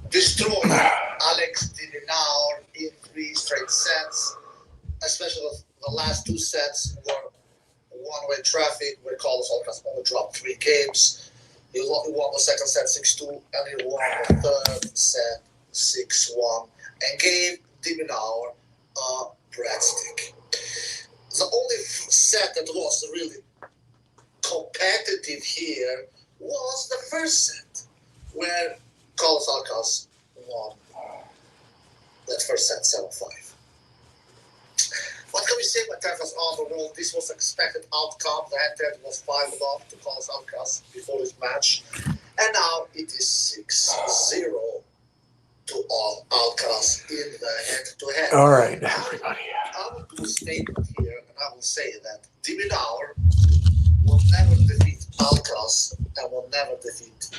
destroying Alex Dinaur in 3 straight sets, especially the last 2 sets were one-way traffic where Carlos Alcaraz only dropped 3 games. He won the second set 6-2 and he won the third set 6-1 and gave Dinaur a breadstick. The only set that was really competitive here was the first set, where Carlos Alcaraz won that first set 7-5. What can we say about tennis overall? This was expected outcome. The head-to-head was 5-love to Carlos Alcaraz before this match, and now it is 6-0 to Alcaraz in the head-to-head. All right, everybody. I will do a statement here, and I will say that Diminar will never defeat Alcaraz and will never defeat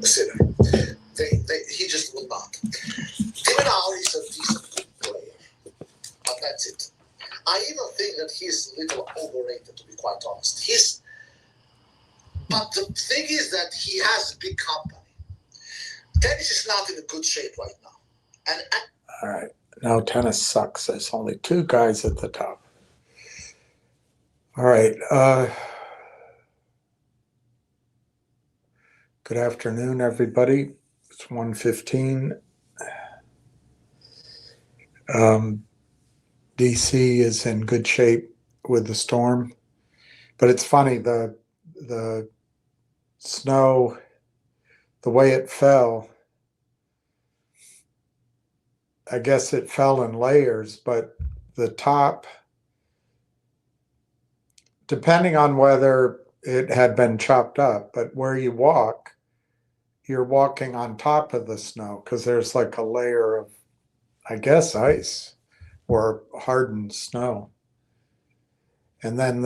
Sinner. He just will not. Diminar is a decent player, but that's it. I even think that he's a little overrated, to be quite honest. But the thing is that he has a big company. Tennis is not in a good shape right now. All right. Now tennis sucks. There's only 2 guys at the top. All right. Good afternoon, everybody. It's 1:15. DC is in good shape with the storm. But it's funny, the snow, the way it fell, I guess it fell in layers, but the top, depending on whether it had been chopped up, but where you walk, you're walking on top of the snow because there's like a layer of, I guess, ice or hardened snow. And then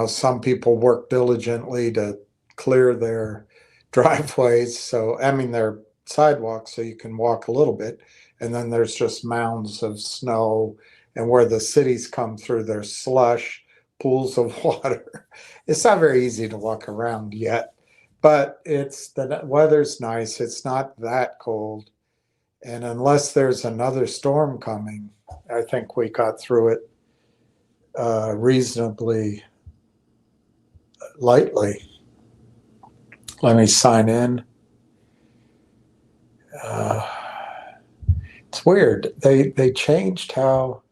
some people work diligently to clear their driveways. So, their sidewalks, so you can walk a little bit. And then there's just mounds of snow, and where the cities come through, there's slush, pools of water. It's not very easy to walk around yet, but the weather's nice. It's not that cold. And unless there's another storm coming, I think we got through it reasonably lightly. Let me sign in. It's weird. They changed how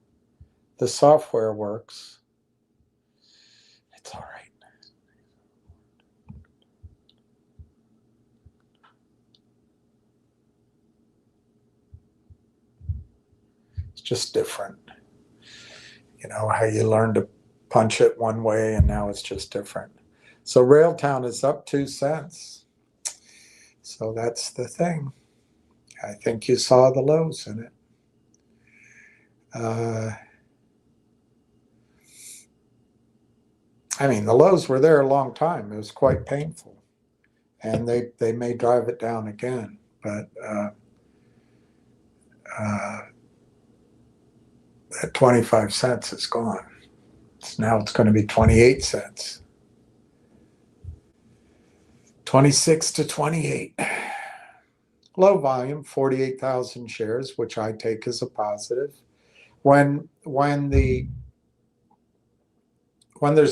the software works. It's all right. It's just different. How you learn to punch it one way and now it's just different. So Railtown is up 2 cents. So that's the thing. I think you saw the lows in it. The lows were there a long time. It was quite painful. And they may drive it down again. But that 25 cents is gone. Now it's going to be 28 cents. 26 to 28. Low volume, 48,000 shares, which I take as a positive. When there's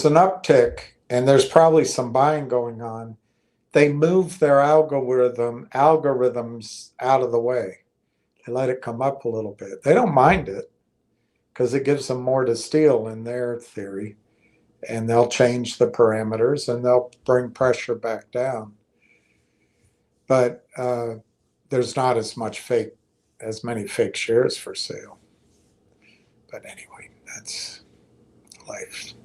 an uptick and there's probably some buying going on, they move their algorithms out of the way. They let it come up a little bit. They don't mind it because it gives them more to steal in their theory. And they'll change the parameters and they'll bring pressure back down. But there's not as many fake shares for sale. But anyway, that's life.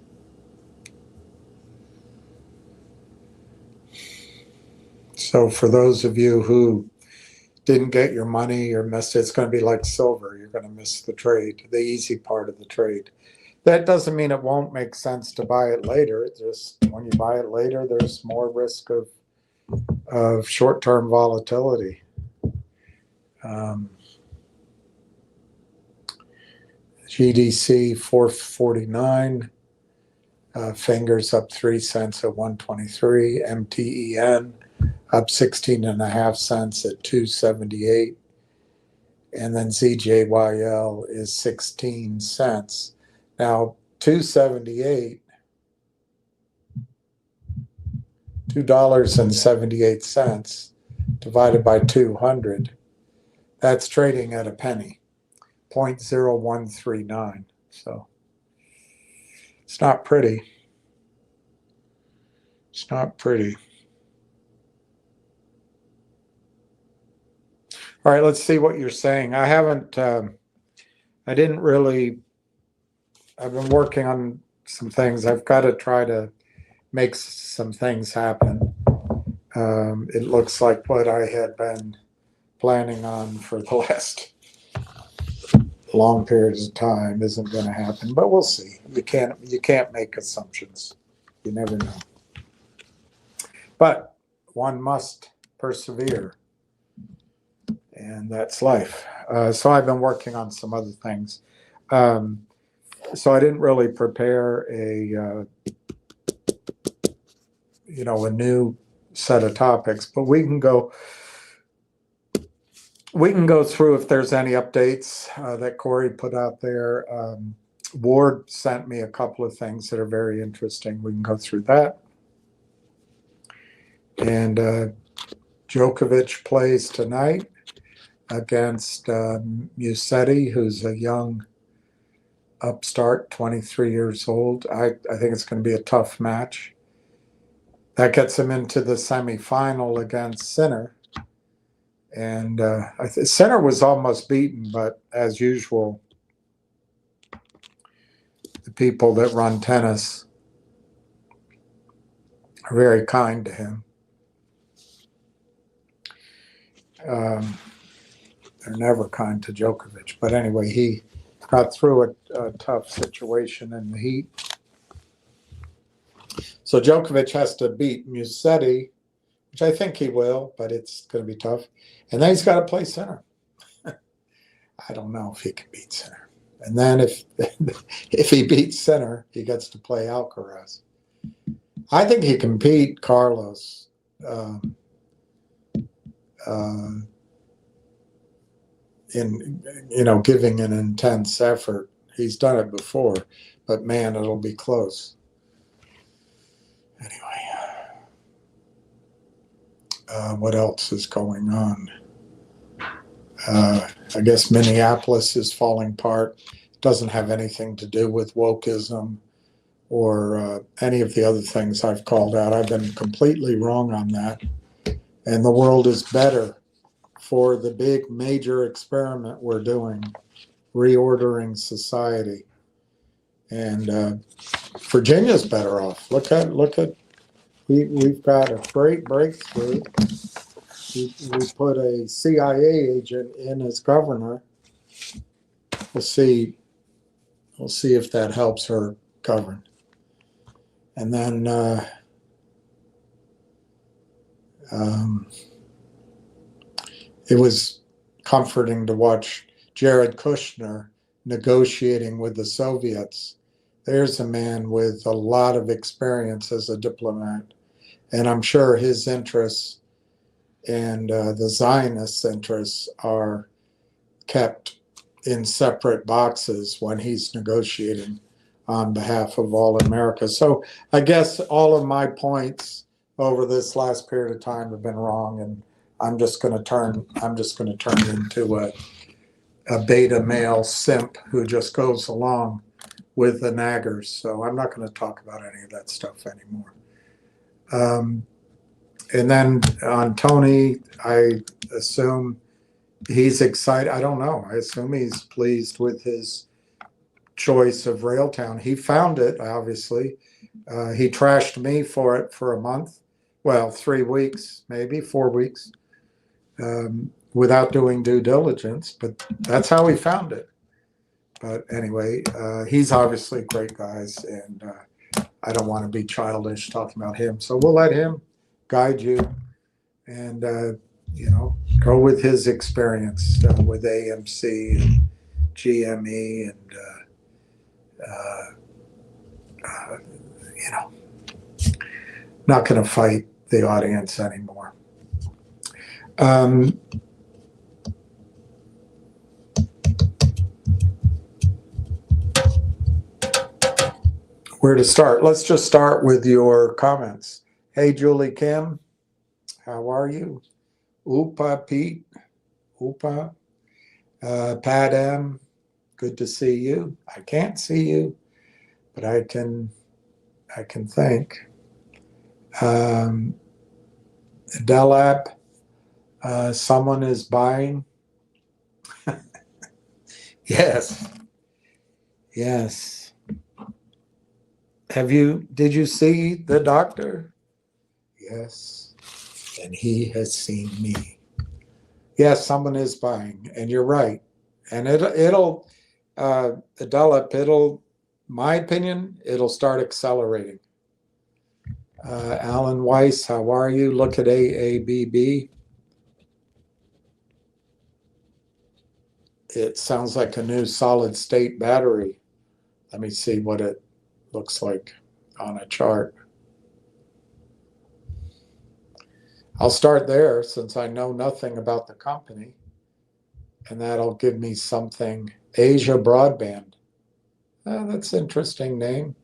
So for those of you who didn't get your money or missed it, it's going to be like silver. You're going to miss the trade, the easy part of the trade. That doesn't mean it won't make sense to buy it later. Just when you buy it later, there's more risk of short-term volatility. GDC 449, fingers up 3 cents at 123. MTEN up 16.5 cents at 278. And then ZJYL is 16 cents. Now, 278, $2.78 divided by 200, that's trading at a penny, 0.0139. So it's not pretty. It's not pretty. All right, let's see what you're saying. I haven't, I didn't really, I've been working on some things. I've got to try to make some things happen. It looks like what I had been planning on for the last long periods of time isn't going to happen, but we'll see. You can't make assumptions. You never know. But one must persevere, and that's life. So I've been working on some other things. So I didn't really prepare a new set of topics, but we can go through if there's any updates that Corey put out there. Ward sent me a couple of things that are very interesting. We can go through that. And Djokovic plays tonight against Musetti, who's a young upstart, 23 years old. I think it's going to be a tough match. That gets him into the semifinal against Sinner. And Sinner was almost beaten, but as usual, the people that run tennis are very kind to him. They're never kind to Djokovic. But anyway, he got through a tough situation in the heat. So Djokovic has to beat Musetti, which I think he will, but it's going to be tough. And then he's got to play Sinner. I don't know if he can beat Sinner. And then if he beats Sinner, he gets to play Alcaraz. I think he can beat Carlos. In giving an intense effort. He's done it before, but man, it'll be close. Anyway, what else is going on? I guess Minneapolis is falling apart. Doesn't have anything to do with wokeism or any of the other things I've called out. I've been completely wrong on that. And the world is better for the big major experiment we're doing, reordering society. And Virginia's better off. Look at we've got a great breakthrough. We put a CIA agent in as governor. We'll see if that helps her govern. And then it was comforting to watch Jared Kushner negotiating with the Soviets. There's a man with a lot of experience as a diplomat. And I'm sure his interests and the Zionists' interests are kept in separate boxes when he's negotiating on behalf of all America. So I guess all of my points over this last period of time have been wrong, and I'm just going to turn into a beta male simp who just goes along with the naggers. So I'm not going to talk about any of that stuff anymore. And then on Tony, I assume he's excited. I don't know. I assume he's pleased with his choice of Railtown. He found it, obviously. He trashed me for it for a month. Well, 3 weeks, maybe 4 weeks, without doing due diligence. But that's how he found it. But anyway, he's obviously a great guy, and I don't want to be childish talking about him. So we'll let him guide you and, go with his experience with AMC and GME and, not going to fight the audience anymore. Um, where to start? Let's just start with your comments. Hey, Julie Kim, how are you? Oopa Pete, Oopa, Pat M, good to see you. I can't see you, but I can think. Delap, someone is buying. Yes, yes. Did you see the doctor? Yes, and he has seen me. Yes, someone is buying, and you're right. And my opinion, it'll start accelerating. Alan Weiss, how are you? Look at AABB. It sounds like a new solid state battery. Let me see what it looks like on a chart. I'll start there since I know nothing about the company, and that'll give me something. Asia Broadband. That's an interesting name.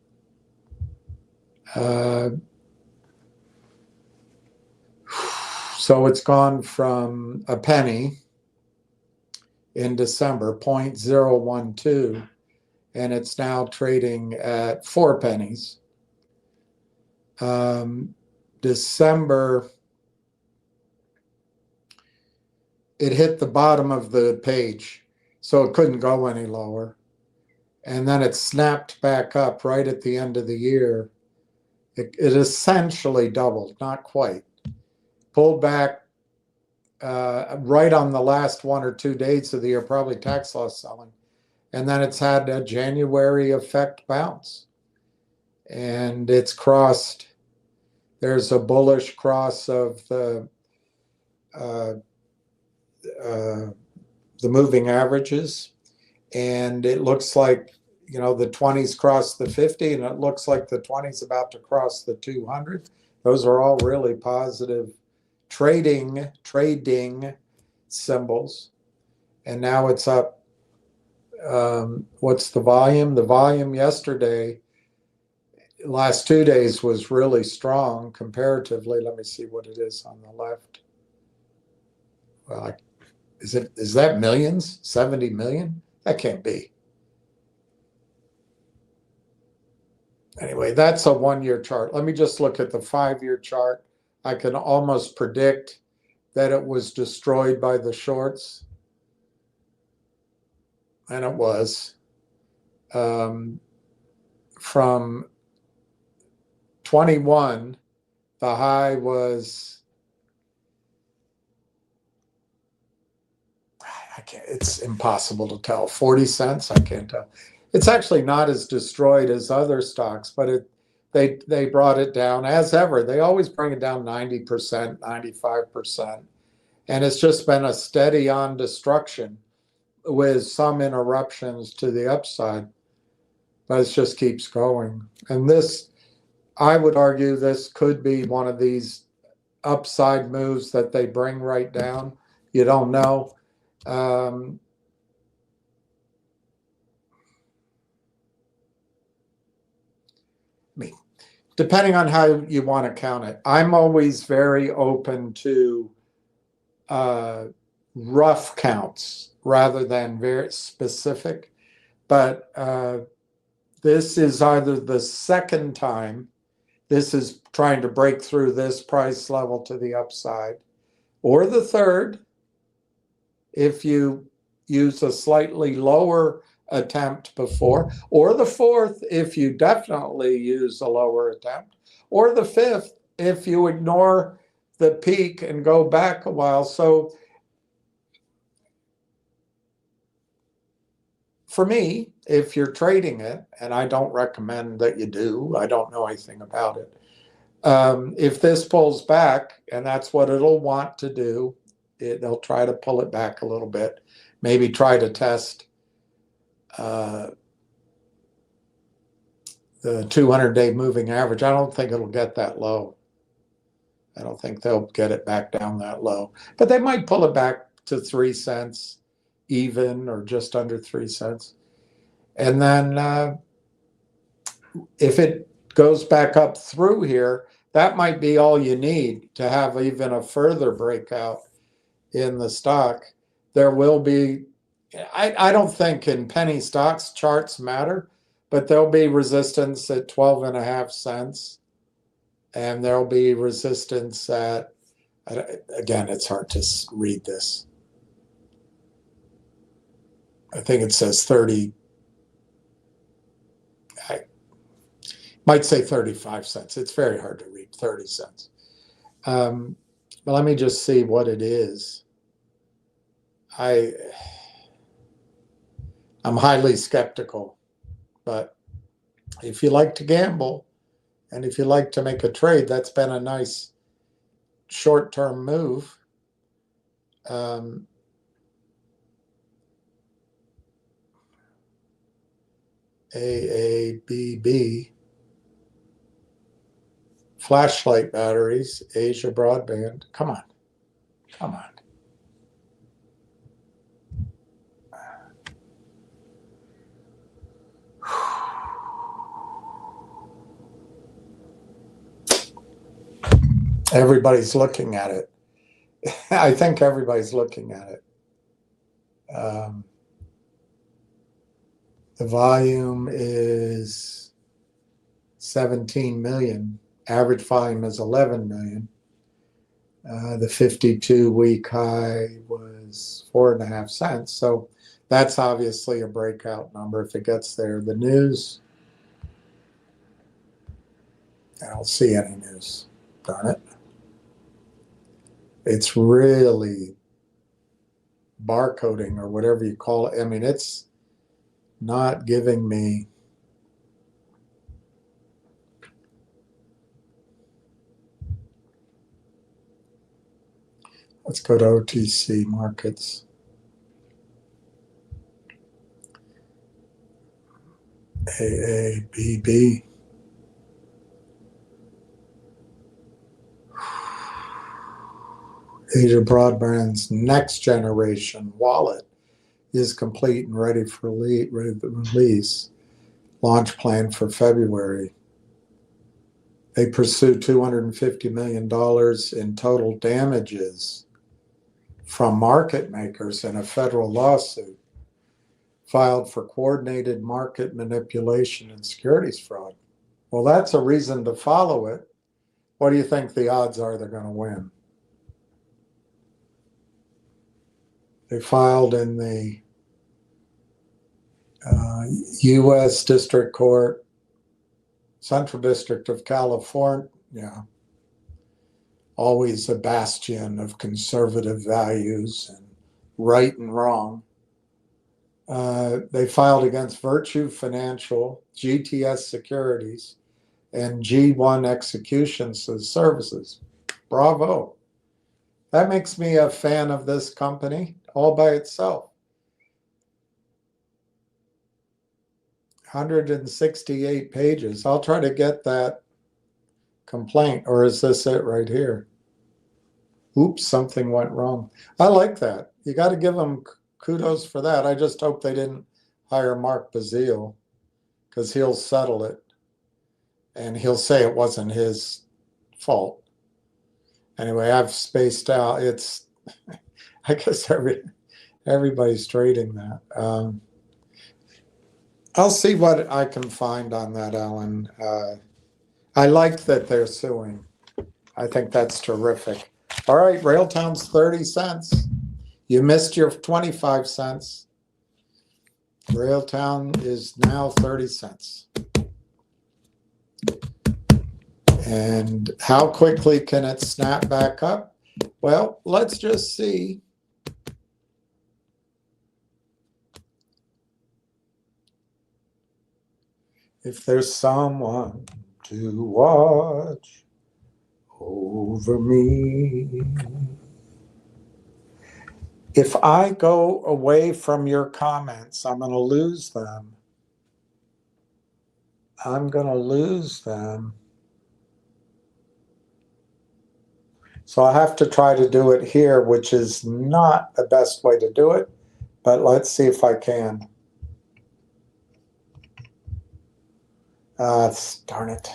So it's gone from a penny in December, 0.012, and it's now trading at 4 pennies. December, it hit the bottom of the page, so it couldn't go any lower. And then it snapped back up right at the end of the year. It essentially doubled, not quite. Pulled back right on the last 1 or 2 days of the year, probably tax loss selling. And then it's had a January effect bounce. And it's crossed, there's a bullish cross of the moving averages. And it looks like, the 20s crossed the 50, and it looks like the 20s about to cross the 200. Those are all really positive trading symbols. And now it's up. What's the volume? The volume yesterday, last 2 days, was really strong comparatively. Let me see what it is on the left. Well, is that millions? 70 million? That can't be. Anyway, that's a 1-year chart. Let me just look at the 5-year chart. I can almost predict that it was destroyed by the shorts. And it was. From 21, the high was, it's impossible to tell, 40 cents, I can't tell. It's actually not as destroyed as other stocks, but they brought it down as ever. They always bring it down 90%, 95%. And it's just been a steady on destruction with some interruptions to the upside, but it just keeps going. And this, I would argue, this could be one of these upside moves that they bring right down. You don't know. Depending on how you want to count it, I'm always very open to rough counts rather than very specific. But this is either the second time this is trying to break through this price level to the upside, or the third, if you use a slightly lower attempt before, or the fourth, if you definitely use a lower attempt, or the fifth, if you ignore the peak and go back a while. So for me, if you're trading it, and I don't recommend that you do, I don't know anything about it. If this pulls back, and that's what it'll want to do, they'll try to pull it back a little bit, maybe try to test the 200-day moving average. I don't think it'll get that low. I don't think they'll get it back down that low, but they might pull it back to 3 cents even, or just under 3 cents. And then if it goes back up through here, that might be all you need to have even a further breakout in the stock. There will be, I don't think in penny stocks charts matter, but there'll be resistance at 12.5 cents. And there'll be resistance at, again, it's hard to read this. I think it says 30, I might say 35 cents. It's very hard to read, 30 cents. But let me just see what it is. I'm highly skeptical, but if you like to gamble and if you like to make a trade, that's been a nice short-term move. AABB, flashlight batteries, Asia broadband. Come on, come on. Everybody's looking at it. I think everybody's looking at it. The volume is 17 million. Average volume is 11 million. The 52-week high was 4.5 cents. So that's obviously a breakout number if it gets there. The news, I don't see any news. Darn it. It's really barcoding or whatever you call it. I mean, it's not giving me let's go to OTC markets. AABB. Asia Broadband's next generation wallet is complete and ready for release. Launch plan for February. They pursue $250 million in total damages from market makers in a federal lawsuit filed for coordinated market manipulation and securities fraud. Well, that's a reason to follow it. What do you think the odds are they're going to win? They filed in the U.S. District Court, Central District of California, always a bastion of conservative values and right and wrong. They filed against Virtue Financial, GTS Securities, and G1 Execution Services. Bravo. That makes me a fan of this company all by itself. 168 pages. I'll try to get that complaint, or is this it right here? Oops, something went wrong. I like that. You got to give them kudos for that. I just hope they didn't hire Mark Bazile, because he'll settle it and he'll say it wasn't his fault. Anyway, I've spaced out. It's, I guess everybody's trading that. I'll see what I can find on that, Alan. I like that they're suing. I think that's terrific. All right, Railtown's 30 cents. You missed your 25 cents. Railtown is now 30 cents. And how quickly can it snap back up? Well, let's just see. If there's someone to watch over me. If I go away from your comments, I'm going to lose them. I'm going to lose them. So I have to try to do it here, which is not the best way to do it, but let's see if I can. Darn it.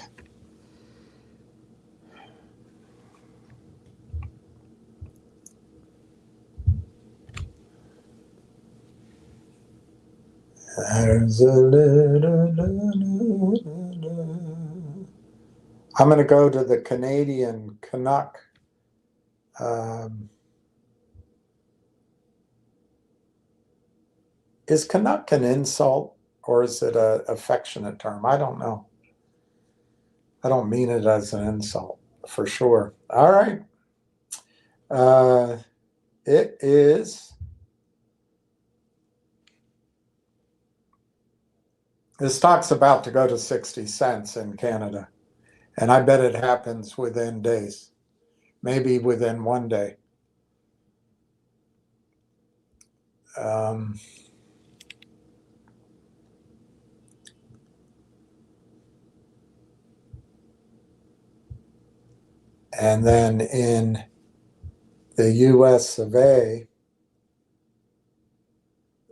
There's a I'm going to go to the Canadian Canuck. Is Canuck an insult or is it an affectionate term? I don't know. I don't mean it as an insult for sure. All right. It is. The stock's about to go to 60 cents in Canada, and I bet it happens within days, maybe within one day. And then in the US of A,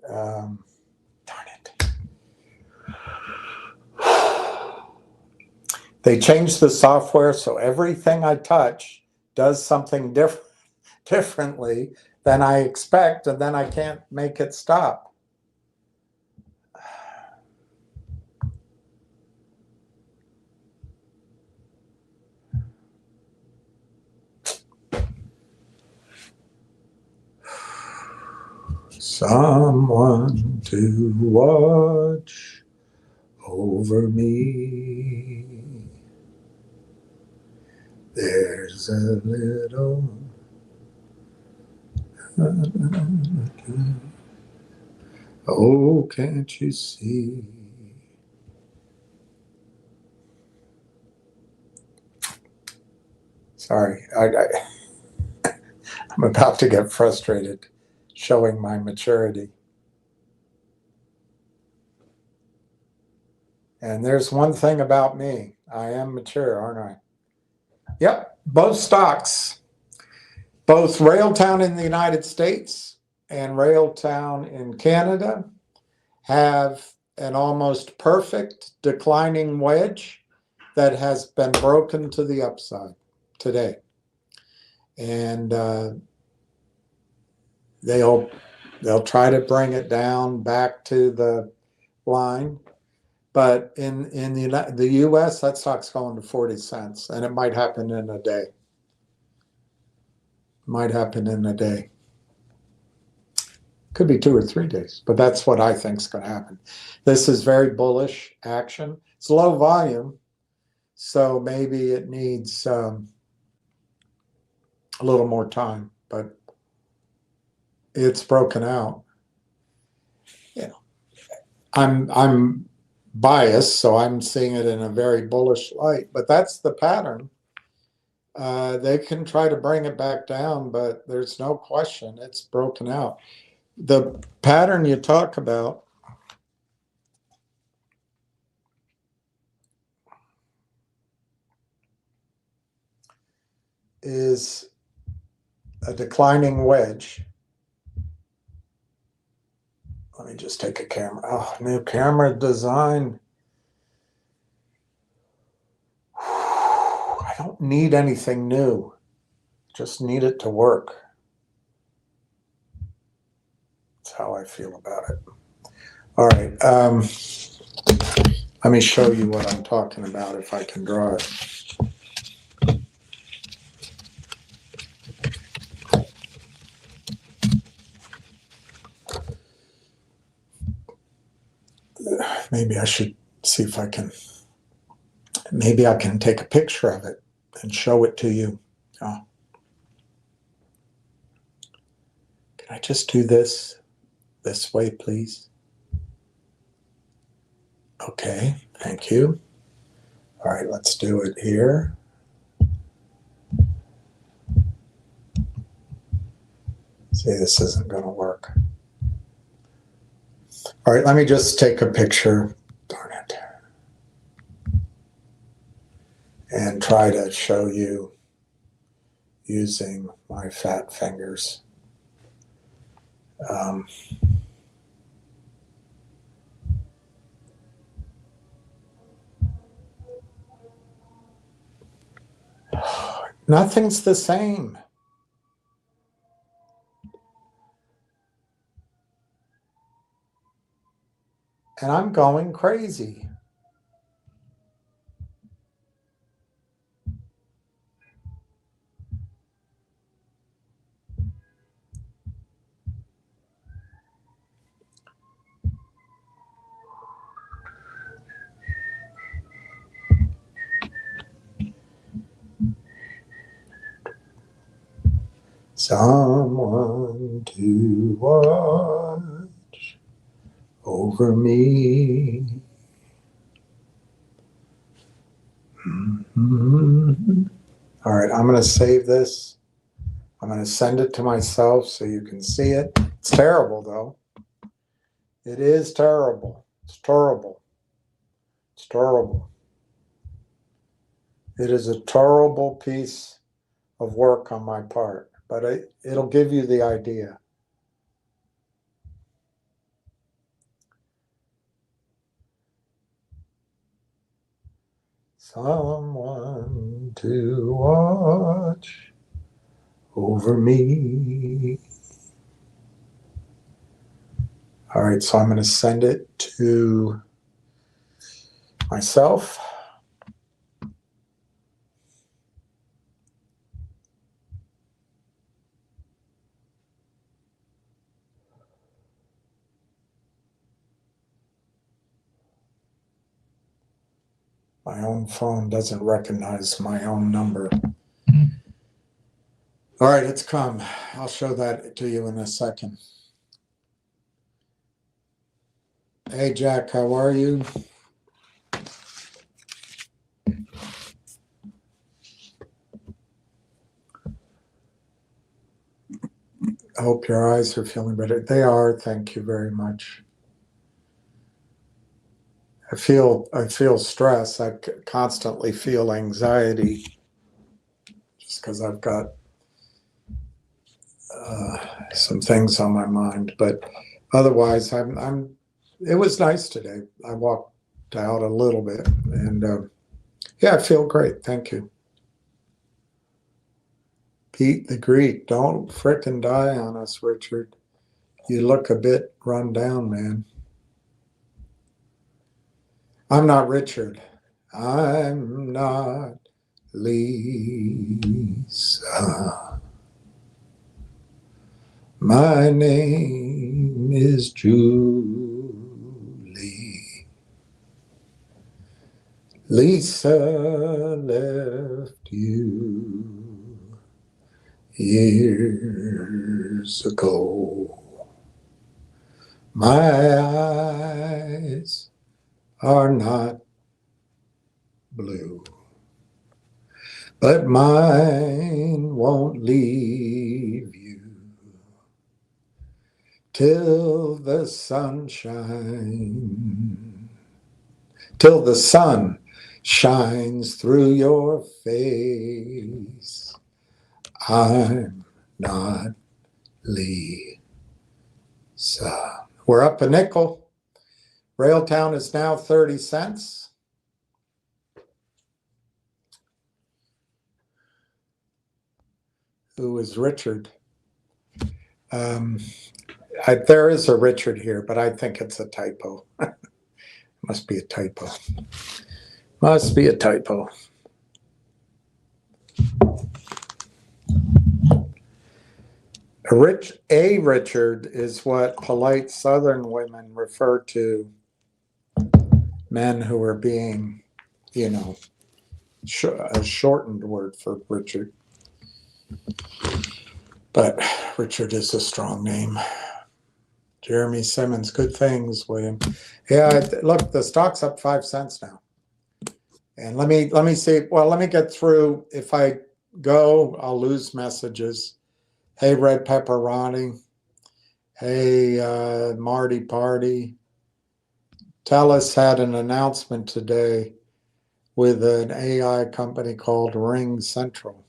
darn it. They changed the software so everything I touch does something differently than I expect, and then I can't make it stop. Someone to watch over me. There's a little. Oh, can't you see? Sorry, I'm about to get frustrated showing my maturity. And there's one thing about me. I am mature, aren't I? Yep, both stocks, both Railtown in the United States and Railtown in Canada have an almost perfect declining wedge that has been broken to the upside today. And they'll try to bring it down back to the line. But in the U.S., that stock's going to 40 cents, and it might happen in a day. Might happen in a day. Could be 2 or 3 days, but that's what I think is going to happen. This is very bullish action. It's low volume, so maybe it needs a little more time, but it's broken out. You know, I'm biased, so I'm seeing it in a very bullish light, but that's the pattern. They can try to bring it back down, but there's no question it's broken out. The pattern you talk about is a declining wedge. Let me just take a camera. Oh, new camera design. I don't need anything new. Just need it to work. That's how I feel about it. All right. Let me show you what I'm talking about if I can draw it. Maybe I should see if I can. Maybe I can take a picture of it and show it to you. Oh. Can I just do this way, please? Okay, thank you. All right, let's do it here. See, this isn't going to work. All right, let me just take a picture. Darn it. And try to show you using my fat fingers. Nothing's the same. And I'm going crazy. Someone to watch over me. Mm-hmm. All right, I'm going to save this. I'm going to send it to myself so you can see it. It's terrible, though. It is terrible. It's terrible. It's terrible. It is a terrible piece of work on my part, but it'll give you the idea. Someone to watch over me. All right, so I'm going to send it to myself. My own phone doesn't recognize my own number. All right, it's come. I'll show that to you in a second. Hey, Jack, how are you? I hope your eyes are feeling better. They are, thank you very much. I feel stress. I constantly feel anxiety just because I've got some things on my mind. But otherwise, it was nice today. I walked out a little bit, and yeah, I feel great. Thank you. Pete the Greek, don't frickin' die on us, Richard. You look a bit run down, man. I'm not Richard. I'm not Lisa. My name is Julie. Lisa left you years ago. My eyes are not blue, but mine won't leave you till the sun shines through your face. I'm not Lisa. We're up a nickel. Railtown is now 30 cents. Who is Richard? There is a Richard here, but I think it's a typo. Must be a typo. Must be a typo. A Richard is what polite Southern women refer to men who are being, a shortened word for Richard. But Richard is a strong name. Jeremy Simmons, good things, William. Yeah, look, the stock's up 5 cents now. And let me see. Well, let me get through. If I go, I'll lose messages. Hey, Red Pepperoni. Hey, Marty Party. TELUS had an announcement today with an AI company called Ring Central.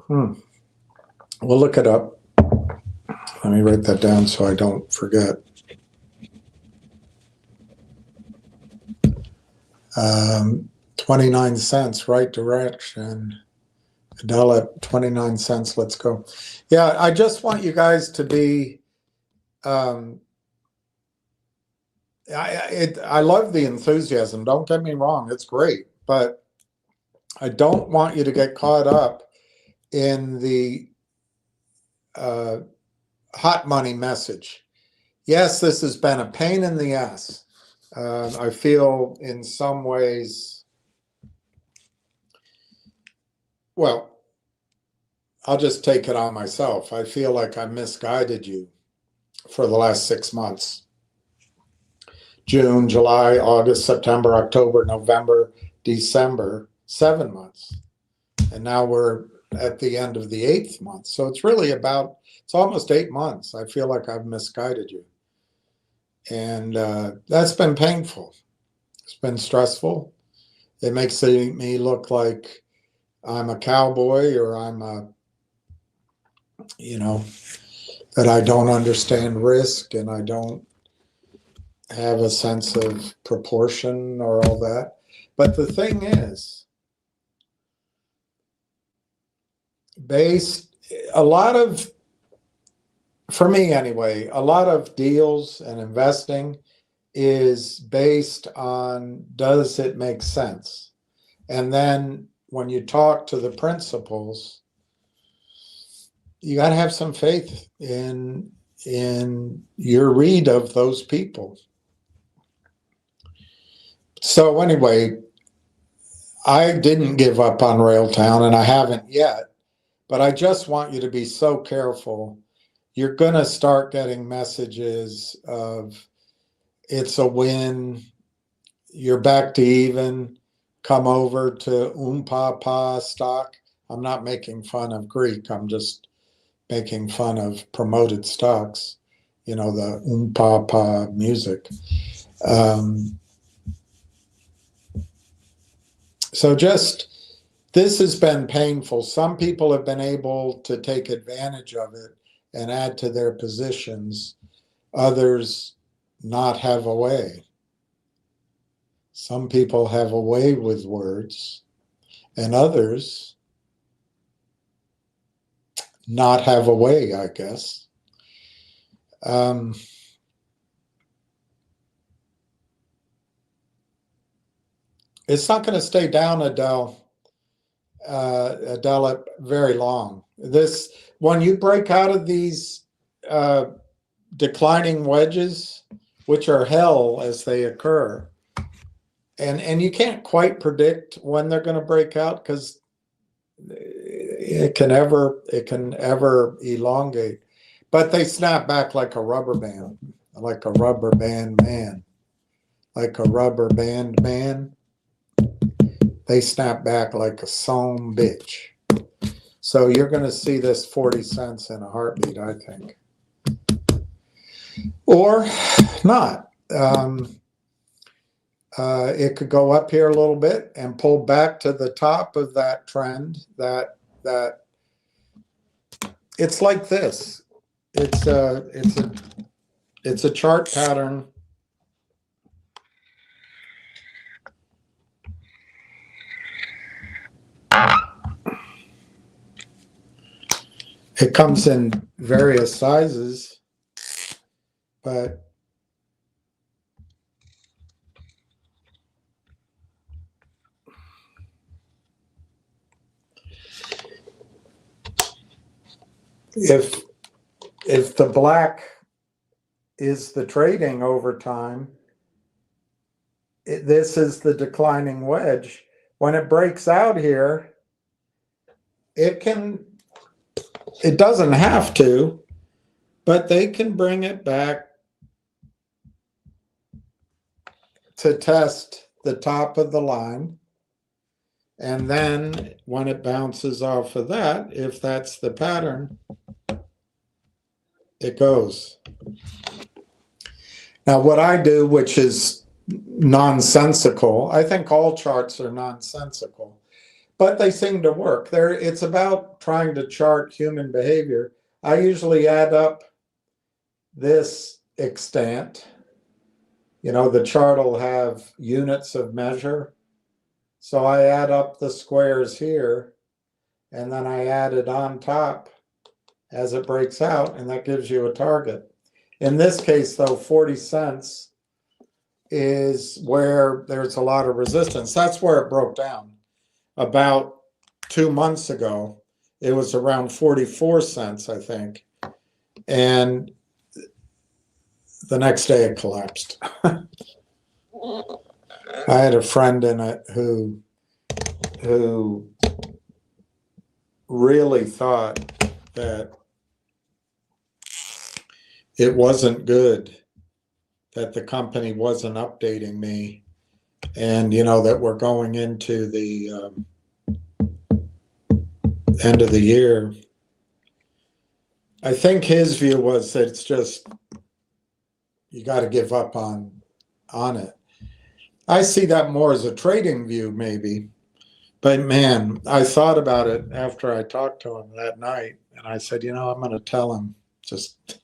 We'll look it up. Let me write that down so I don't forget. 29 cents, right direction. Adela, 29 cents, let's go. Yeah, I just want you guys to be, I love the enthusiasm, don't get me wrong, it's great, but I don't want you to get caught up in the hot money message. Yes, this has been a pain in the ass. I feel in some ways, well, I'll just take it on myself. I feel like I misguided you for the last 6 months. June, July, August, September, October, November, December, 7 months. And now we're at the end of the 8th month. So it's really it's almost 8 months. I feel like I've misguided you. And that's been painful. It's been stressful. It makes me look like I'm a cowboy, or I'm that I don't understand risk and I don't have a sense of proportion or all that. But the thing is, for me anyway, a lot of deals and investing is based on, does it make sense? And then when you talk to the principals, you got to have some faith in your read of those people. So anyway, I didn't give up on Railtown, and I haven't yet, but I just want you to be so careful. You're going to start getting messages of, it's a win, you're back to even, come over to Umpapa stock. I'm not making fun of Greek, I'm just making fun of promoted stocks, the Umpapa music. So this has been painful. Some people have been able to take advantage of it and add to their positions. Others not have a way. Some people have a way with words, and others not have a way, I guess. It's not going to stay down, Adele, very long. When you break out of these declining wedges, which are hell as they occur, and you can't quite predict when they're going to break out, because it can ever elongate, but they snap back like a rubber band, like a rubber band man, like a rubber band man. They snap back like a some bitch. So you're going to see this 40 cents in a heartbeat, I think. Or not. It could go up here a little bit and pull back to the top of that trend. That it's like this. It's a chart pattern. It comes in various sizes, but if the black is the trading over time, this is the declining wedge. When it breaks out here, it doesn't have to, but they can bring it back to test the top of the line. And then when it bounces off of that, if that's the pattern, it goes. Now, what I do, which is nonsensical, I think all charts are nonsensical, but they seem to work. It's about trying to chart human behavior. I usually add up this extent. The chart will have units of measure. So I add up the squares here, and then I add it on top as it breaks out, and that gives you a target. In this case, though, 40 cents is where there's a lot of resistance. That's where it broke down. About 2 months ago, it was around 44 cents, I think. And the next day it collapsed. I had a friend in it who really thought that it wasn't good, that the company wasn't updating me, and that we're going into the end of the year. I think his view was that it's just, you got to give up on it. I see that more as a trading view, maybe. But man, I thought about it after I talked to him that night, and I said, I'm going to tell him, just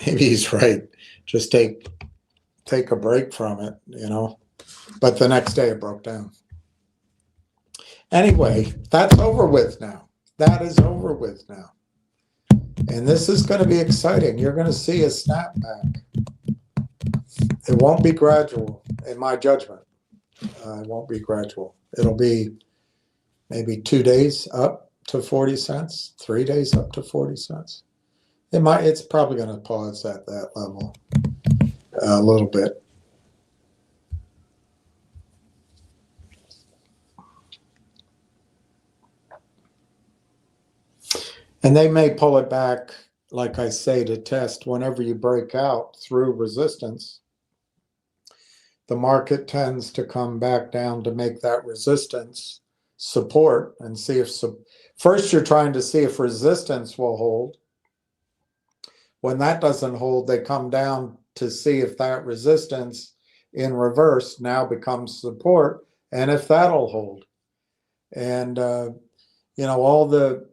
maybe he's right. Just take a break from it, But the next day it broke down. Anyway, that's over with now. That is over with now. And this is going to be exciting. You're going to see a snapback. It won't be gradual, in my judgment. It won't be gradual. It'll be maybe 2 days up to 40 cents, 3 days up to 40 cents. It's probably going to pause at that level a little bit. And they may pull it back, like I say, to test whenever you break out through resistance. The market tends to come back down to make that resistance support and see if first you're trying to see if resistance will hold. When that doesn't hold, they come down to see if that resistance in reverse now becomes support, and if that'll hold. And all the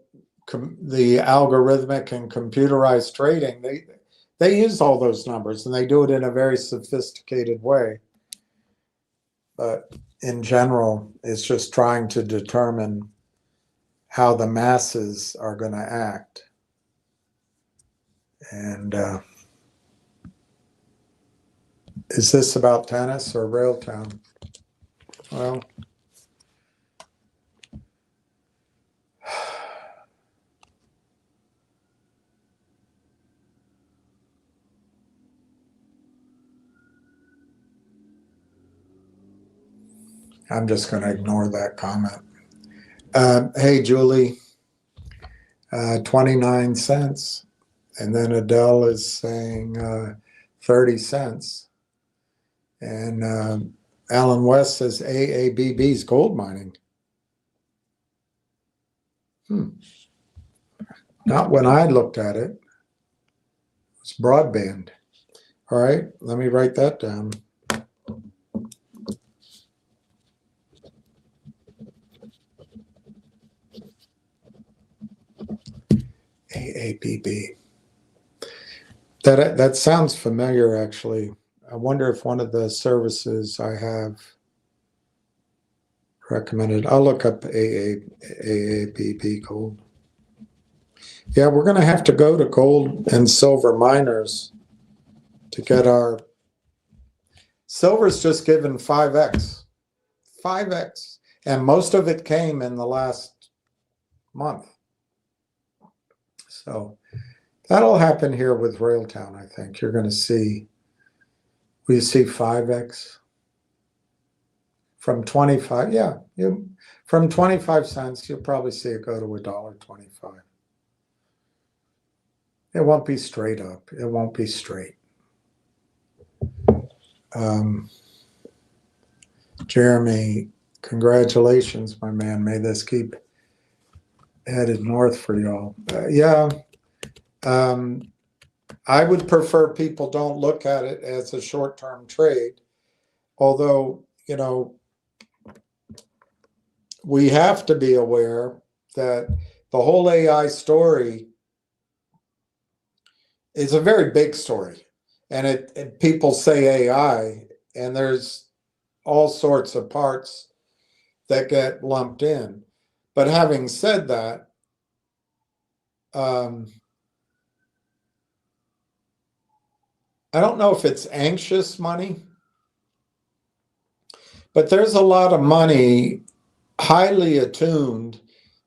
algorithmic and computerized trading, they use all those numbers, and they do it in a very sophisticated way. But in general, it's just trying to determine how the masses are going to act. And is this about tennis or Railtown? Well, I'm just going to ignore that comment. Hey, Julie, 29 cents. And then Adele is saying 30 cents. And Alan West says AABB's gold mining. Not when I looked at it. It's broadband. All right, let me write that down. AABB. That sounds familiar, actually. I wonder if one of the services I have recommended. I'll look up AABB gold. Yeah, we're going to have to go to gold and silver miners to get our silver's just given 5x. 5x. And most of it came in the last month. So that'll happen here with Railtown, I think. You're going to see, we see 5x from 25. Yeah, from 25 cents, you'll probably see it go to $1.25. It won't be straight up. It won't be straight. Jeremy, congratulations, my man. May this keep headed north for y'all. I would prefer people don't look at it as a short-term trade, although, we have to be aware that the whole AI story is a very big story. And people say AI, and there's all sorts of parts that get lumped in. But having said that, I don't know if it's anxious money, but there's a lot of money highly attuned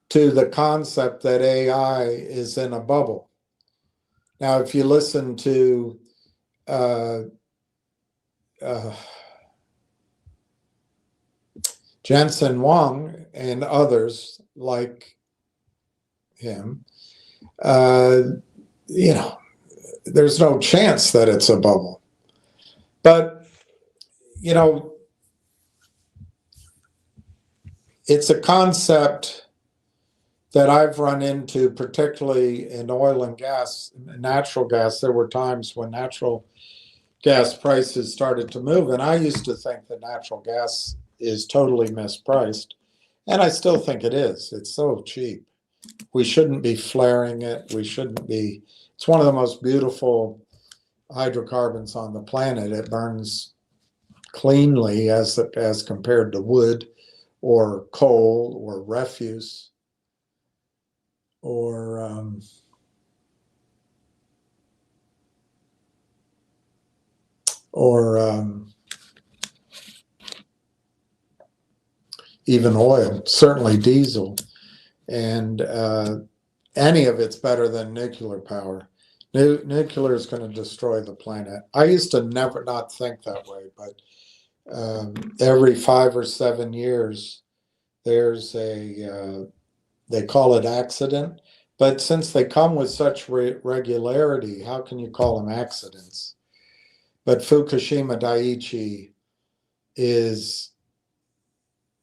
to the concept that AI is in a bubble. Now, if you listen to uh, Jensen Huang and others like him, you know, there's no chance that it's a bubble. But, you know, it's a concept that I've run into, particularly in oil and gas, natural gas. There were times when natural gas prices started to move, and I used to think that natural gas is totally mispriced, and I still think it is. It's so cheap. We shouldn't be flaring it. We shouldn't be. It's one of the most beautiful hydrocarbons on the planet. It burns cleanly as compared to wood or coal or refuse or even oil, certainly diesel. And any of it's better than nuclear power. Nuclear is going to destroy the planet. I used to never not think that way, but every 5 or 7 years, there's they call it accident. But since they come with such regularity, how can you call them accidents? But Fukushima Daiichi is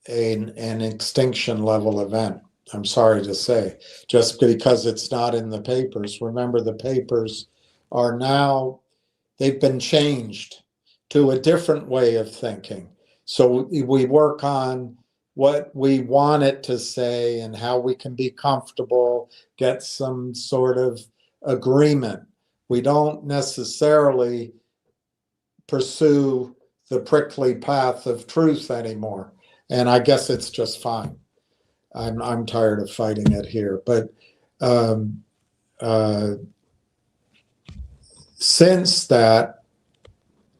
an extinction level event. I'm sorry to say, just because it's not in the papers. Remember, the papers are now, they've been changed to a different way of thinking. So we work on what we want it to say and how we can be comfortable, get some sort of agreement. We don't necessarily pursue the prickly path of truth anymore. And I guess it's just fine. I'm tired of fighting it here. But since that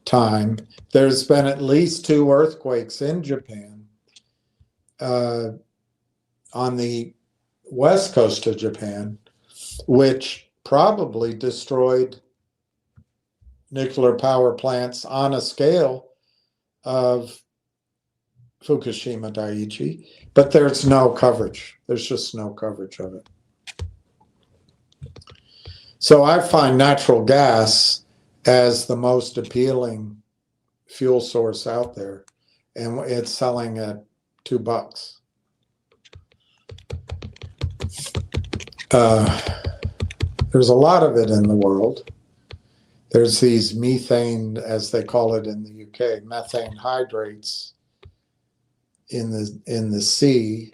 time, there's been at least 2 earthquakes in Japan, on the west coast of Japan, which probably destroyed nuclear power plants on a scale of Fukushima Daiichi, but there's no coverage. There's just no coverage of it. So I find natural gas as the most appealing fuel source out there, and it's selling at $2. There's a lot of it in the world. There's these methane, as they call it in the UK, methane hydrates in the sea,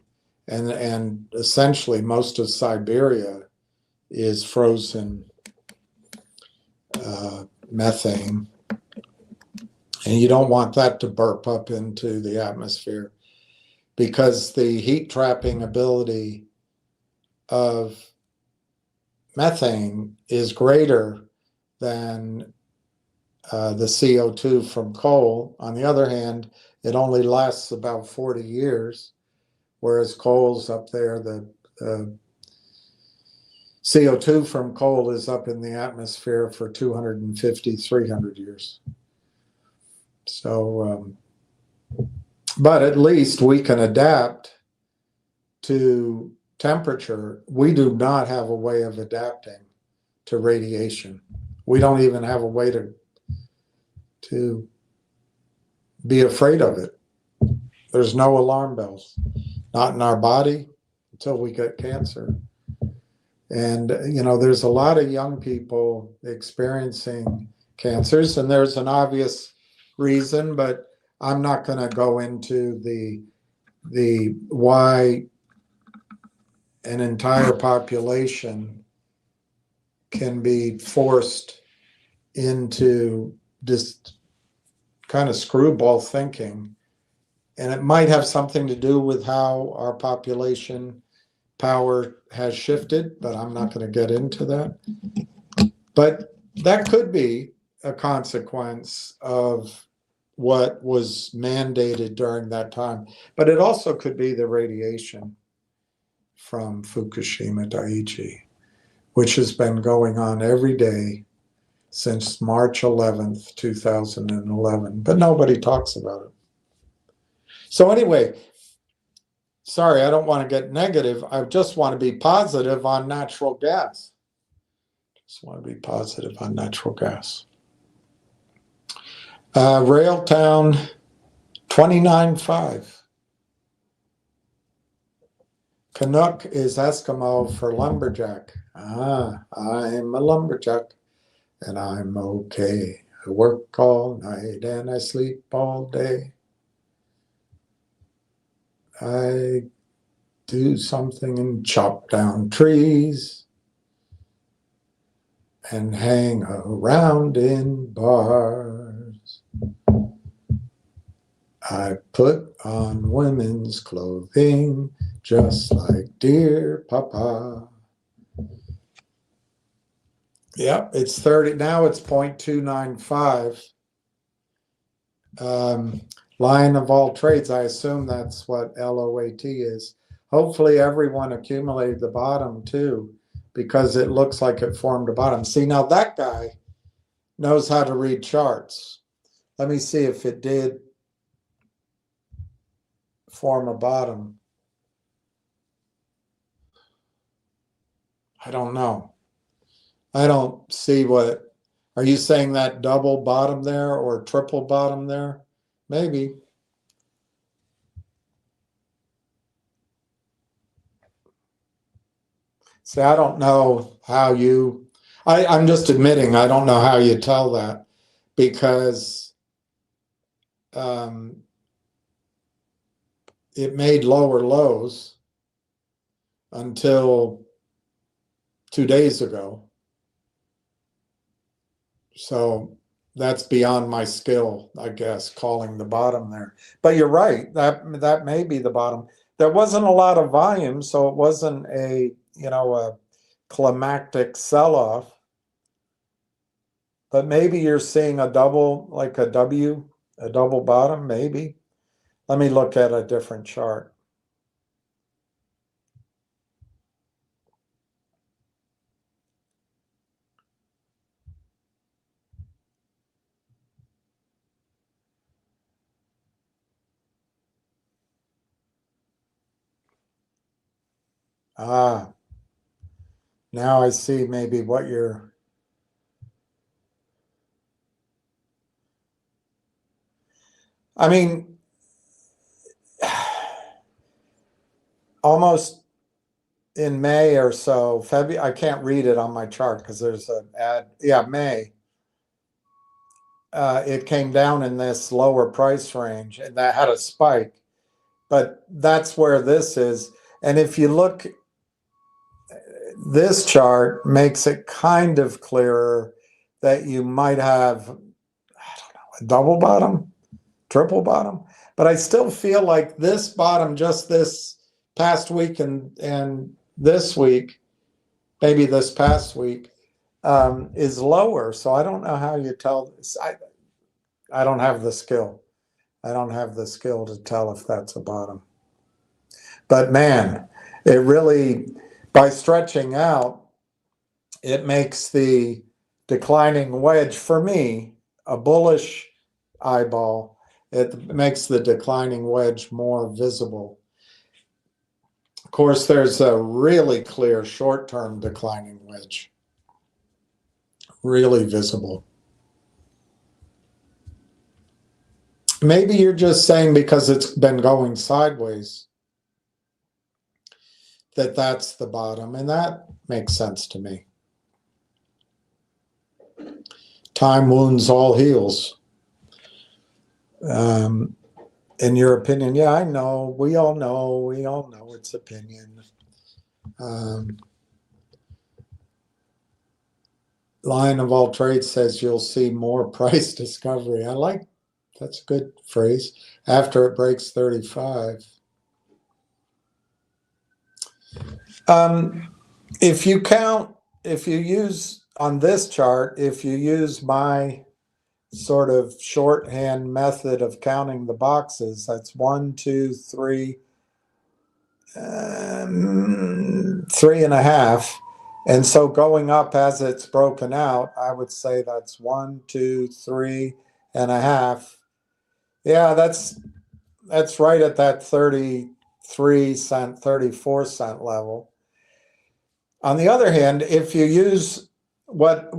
and essentially most of Siberia is frozen methane, and you don't want that to burp up into the atmosphere because the heat trapping ability of methane is greater than the CO2 from coal. On the other hand, it only lasts about 40 years, whereas coal's up there, the CO2 from coal is up in the atmosphere for 250, 300 years. So, but at least we can adapt to temperature. We do not have a way of adapting to radiation. We don't even have a way to be afraid of it. There's no alarm bells, not in our body until we get cancer. And, you know, there's a lot of young people experiencing cancers, and there's an obvious reason, but I'm not going to go into the why an entire population can be forced into this kind of screwball thinking. And it might have something to do with how our population power has shifted, but I'm not going to get into that. But that could be a consequence of what was mandated during that time. But it also could be the radiation from Fukushima Daiichi, which has been going on every day since March 11th, 2011. But nobody talks about it. So anyway, sorry, I don't want to get negative. I just want to be positive on natural gas. Just want to be positive on natural gas. Railtown 29.5. Canuck is Eskimo for lumberjack. I'm a lumberjack and I'm okay. I work all night and I sleep all day. I do something and chop down trees and hang around in bars. I put on women's clothing just like dear Papa. Yep, it's 30. Now it's 0.295. Lion of all trades, I assume that's what LOAT is. Hopefully everyone accumulated the bottom too, because it looks like it formed a bottom. See, now that guy knows how to read charts. Let me see if it did form a bottom. I don't know. I don't see what. Are you saying that double bottom there or triple bottom there? Maybe. See, I don't know how you, I'm just admitting I don't know how you tell that, because it made lower lows until 2 days ago. So that's beyond my skill, I guess, calling the bottom there. But you're right, that may be the bottom. There wasn't a lot of volume, so it wasn't a climactic sell-off. But maybe you're seeing a double, like a W, a double bottom, maybe. Let me look at a different chart. Ah, now I see maybe what you're. I mean, almost in May or so, February, I can't read it on my chart because there's an ad. Yeah, May. It came down in this lower price range and that had a spike. But that's where this is. And if you look, this chart makes it kind of clearer that you might have, I don't know, a double bottom, triple bottom. But I still feel like this bottom, just this past week and this week, maybe this past week, is lower. So I don't know how you tell this. I don't have the skill. I don't have the skill to tell if that's a bottom. But man, it really, by stretching out, it makes the declining wedge, for me, a bullish eyeball. It makes the declining wedge more visible. Of course, there's a really clear short-term declining wedge, really visible. Maybe you're just saying because it's been going sideways that that's the bottom, and that makes sense to me. Time wounds all heals. In your opinion, yeah, I know. We all know it's opinion. Lion of all trades says you'll see more price discovery. That's a good phrase. After it breaks 35. If you use on this chart, if you use my sort of shorthand method of counting the boxes, that's 1, 2, 3, 3.5. And so going up as it's broken out, I would say that's 1, 2, 3.5. Yeah, that's right at that 33 cent, 34 cent level. On the other hand, if you use what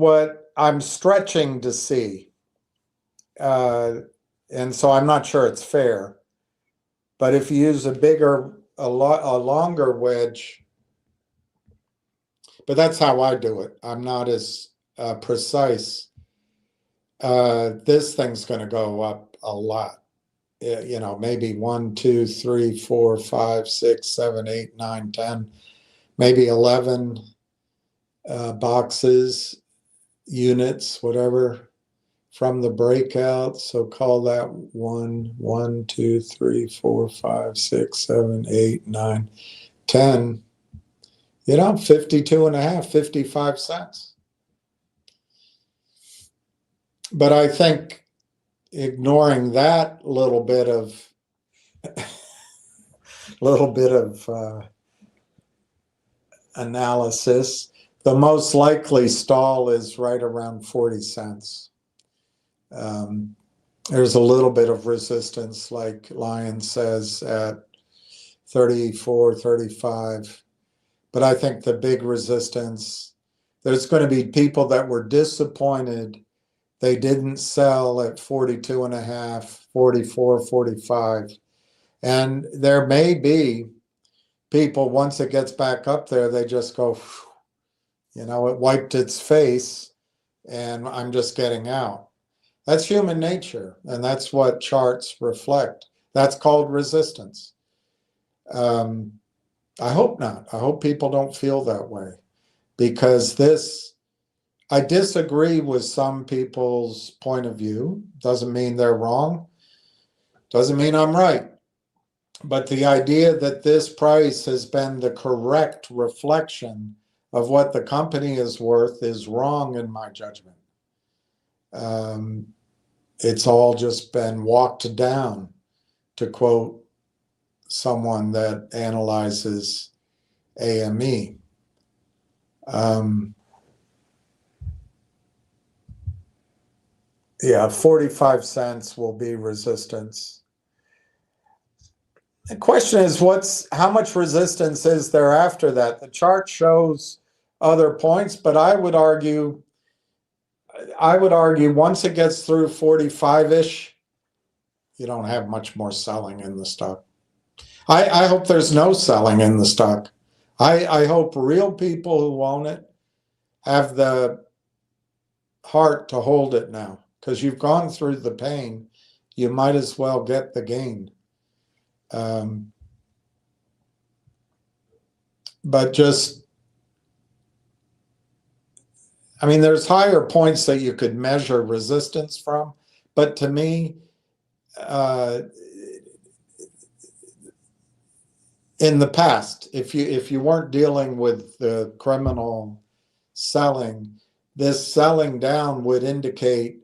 I'm stretching to see, and so I'm not sure it's fair, but if you use a longer wedge, but that's how I do it. I'm not as precise. This thing's going to go up a lot. Maybe 1, 2, 3, 4, 5, 6, 7, 8, 9, 10, maybe 11 boxes, units, whatever, from the breakout. So call that 1, 2, 3, 4, 5, 6, 7, 8, 9, 10. 52.5, 55 cents. But I think ignoring that little bit of analysis, the most likely stall is right around 40 cents. There's a little bit of resistance, like Lion says, at 34, 35. But I think the big resistance, there's going to be people that were disappointed they didn't sell at 42.5, 44, 45. And there may be people, once it gets back up there, they just go, it wiped its face and I'm just getting out. That's human nature, and that's what charts reflect. That's called resistance. I hope not. I hope people don't feel that way, because I disagree with some people's point of view. Doesn't mean they're wrong. Doesn't mean I'm right. But the idea that this price has been the correct reflection of what the company is worth is wrong in my judgment. It's all just been walked down, to quote someone that analyzes AME. Yeah, 45 cents will be resistance. The question is, how much resistance is there after that? The chart shows other points, but I would argue once it gets through 45-ish, you don't have much more selling in the stock. I hope there's no selling in the stock. I hope real people who own it have the heart to hold it now, because you've gone through the pain. You might as well get the gain. But there's higher points that you could measure resistance from, but to me, in the past, if you weren't dealing with the criminal selling, this selling down would indicate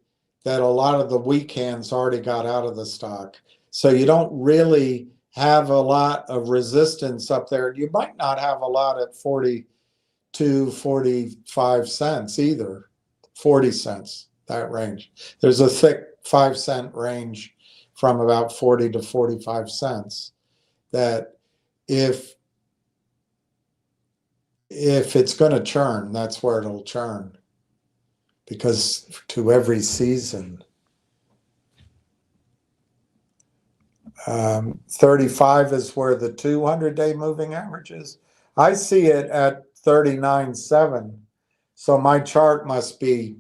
that a lot of the weak hands already got out of the stock. So you don't really have a lot of resistance up there. You might not have a lot at 42, 45 cents either, 40 cents, that range. There's a thick 5-cent range from about 40 to 45 cents that if it's going to churn, that's where it'll churn, because to every season. 35 is where the 200-day moving average is. I see it at 39.7. So my chart must be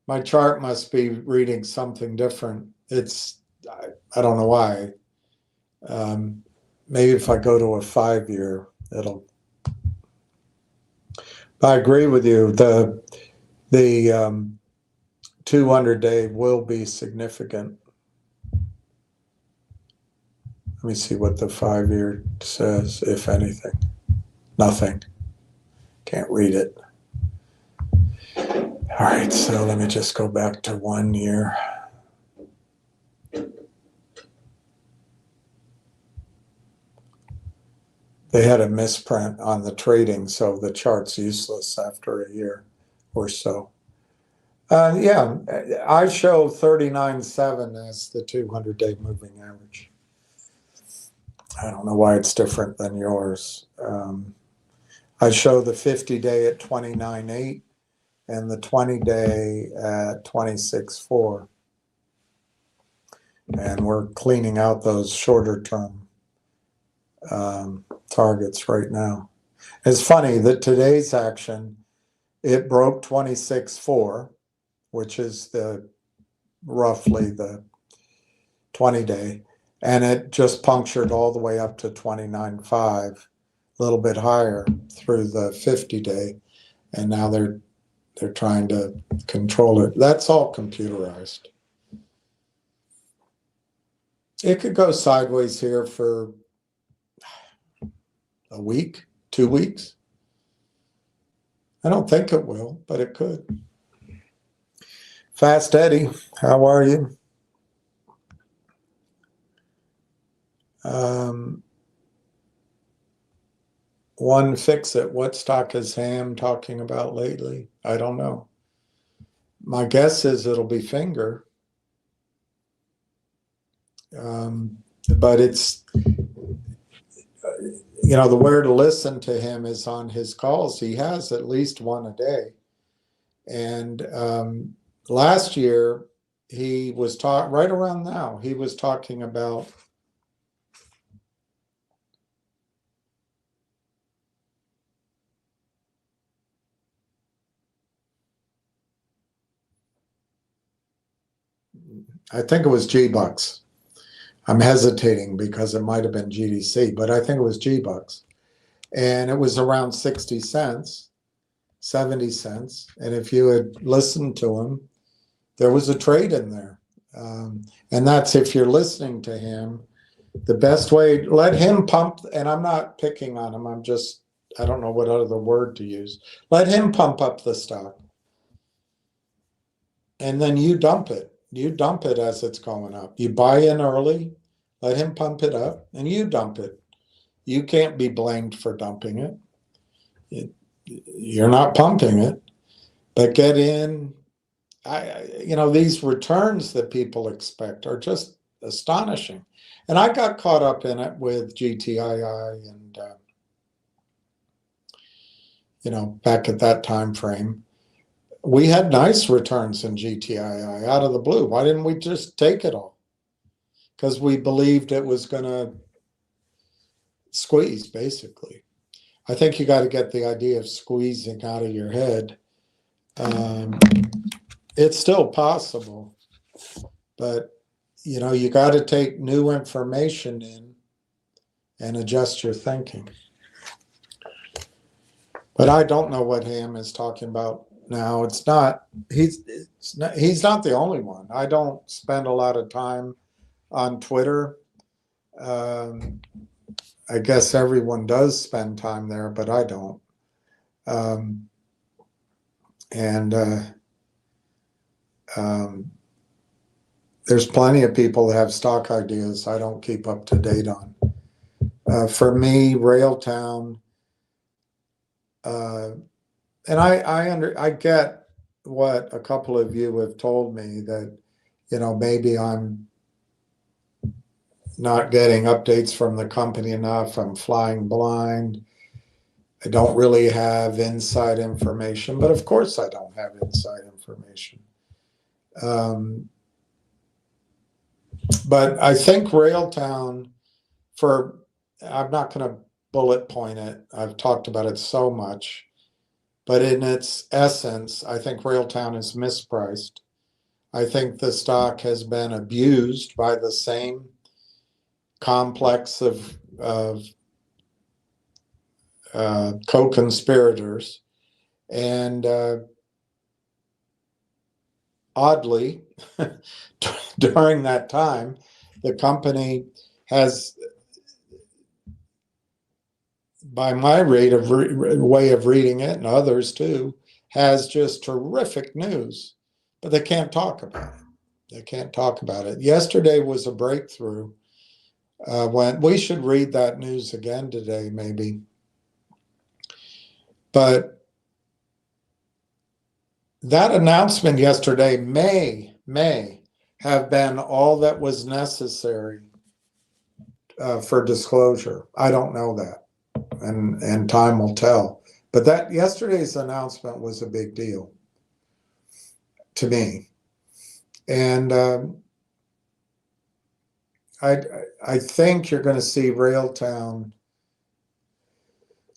reading something different. I don't know why. Maybe if I go to a 5-year, it'll. I agree with you. The 200-day will be significant. Let me see what the 5-year says, if anything. Nothing. Can't read it. All right, so let me just go back to 1 year. They had a misprint on the trading, so the chart's useless after a year or so. Yeah, I show 39.7 as the 200-day moving average. I don't know why it's different than yours. I show the 50-day at 29.8 and the 20-day at 26.4. And we're cleaning out those shorter term targets right now. It's funny that today's action, it broke 26.4, which is roughly the 20-day, and it just punctured all the way up to 29.5, a little bit higher through the 50-day, and now they're trying to control it. That's all computerized. It could go sideways here for a week, 2 weeks. I don't think it will, but it could. Fast Eddie, how are you? One fix it. What stock is Ham talking about lately? I don't know. My guess is it'll be Finger. But it's, the where to listen to him is on his calls. He has at least one a day. And last year, he was right around now, he was talking about I think it was G-Bucks. I'm hesitating because it might have been GDC, but I think it was G-Bucks. And it was around 60 cents, 70 cents. And if you had listened to him, there was a trade in there. And that's if you're listening to him, the best way, let him pump, and I'm not picking on him, I don't know what other word to use. Let him pump up the stock. And then you dump it. You dump it as it's going up. You buy in early, let him pump it up, and you dump it. You can't be blamed for dumping it. You're not pumping it, but get in. These returns that people expect are just astonishing. And I got caught up in it with GTII and, back at that time frame. We had nice returns in GTII out of the blue. Why didn't we just take it all? Because we believed it was going to squeeze, basically. I think you got to get the idea of squeezing out of your head. It's still possible, but you got to take new information in and adjust your thinking. But I don't know what Ham is talking about now. He's not the only one. I don't spend a lot of time on Twitter. I guess everyone does spend time there, but I don't. There's plenty of people that have stock ideas I don't keep up to date on. For me, Railtown, and I get what a couple of you have told me that, maybe I'm not getting updates from the company enough. I'm flying blind. I don't really have inside information, but of course I don't have inside information. But I think Railtown, I'm not going to bullet point it. I've talked about it so much, but in its essence, I think Railtown is mispriced. I think the stock has been abused by the same complex of co-conspirators. And oddly, during that time, the company has, by my way of reading it, and others too, has just terrific news, but they can't talk about it. They can't talk about it. Yesterday was a breakthrough. When we should read that news again today, maybe. But that announcement yesterday may have been all that was necessary for disclosure. I don't know that, and time will tell. But that yesterday's announcement was a big deal to me, and I think you're going to see Railtown.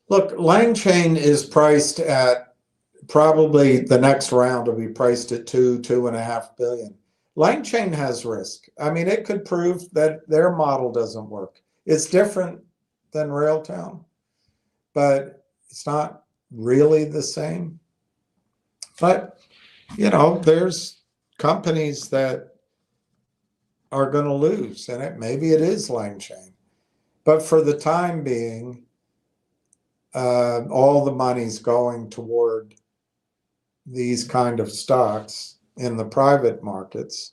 Look, Langchain is priced at, probably the next round will be priced at 2.5 billion. Langchain has risk. I mean, it could prove that their model doesn't work. It's different than Railtown, but it's not really the same. But, you know, there's companies that are going to lose, and maybe it is Langchain. But for the time being, all the money's going toward these kind of stocks in the private markets.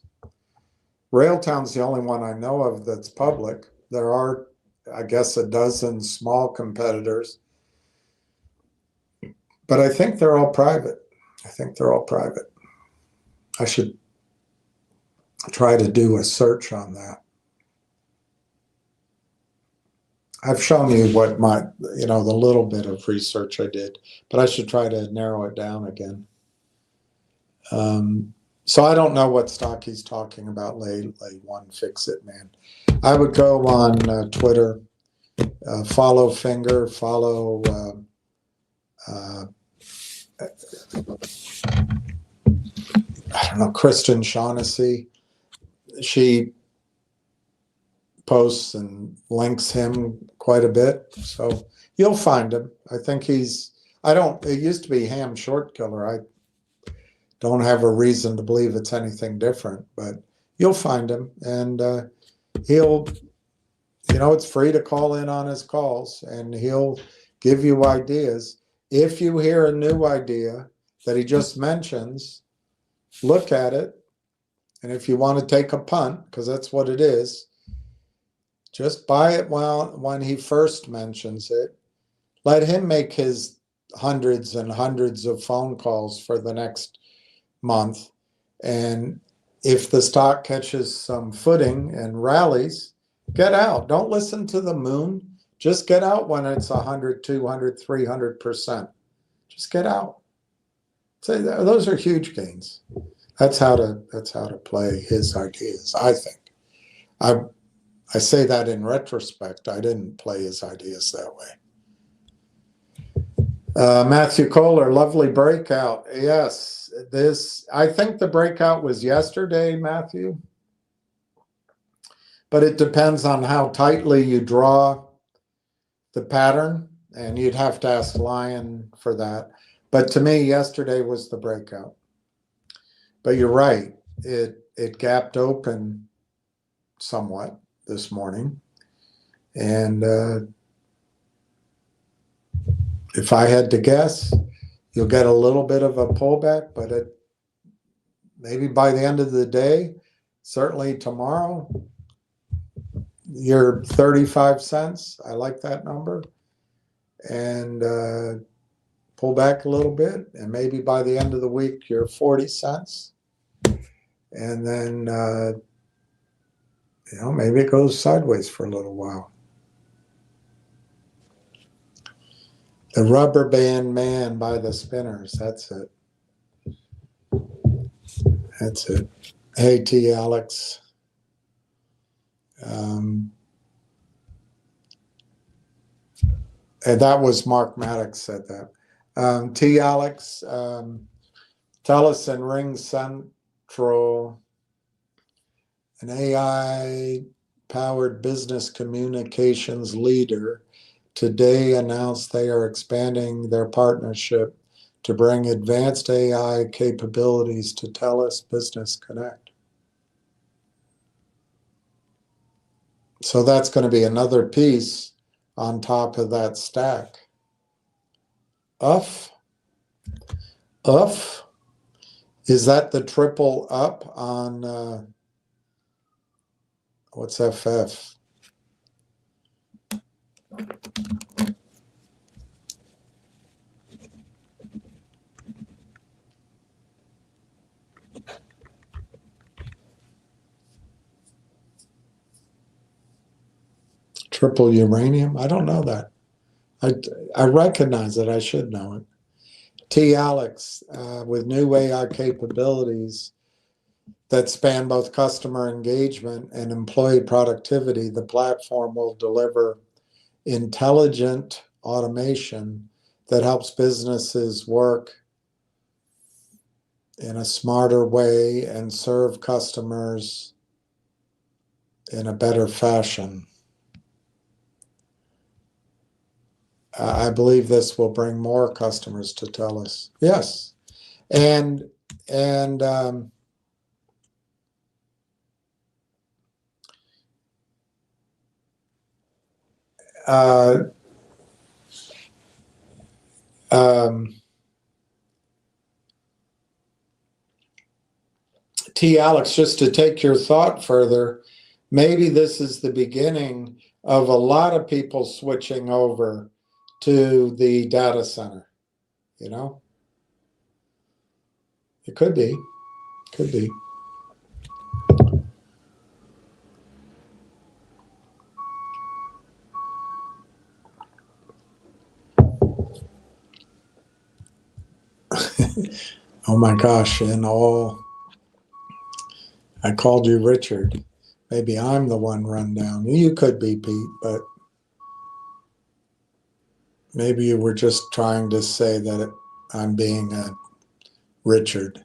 Railtown's the only one I know of that's public. There are, I guess, a dozen small competitors, but I think they're all private. I should try to do a search on that. I've shown you what the little bit of research I did, but I should try to narrow it down again. So I don't know what stock he's talking about. Lay one, fix it, man. I would go on Twitter, follow Finger, follow I don't know, Kristen Shaughnessy. She posts and links him quite a bit, so you'll find him. I think it used to be Ham Short Killer. I don't have a reason to believe it's anything different, but you'll find him, and he'll, it's free to call in on his calls, and he'll give you ideas. If you hear a new idea that he just mentions, look at it, and if you want to take a punt, because that's what it is, just buy it when he first mentions it. Let him make his hundreds and hundreds of phone calls for the next month, and if the stock catches some footing and rallies, get out. Don't listen to the moon. Just get out when it's 100, 200, 300%. Just get out. So those are huge gains. That's how to play his ideas, I think. I say that in retrospect. I didn't play his ideas that way. Matthew Kohler, lovely breakout. Yes, I think the breakout was yesterday, Matthew. But it depends on how tightly you draw the pattern, and you'd have to ask Lion for that. But to me, yesterday was the breakout. But you're right, it gapped open somewhat this morning, and if I had to guess, you'll get a little bit of a pullback, but maybe by the end of the day, certainly tomorrow, you're 35 cents. I like that number. And pull back a little bit, and maybe by the end of the week, you're 40 cents. And then, maybe it goes sideways for a little while. The Rubber Band Man by the Spinners. That's it. That's it. Hey, T. Alex. And that was Mark Maddox said that. T. Alex, tell us in Ring Troll, an AI-powered business communications leader, today announced they are expanding their partnership to bring advanced AI capabilities to TELUS Business Connect. So that's going to be another piece on top of that stack. UF? Is that the triple up on, what's FF? Triple uranium? I don't know that. I recognize it. I should know it. T. Alex, with new AI capabilities that span both customer engagement and employee productivity, the platform will deliver intelligent automation that helps businesses work in a smarter way and serve customers in a better fashion. I believe this will bring more customers to TELUS. Yes. And T. Alex, just to take your thought further, maybe this is the beginning of a lot of people switching over to the data center. You know, it could be. Oh my gosh, I called you Richard. Maybe I'm the one run down. You could be, Pete, but maybe you were just trying to say that I'm being a Richard.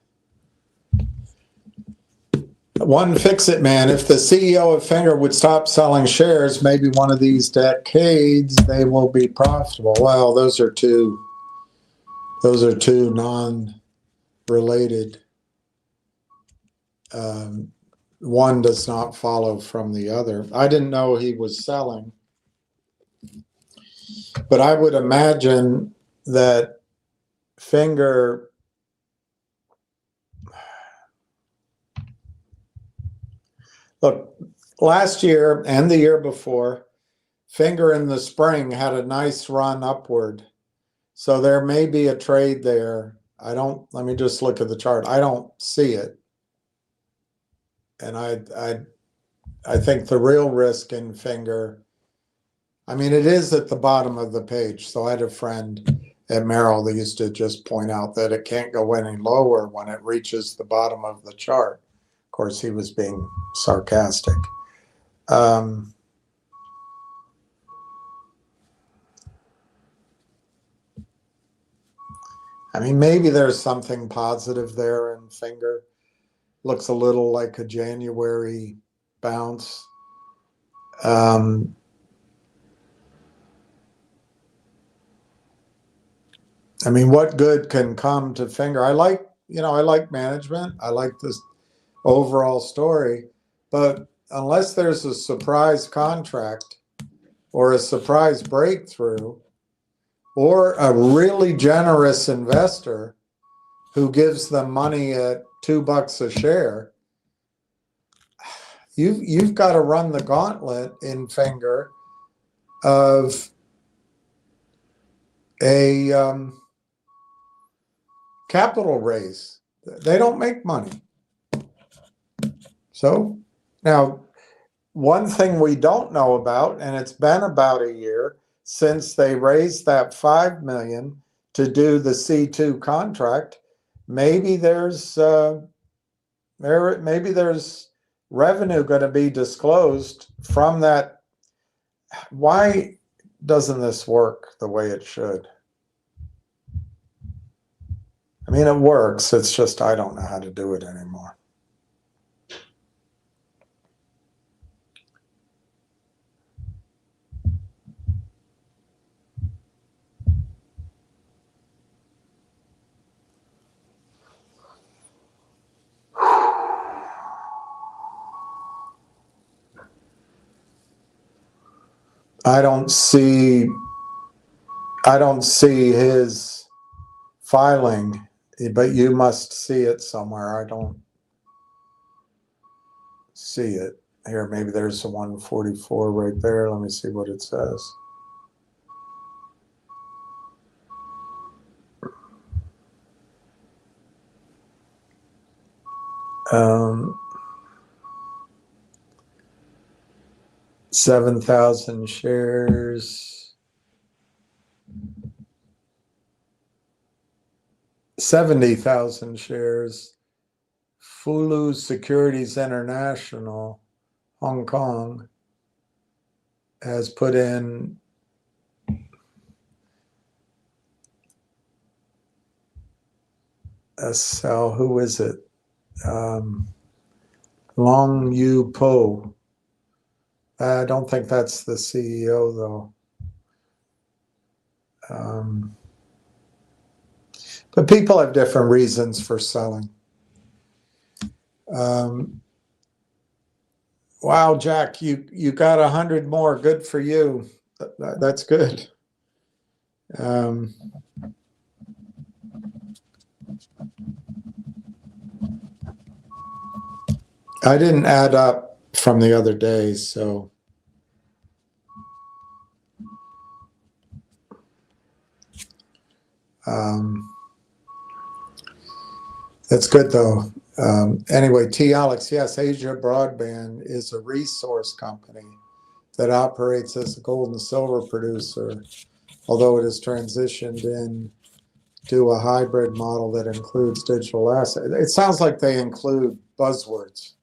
One Fix-It Man, if the CEO of Finger would stop selling shares, maybe one of these decades they will be profitable. Well, those are two non-related. One does not follow from the other. I didn't know he was selling, but I would imagine that Finger, look, last year and the year before, Finger in the spring had a nice run upward. So there may be a trade there. Let me just look at the chart. I don't see it. And I think the real risk in Finger, I mean, it is at the bottom of the page. So I had a friend at Merrill that used to just point out that it can't go any lower when it reaches the bottom of the chart. Of course, he was being sarcastic. I mean, maybe there's something positive there in Finger. Looks a little like a January bounce. I mean, what good can come to Finger? I like management. I like this overall story, but unless there's a surprise contract or a surprise breakthrough or a really generous investor who gives them money at $2 a share, you've got to run the gauntlet in Finger of a capital raise. They don't make money. So now, one thing we don't know about, and it's been about a year since they raised that $5 million to do the C2 contract, maybe there's revenue going to be disclosed from that. Why doesn't this work the way it should? I mean, it works. It's just I don't know how to do it anymore. I don't see his filing, but you must see it somewhere. I don't see it. Here, maybe there's a 144 right there. Let me see what it says. Um, 7,000 shares, 70,000 shares, Fulu Securities International, Hong Kong, has put in a sell. Who is it? Long Yu Po. I don't think that's the CEO though. But people have different reasons for selling. Wow, Jack, you got 100 more. Good for you. That's good. I didn't add up from the other day, so that's good though. Anyway, T. Alex, yes, Asia Broadband is a resource company that operates as a gold and silver producer, although it has transitioned into a hybrid model that includes digital assets. It sounds like they include buzzwords.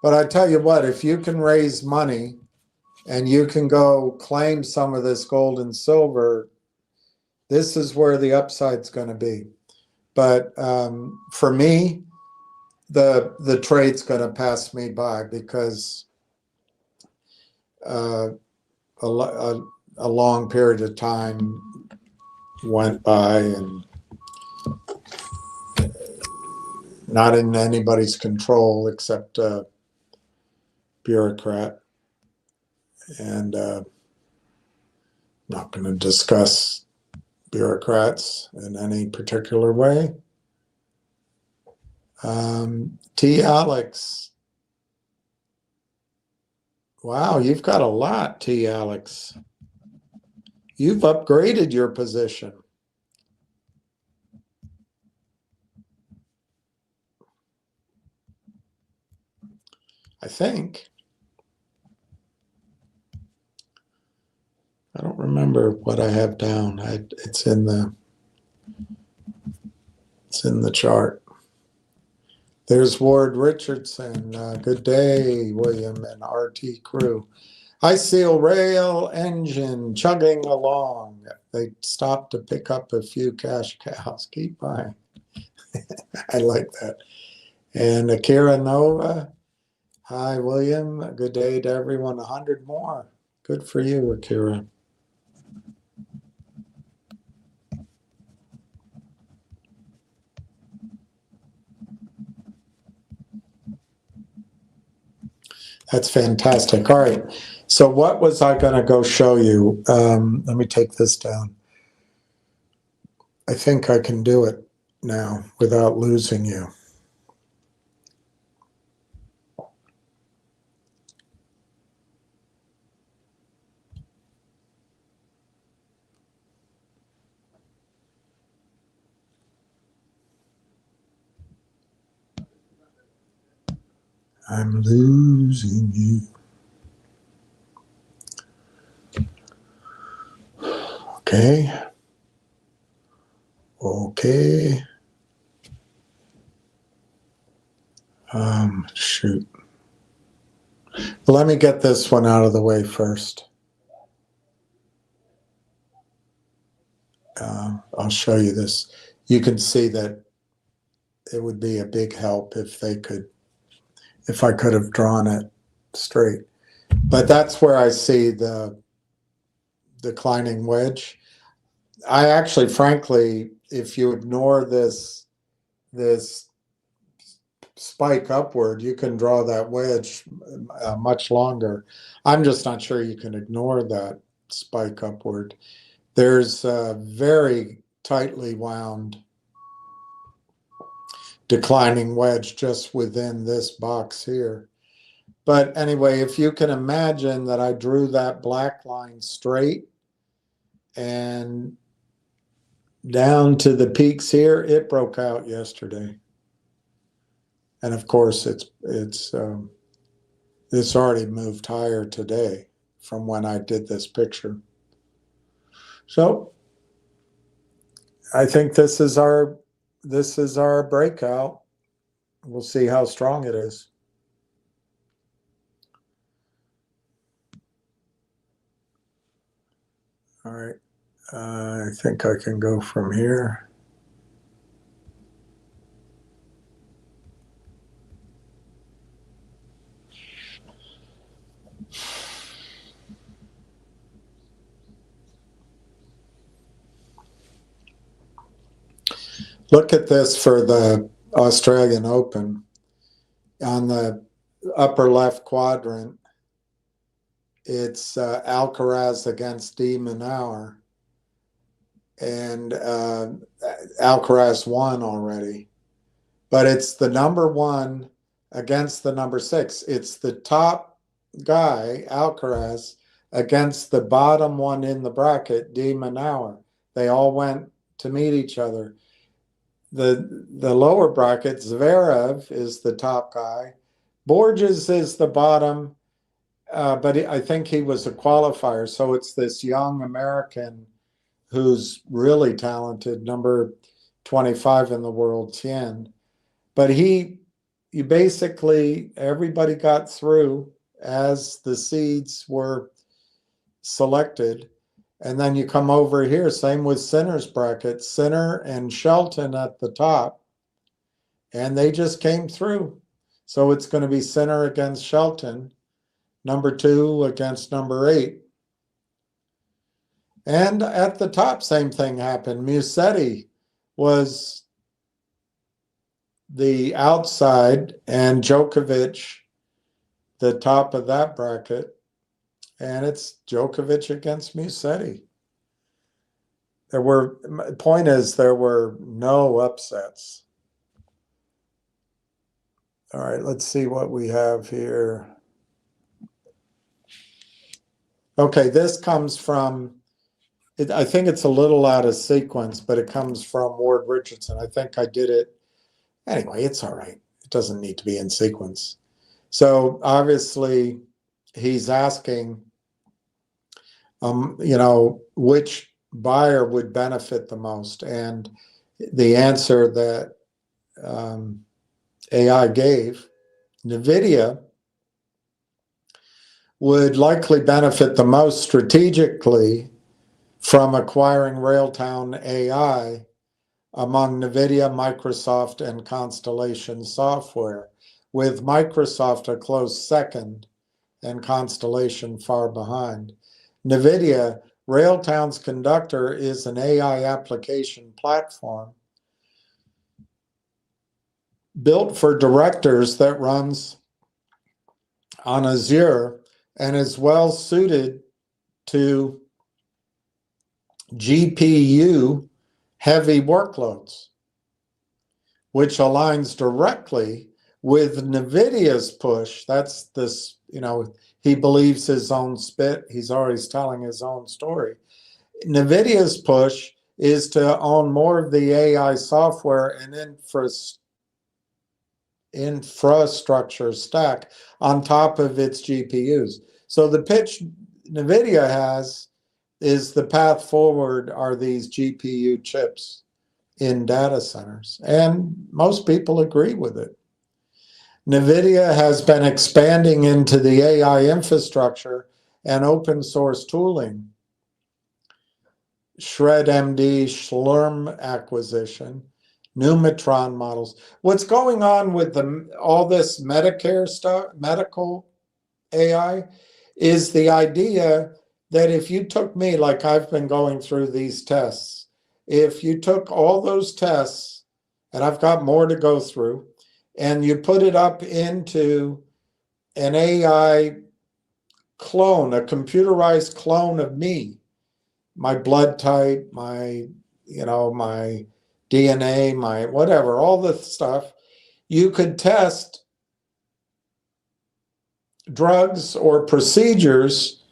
But I tell you what, if you can raise money and you can go claim some of this gold and silver, this is where the upside's going to be. But for me, the trade's going to pass me by because a long period of time went by and not in anybody's control except a bureaucrat. And not going to discuss bureaucrats in any particular way. T. Alex. Wow, you've got a lot, T. Alex. You've upgraded your position. I think. I don't remember what I have down. It's in the chart. There's Ward Richardson. Good day, William and RT crew. I see a rail engine chugging along. They stopped to pick up a few cash cows. Keep buying. I like that. And Akira Nova. Hi, William. Good day to everyone. 100 more. Good for you, Akira. That's fantastic. All right. So what was I going to go show you? Let me take this down. I think I can do it now without losing you. I'm losing you. Okay. Okay. Shoot. Let me get this one out of the way first. I'll show you this. You can see that it would be a big help if I could have drawn it straight. But that's where I see the declining wedge. I actually, frankly, if you ignore this spike upward, you can draw that wedge much longer. I'm just not sure you can ignore that spike upward. There's a very tightly wound declining wedge just within this box here. But anyway, if you can imagine that I drew that black line straight and down to the peaks here, it broke out yesterday. And of course, it's already moved higher today from when I did this picture. So I think this is our breakout. We'll see how strong it is. All right. I think I can go from here. Look at this for the Australian Open. On the upper left quadrant, it's Alcaraz against de Minaur. And Alcaraz won already. But it's the number 1 against the number 6. It's the top guy, Alcaraz, against the bottom one in the bracket, de Minaur. They all went to meet each other. The lower bracket, Zverev is the top guy. Borges is the bottom, but I think he was a qualifier. So it's this young American who's really talented, number 25 in the world, Tien. But you basically, everybody got through as the seeds were selected. And then you come over here, same with Sinner's bracket, Sinner and Shelton at the top, and they just came through. So it's going to be Sinner against Shelton, number 2 against number 8. And at the top, same thing happened. Musetti was the outside, and Djokovic the top of that bracket. And it's Djokovic against Musetti. Point is, there were no upsets. All right, let's see what we have here. Okay, this comes from, I think it's a little out of sequence, but it comes from Ward Richardson. I think I did it. Anyway, it's all right. It doesn't need to be in sequence. So obviously, he's asking, which buyer would benefit the most? And the answer that AI gave, NVIDIA, would likely benefit the most strategically from acquiring Railtown AI among NVIDIA, Microsoft, and Constellation Software, with Microsoft a close second and Constellation far behind. NVIDIA, Railtown's Conductor is an AI application platform built for directors that runs on Azure and is well suited to GPU heavy workloads, which aligns directly with NVIDIA's push. That's this, he believes his own spit. He's always telling his own story. NVIDIA's push is to own more of the AI software and infrastructure stack on top of its GPUs. So the pitch NVIDIA has is the path forward are these GPU chips in data centers. And most people agree with it. NVIDIA has been expanding into the AI infrastructure and open source tooling. ShredMD, Schlurm acquisition, Numatron models. What's going on with all this Medicare stuff, medical AI, is the idea that if you took me, like I've been going through these tests, if you took all those tests, and I've got more to go through, and you put it up into an AI clone, a computerized clone of me, my blood type, my, my DNA, my whatever, all the stuff, you could test drugs or procedures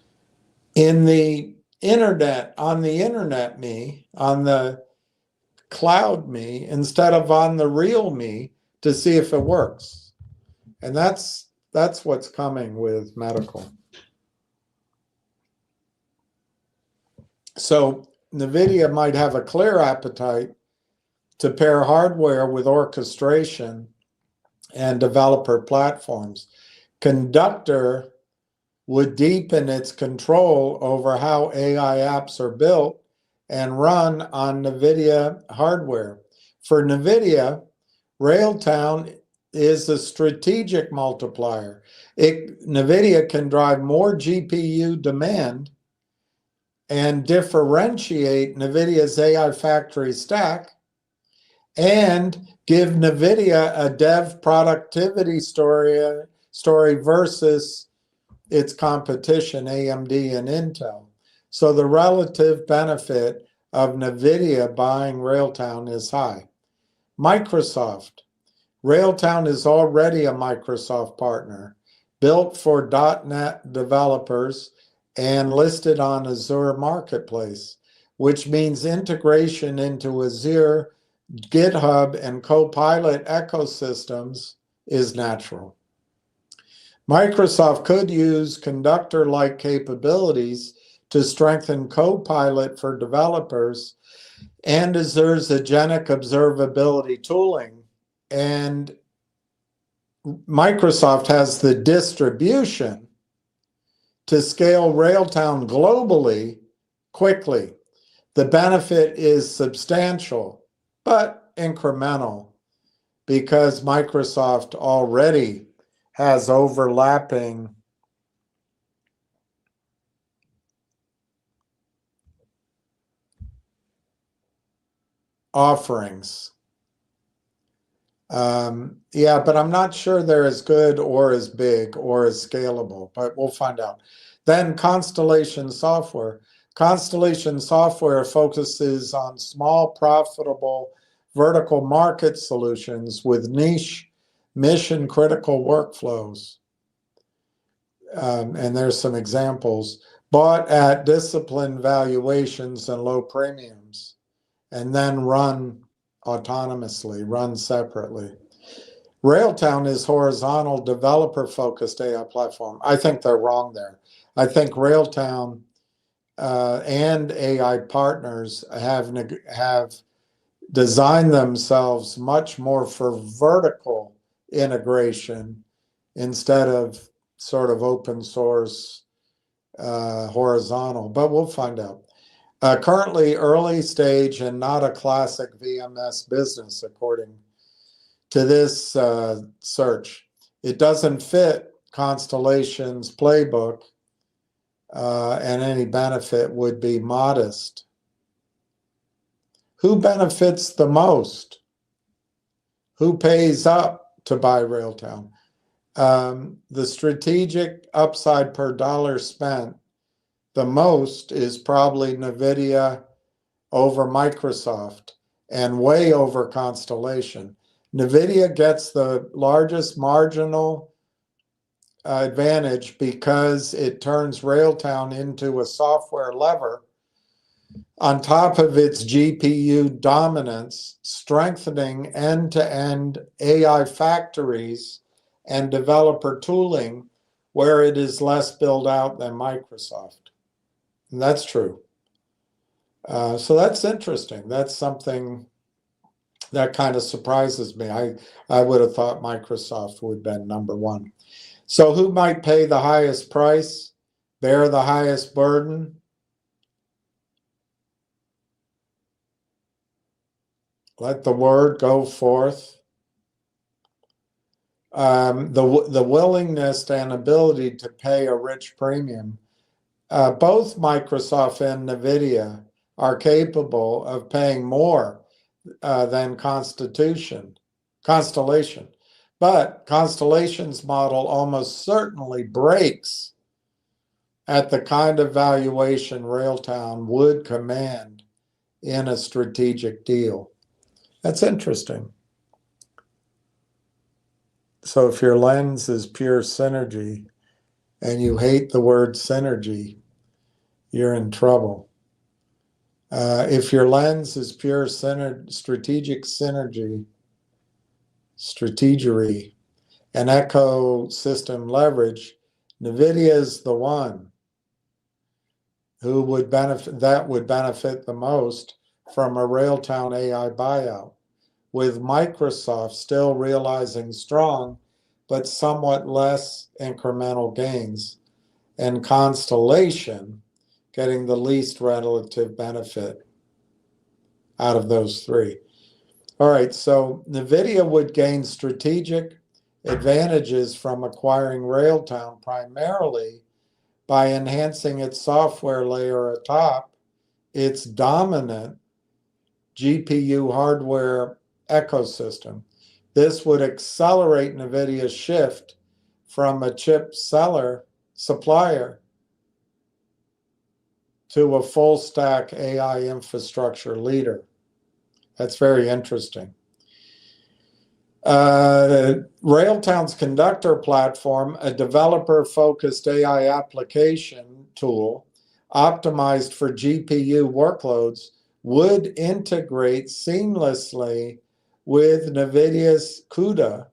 in the internet, on the internet me, on the cloud me, instead of on the real me, to see if it works. And that's what's coming with medical. So NVIDIA might have a clear appetite to pair hardware with orchestration and developer platforms. Conductor would deepen its control over how AI apps are built and run on NVIDIA hardware. For NVIDIA, Railtown is a strategic multiplier. NVIDIA can drive more GPU demand and differentiate NVIDIA's AI factory stack and give NVIDIA a dev productivity story versus its competition, AMD and Intel. So the relative benefit of NVIDIA buying Railtown is high. Microsoft. Railtown is already a Microsoft partner, built for .NET developers and listed on Azure Marketplace, which means integration into Azure, GitHub, and Copilot ecosystems is natural. Microsoft could use Conductor-like capabilities to strengthen Copilot for developers and Azure's agentic observability tooling. And Microsoft has the distribution to scale Railtown globally quickly. The benefit is substantial, but incremental, because Microsoft already has overlapping offerings. Yeah, but I'm not sure they're as good or as big or as scalable, but we'll find out. Then Constellation Software. Constellation Software focuses on small, profitable, vertical market solutions with niche, mission-critical workflows. And there's some examples. Bought at disciplined valuations and low premiums, and then run autonomously, run separately. Railtown is horizontal developer-focused AI platform. I think they're wrong there. I think Railtown and AI partners have designed themselves much more for vertical integration instead of sort of open source horizontal, but we'll find out. Currently early stage and not a classic VMS business, according to this search. It doesn't fit Constellation's playbook, and any benefit would be modest. Who benefits the most? Who pays up to buy Railtown? The strategic upside per dollar spent the most is probably NVIDIA over Microsoft and way over Constellation. NVIDIA gets the largest marginal advantage because it turns Railtown into a software lever on top of its GPU dominance, strengthening end-to-end AI factories and developer tooling where it is less built out than Microsoft. And that's true. So that's interesting. That's something that kind of surprises me. I would have thought Microsoft would have been number one. So who might pay the highest price, bear the highest burden? Let the word go forth. The willingness and ability to pay a rich premium. Both Microsoft and NVIDIA are capable of paying more than Constellation. But Constellation's model almost certainly breaks at the kind of valuation Railtown would command in a strategic deal. That's interesting. So if your lens is pure synergy and you hate the word synergy, you're in trouble. If your lens is pure strategic synergy, strategery, and ecosystem leverage, NVIDIA is the one who would benefit the most from a Railtown AI buyout, with Microsoft still realizing strong but somewhat less incremental gains, and Constellation getting the least relative benefit out of those three. All right, so NVIDIA would gain strategic advantages from acquiring Railtown primarily by enhancing its software layer atop its dominant GPU hardware ecosystem. This would accelerate NVIDIA's shift from a chip supplier to a full stack AI infrastructure leader. That's very interesting. Railtown's Conductor platform, a developer-focused AI application tool optimized for GPU workloads, would integrate seamlessly with NVIDIA's CUDA,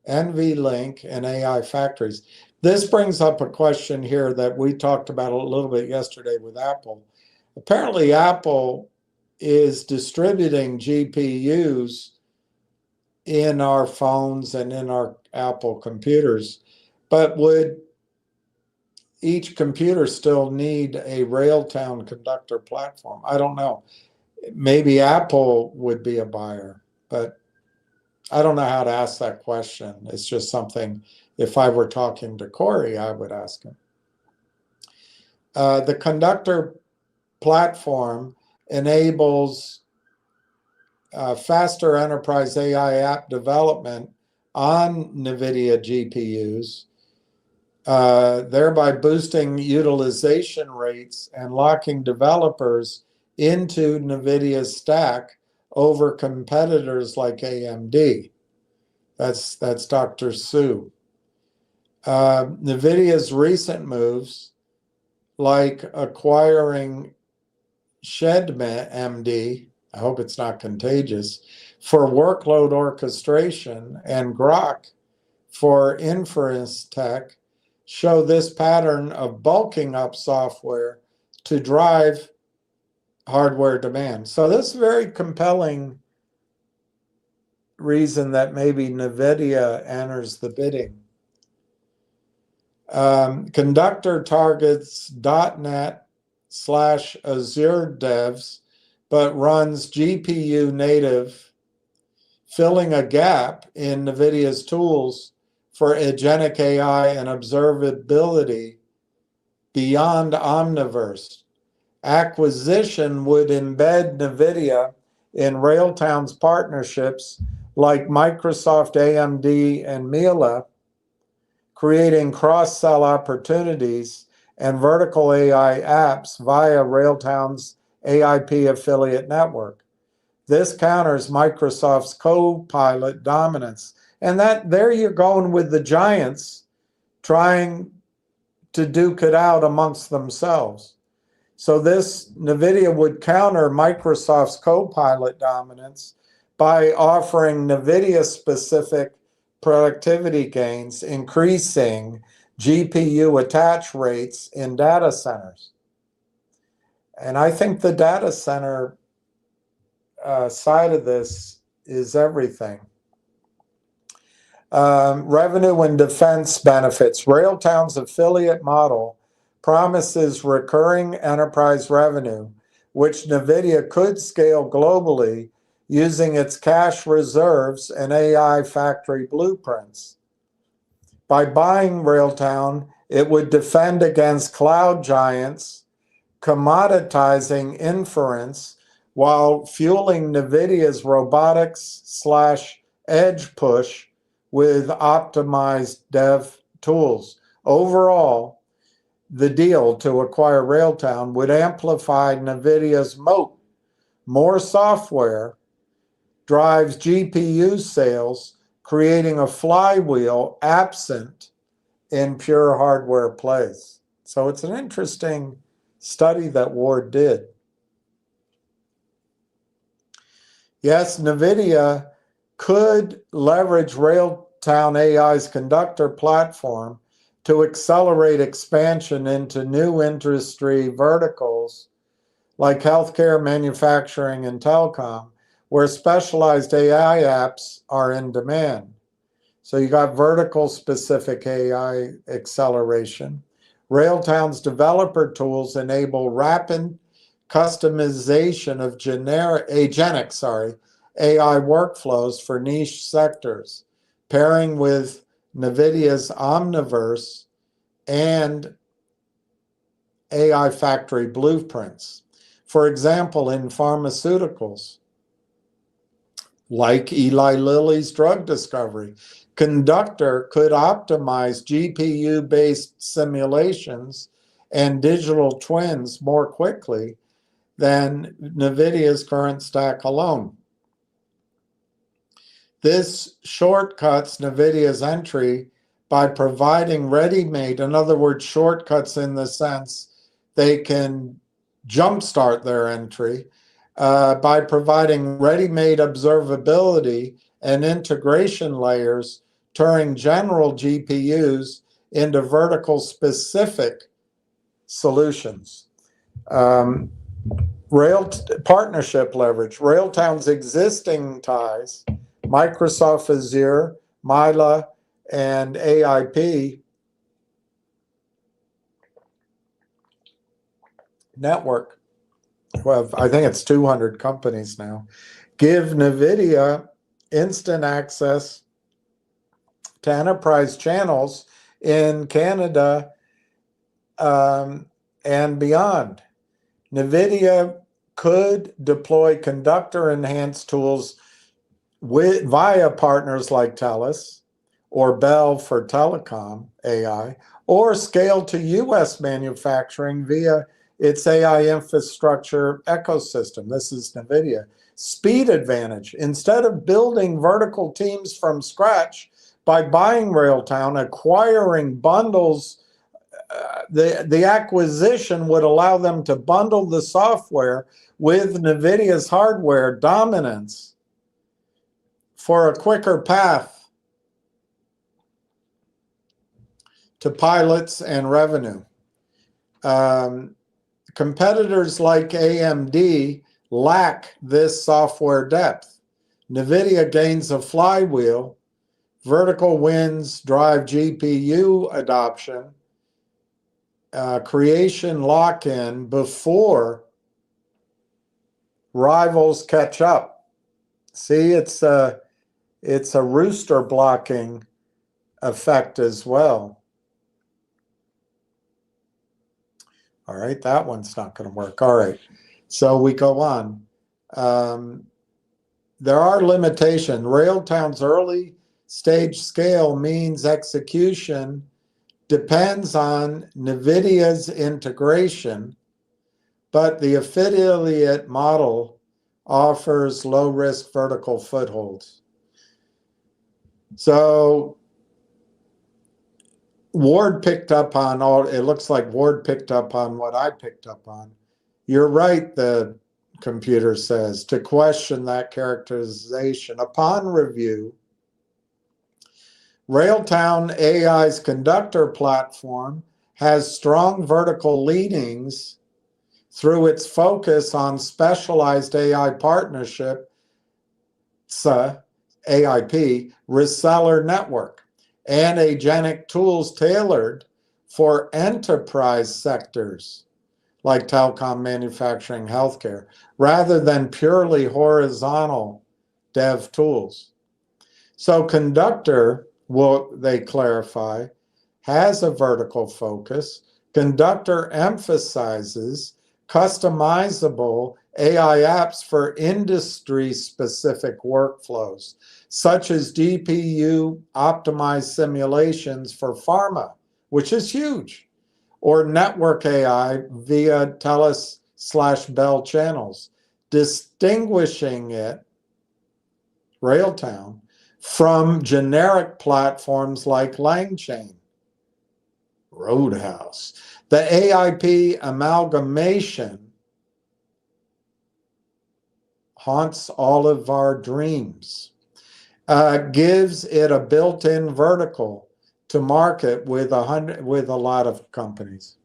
NVLink, and AI factories. This brings up a question here that we talked about a little bit yesterday with Apple. Apparently, Apple is distributing GPUs in our phones and in our Apple computers, but would each computer still need a Railtown Conductor platform? I don't know. Maybe Apple would be a buyer, but I don't know how to ask that question. It's just something, if I were talking to Corey, I would ask him. The Conductor platform enables faster enterprise AI app development on NVIDIA GPUs, thereby boosting utilization rates and locking developers into NVIDIA's stack over competitors like AMD. That's Dr. Su. NVIDIA's recent moves, like acquiring ShedMD, I hope it's not contagious, for workload orchestration, and Grok for inference tech, show this pattern of bulking up software to drive hardware demand. So this is a very compelling reason that maybe NVIDIA enters the bidding. Conductor targets .NET/Azure devs, but runs GPU native, filling a gap in NVIDIA's tools for agentic AI and observability beyond Omniverse. Acquisition would embed NVIDIA in Railtown's partnerships like Microsoft, AMD, and Mila, creating cross-sell opportunities and vertical AI apps via Railtown's AIP affiliate network. This counters Microsoft's Copilot dominance. And that there you're going with the giants trying to duke it out amongst themselves. So this NVIDIA would counter Microsoft's Copilot dominance by offering NVIDIA-specific productivity gains, increasing GPU attach rates in data centers. And I think the data center side of this is everything. Revenue and defense benefits. Railtown's affiliate model promises recurring enterprise revenue, which NVIDIA could scale globally using its cash reserves and AI factory blueprints. By buying Railtown, it would defend against cloud giants, commoditizing inference while fueling NVIDIA's robotics/edge push with optimized dev tools. Overall, the deal to acquire Railtown would amplify NVIDIA's moat. More software drives GPU sales, creating a flywheel absent in pure hardware plays. So it's an interesting study that Ward did. Yes, NVIDIA could leverage Railtown AI's Conductor platform to accelerate expansion into new industry verticals like healthcare, manufacturing, and telecom, where specialized AI apps are in demand. So you got vertical specific AI acceleration. Railtown's developer tools enable rapid customization of agentic AI workflows for niche sectors, pairing with NVIDIA's Omniverse and AI factory blueprints. For example, in pharmaceuticals, like Eli Lilly's drug discovery, Conductor could optimize GPU-based simulations and digital twins more quickly than NVIDIA's current stack alone. This shortcuts NVIDIA's entry by providing ready-made, in other words, shortcuts in the sense they can jumpstart their entry by providing ready-made observability and integration layers, turning general GPUs into vertical specific solutions. Partnership leverage. Railtown's existing ties, Microsoft Azure, Myla, and AIP network, well, I think it's 200 companies now, give NVIDIA instant access to enterprise channels in Canada and beyond. NVIDIA could deploy Conductor enhanced tools via partners like TELUS or Bell for telecom AI, or scale to US manufacturing via its AI infrastructure ecosystem. This is NVIDIA. Speed advantage. Instead of building vertical teams from scratch by buying Railtown, acquiring bundles, the acquisition would allow them to bundle the software with NVIDIA's hardware dominance for a quicker path to pilots and revenue. Competitors like AMD lack this software depth. NVIDIA gains a flywheel. Vertical wins drive GPU adoption, creation lock-in before rivals catch up. See, it's a rooster blocking effect as well. All right, that one's not going to work. All right, so we go on. There are limitations. Railtown's early stage scale means execution depends on NVIDIA's integration, but the affiliate model offers low-risk vertical footholds. So Ward picked up on it looks like Ward picked up on what I picked up on. You're right, the computer says, to question that characterization. Upon review, Railtown AI's Conductor platform has strong vertical leanings through its focus on specialized AI partnership, AIP, reseller network, and agentic tools tailored for enterprise sectors like telecom, manufacturing, healthcare, rather than purely horizontal dev tools. So Conductor, they clarify, has a vertical focus. Conductor emphasizes customizable AI apps for industry-specific workflows. such as GPU optimized simulations for pharma, which is huge, or network AI via Telus/Bell channels, distinguishing it, Railtown, from generic platforms like LangChain, Roadhouse. The AIP amalgamation haunts all of our dreams. Gives it a built-in vertical to market with a lot of companies.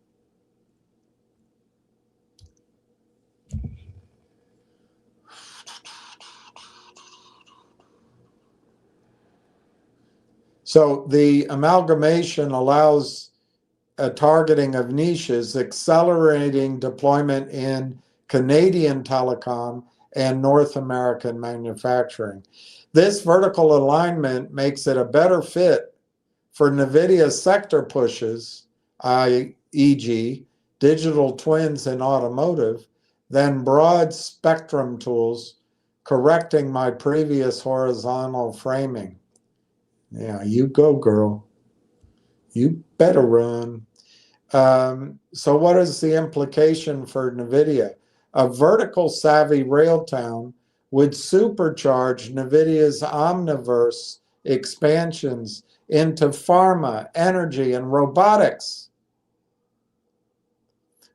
So the amalgamation allows a targeting of niches, accelerating deployment in Canadian telecom and North American manufacturing. This vertical alignment makes it a better fit for NVIDIA's sector pushes, e.g., digital twins in automotive, than broad spectrum tools, correcting my previous horizontal framing. Yeah, you go, girl. You better run. So what is the implication for NVIDIA? A vertical savvy Railtown would supercharge NVIDIA's Omniverse expansions into pharma, energy, and robotics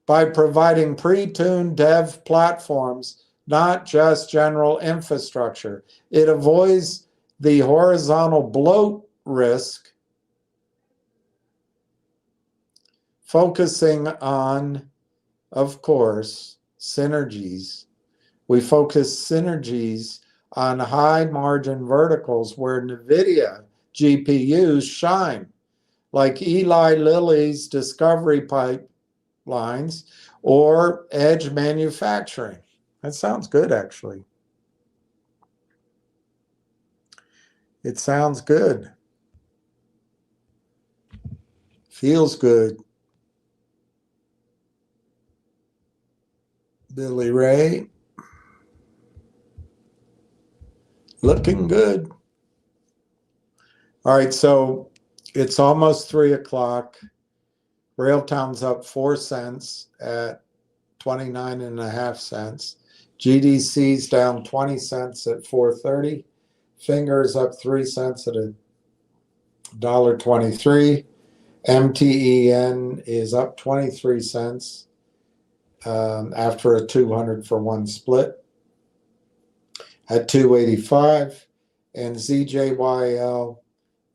by providing pre-tuned dev platforms, not just general infrastructure. It avoids the horizontal bloat risk, focusing on, of course, synergies. We focus synergies on high margin verticals where NVIDIA GPUs shine, like Eli Lilly's discovery pipelines or edge manufacturing. That sounds good, actually. It sounds good. Feels good. Billy Ray. Looking good. All right, so it's almost 3 o'clock. Railtown's up 4 cents at 29.5 cents. GDC's down 20 cents at 4.30. Fingers up 3 cents at $1.23. MTEN is up 23 cents after a 200 for 1 split at 285, and ZJYL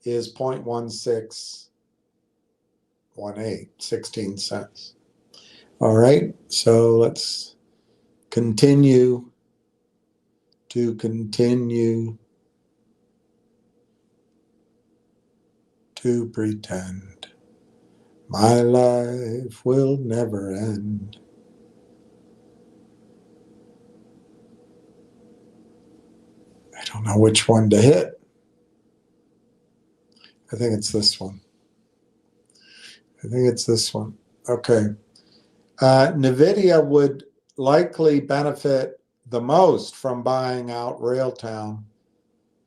is 0.1618, 16 cents. All right, so let's continue to pretend my life will never end. I don't know which one to hit. I think it's this one. Okay. NVIDIA would likely benefit the most from buying out Railtown.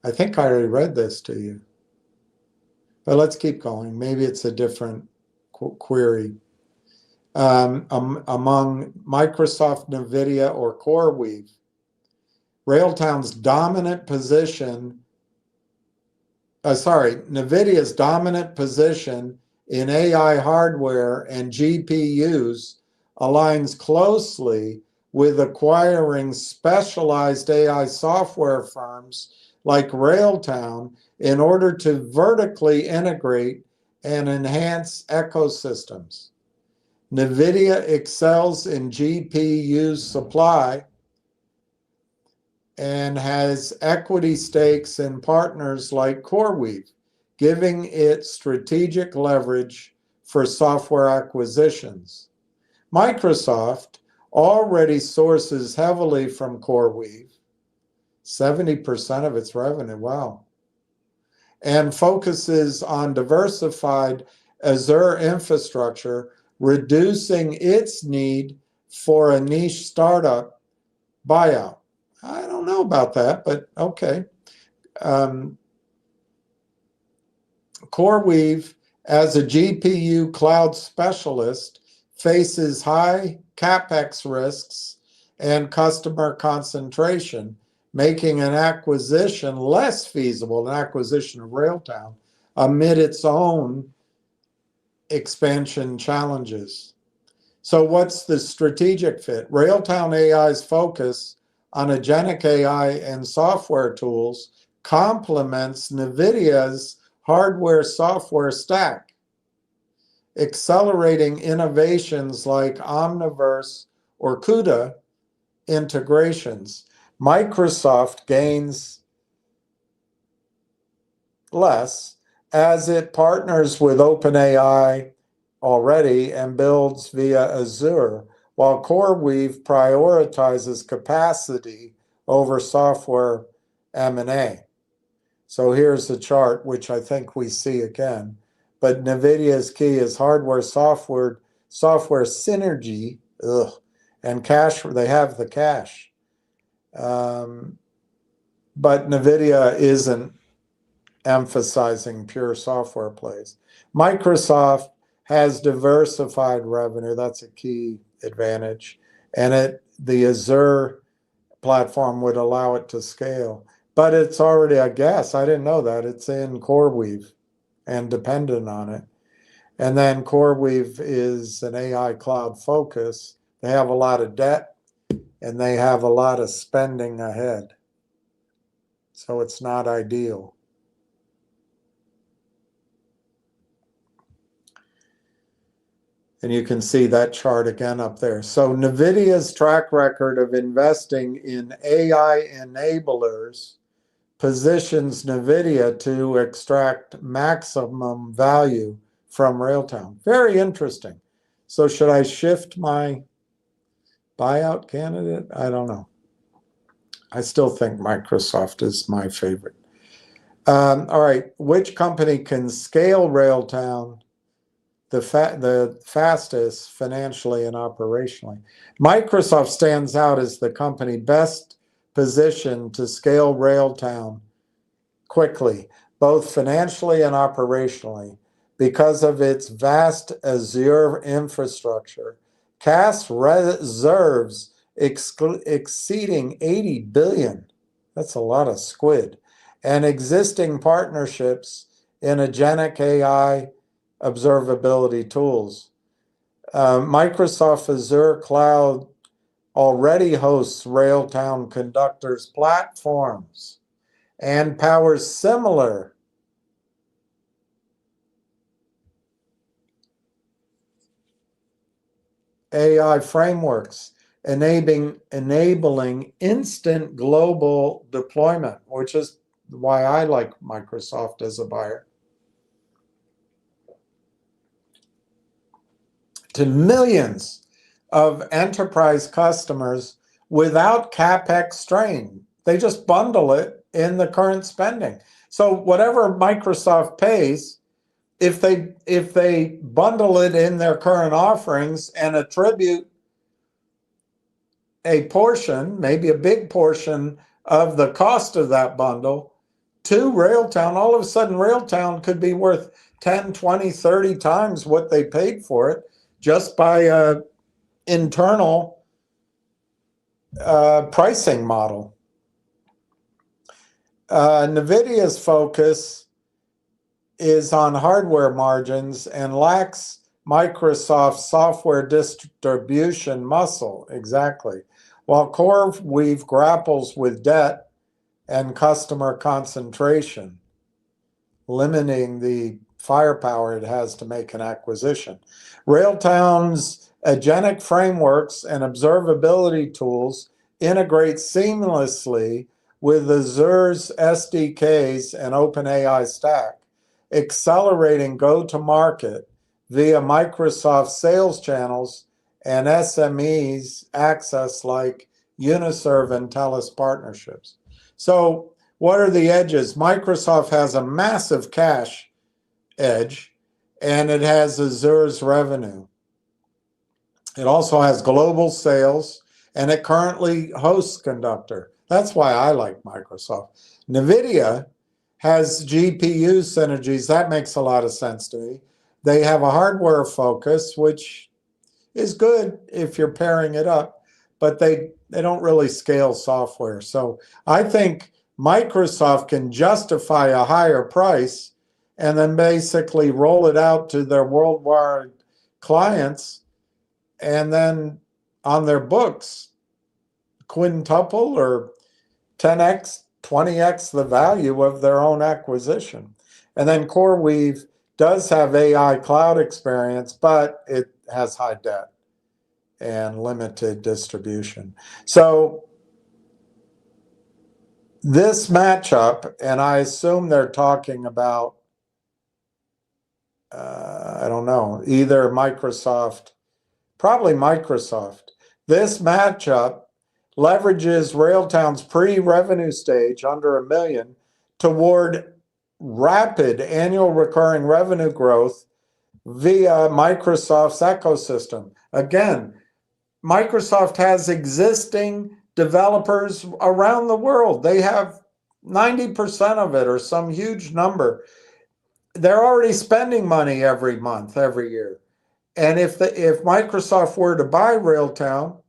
I think I already read this to you. But let's keep going. Maybe it's a different query. Among Microsoft, NVIDIA, or CoreWeave, NVIDIA's dominant position in AI hardware and GPUs aligns closely with acquiring specialized AI software firms like Railtown in order to vertically integrate and enhance ecosystems. NVIDIA excels in GPU supply and has equity stakes in partners like CoreWeave, giving it strategic leverage for software acquisitions. Microsoft already sources heavily from CoreWeave, 70% of its revenue, wow, and focuses on diversified Azure infrastructure, reducing its need for a niche startup buyout. I don't know about that, but okay. CoreWeave, as a GPU cloud specialist, faces high CapEx risks and customer concentration, making an acquisition less feasible, an acquisition of Railtown, amid its own expansion challenges. So what's the strategic fit? Railtown AI's focus on agentic AI and software tools complements NVIDIA's hardware-software stack, accelerating innovations like Omniverse or CUDA integrations. Microsoft gains less as it partners with OpenAI already and builds via Azure, while CoreWeave prioritizes capacity over software M&A. So here's the chart, which I think we see again. But NVIDIA's key is hardware-software synergy, and cash. They have the cash. But NVIDIA isn't emphasizing pure software plays. Microsoft has diversified revenue. That's a key advantage. And the Azure platform would allow it to scale. But it's already, I guess, I didn't know that, it's in CoreWeave and dependent on it. And then CoreWeave is an AI cloud focus. They have a lot of debt and they have a lot of spending ahead. So it's not ideal. And you can see that chart again up there. So NVIDIA's track record of investing in AI enablers positions NVIDIA to extract maximum value from Railtown. Very interesting. So should I shift my buyout candidate? I don't know. I still think Microsoft is my favorite. All right, which company can scale Railtown the fastest financially and operationally? Microsoft stands out as the company best positioned to scale Railtown quickly, both financially and operationally, because of its vast Azure infrastructure, cash reserves exceeding 80 billion. That's a lot of squid. And existing partnerships in agentic AI observability tools. Microsoft Azure Cloud already hosts Railtown Conductor's platforms and powers similar AI frameworks, enabling instant global deployment, which is why I like Microsoft as a buyer, to millions of enterprise customers without CapEx strain. They just bundle it in the current spending. So whatever Microsoft pays, if they bundle it in their current offerings and attribute a portion, maybe a big portion of the cost of that bundle to Railtown, all of a sudden Railtown could be worth 10, 20, 30 times what they paid for it just by internal pricing model. NVIDIA's focus is on hardware margins and lacks Microsoft's software distribution muscle. Exactly. While CoreWeave grapples with debt and customer concentration, limiting the firepower it has to make an acquisition. Railtown's agentic frameworks and observability tools integrate seamlessly with Azure's SDKs and OpenAI stack, accelerating go-to-market via Microsoft sales channels and SMEs access like Uniserve and TELUS partnerships. So what are the edges? Microsoft has a massive cash edge, and it has Azure's revenue. It also has global sales, and it currently hosts Conductor. That's why I like Microsoft. NVIDIA has GPU synergies. That makes a lot of sense to me. They have a hardware focus, which is good if you're pairing it up, but they don't really scale software. So I think Microsoft can justify a higher price and then basically roll it out to their worldwide clients, and then on their books, quintuple or 10x, 20x the value of their own acquisition. And then CoreWeave does have AI cloud experience, but it has high debt and limited distribution. So this matchup, and I assume they're talking about, I don't know, either Microsoft, probably Microsoft. This matchup leverages Railtown's pre-revenue stage under $1 million toward rapid annual recurring revenue growth via Microsoft's ecosystem. Again, Microsoft has existing developers around the world. They have 90% of it, or some huge number. They're already spending money every month, every year. And if Microsoft were to buy Railtown,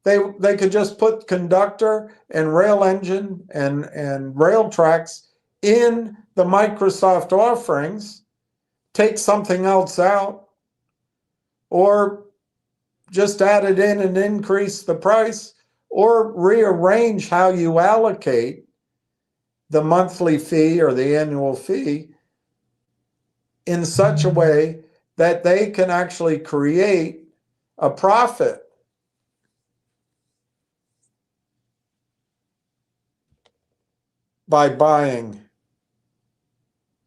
they could just put conductor and rail engine and rail tracks in the Microsoft offerings, take something else out, or just add it in and increase the price, or rearrange how you allocate the monthly fee or the annual fee in such a way that they can actually create a profit by buying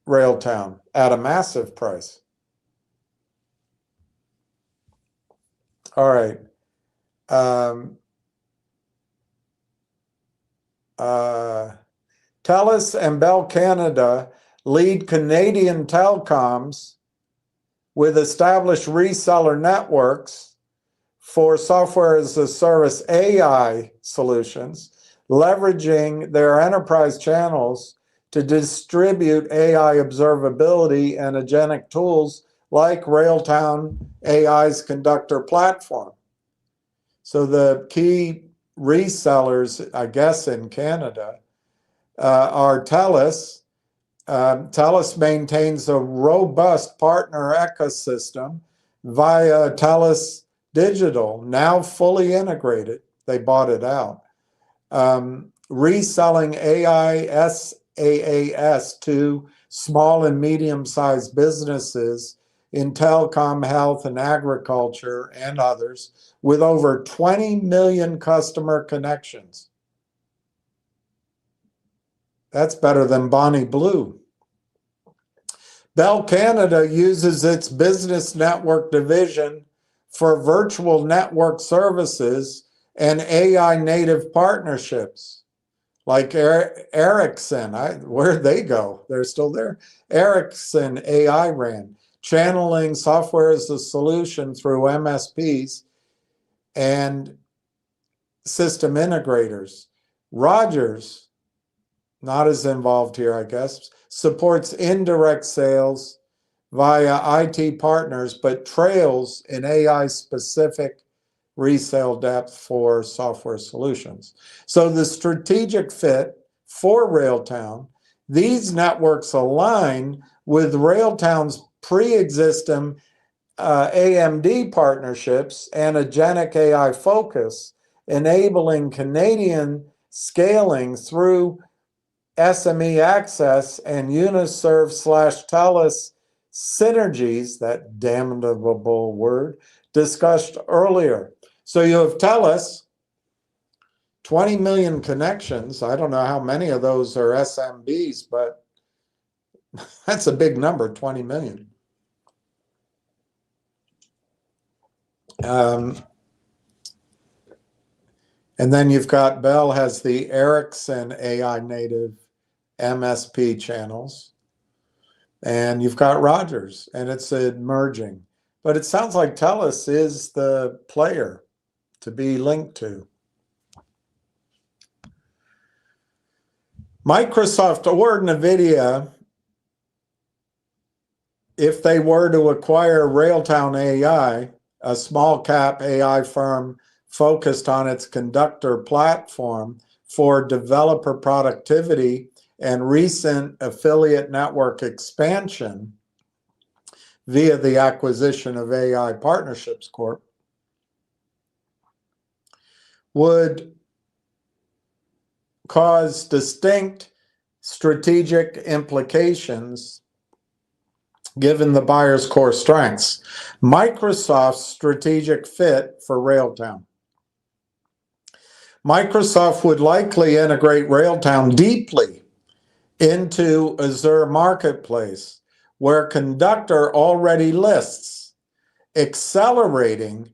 Railtown at a massive price. All right. TELUS and Bell Canada lead Canadian telecoms with established reseller networks for software as a service AI solutions, leveraging their enterprise channels to distribute AI observability and agentic tools like Railtown AI's Conductor platform. So the key resellers, I guess, in Canada are TELUS. TELUS maintains a robust partner ecosystem via TELUS Digital, now fully integrated. They bought it out. Reselling AI SaaS to small and medium-sized businesses in telecom, health, and agriculture, and others, with over 20 million customer connections. That's better than Bonnie Blue. Bell Canada uses its business network division for virtual network services and AI native partnerships, like Ericsson. Where'd they go? They're still there. Ericsson AI ran, channeling software as a solution through MSPs and system integrators. Rogers, not as involved here, I guess, supports indirect sales via IT partners, but trails in AI-specific resale depth for software solutions. So the strategic fit for Railtown, these networks align with Railtown's pre-existing AMD partnerships and agentic AI focus, enabling Canadian scaling through SME access and Uniserve/TELUS synergies, that damnable word, discussed earlier. So you have TELUS, 20 million connections. I don't know how many of those are SMBs, but that's a big number, 20 million. And then you've got Bell has the Ericsson AI native MSP channels, and you've got Rogers, and it's emerging. But it sounds like TELUS is the player to be linked to. Microsoft or NVIDIA, if they were to acquire Railtown AI, a small cap AI firm focused on its Conductor platform for developer productivity and recent affiliate network expansion via the acquisition of AI Partnerships Corp, would cause distinct strategic implications given the buyer's core strengths. Microsoft's strategic fit for Railtown. Microsoft would likely integrate Railtown deeply into Azure Marketplace, where Conductor already lists, accelerating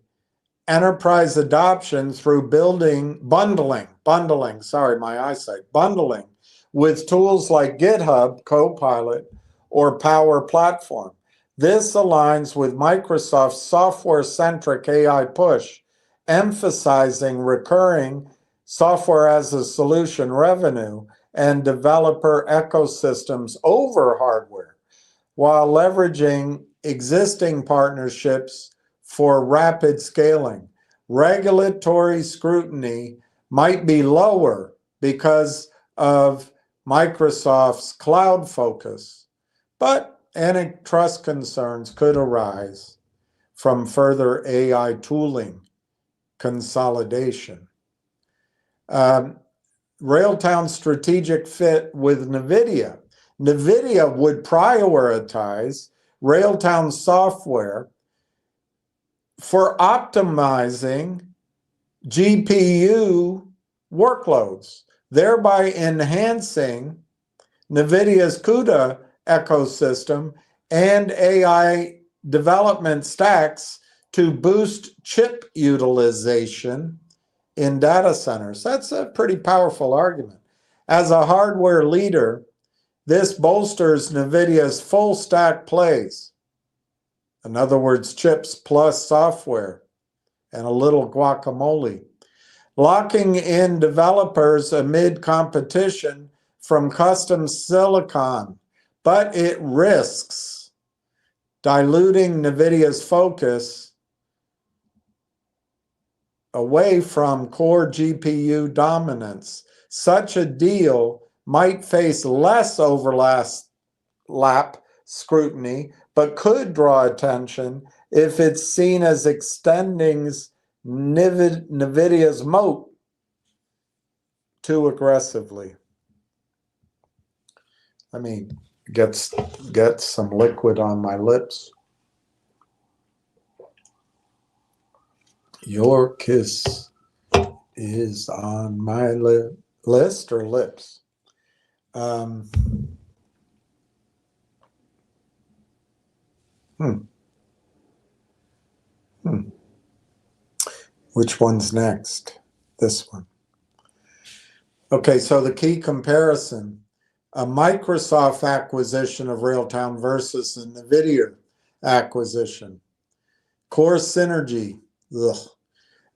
enterprise adoption through bundling with tools like GitHub, Copilot, or Power Platform. This aligns with Microsoft's software-centric AI push, emphasizing recurring software as a solution revenue and developer ecosystems over hardware, while leveraging existing partnerships for rapid scaling. Regulatory scrutiny might be lower because of Microsoft's cloud focus, but antitrust concerns could arise from further AI tooling consolidation. Railtown's strategic fit with NVIDIA. NVIDIA would prioritize Railtown software for optimizing GPU workloads, thereby enhancing NVIDIA's CUDA ecosystem and AI development stacks to boost chip utilization in data centers. That's a pretty powerful argument. As a hardware leader, this bolsters NVIDIA's full stack plays. In other words, chips plus software and a little guacamole, locking in developers amid competition from custom silicon, but it risks diluting NVIDIA's focus away from core GPU dominance. Such a deal might face less overlap scrutiny, but could draw attention if it's seen as extending NVIDIA's moat too aggressively. Let me get some liquid on my lips. Your kiss is on my list or lips. Which one's next? This one. Okay, so the key comparison, a Microsoft acquisition of Railtown versus a NVIDIA acquisition. Core synergy.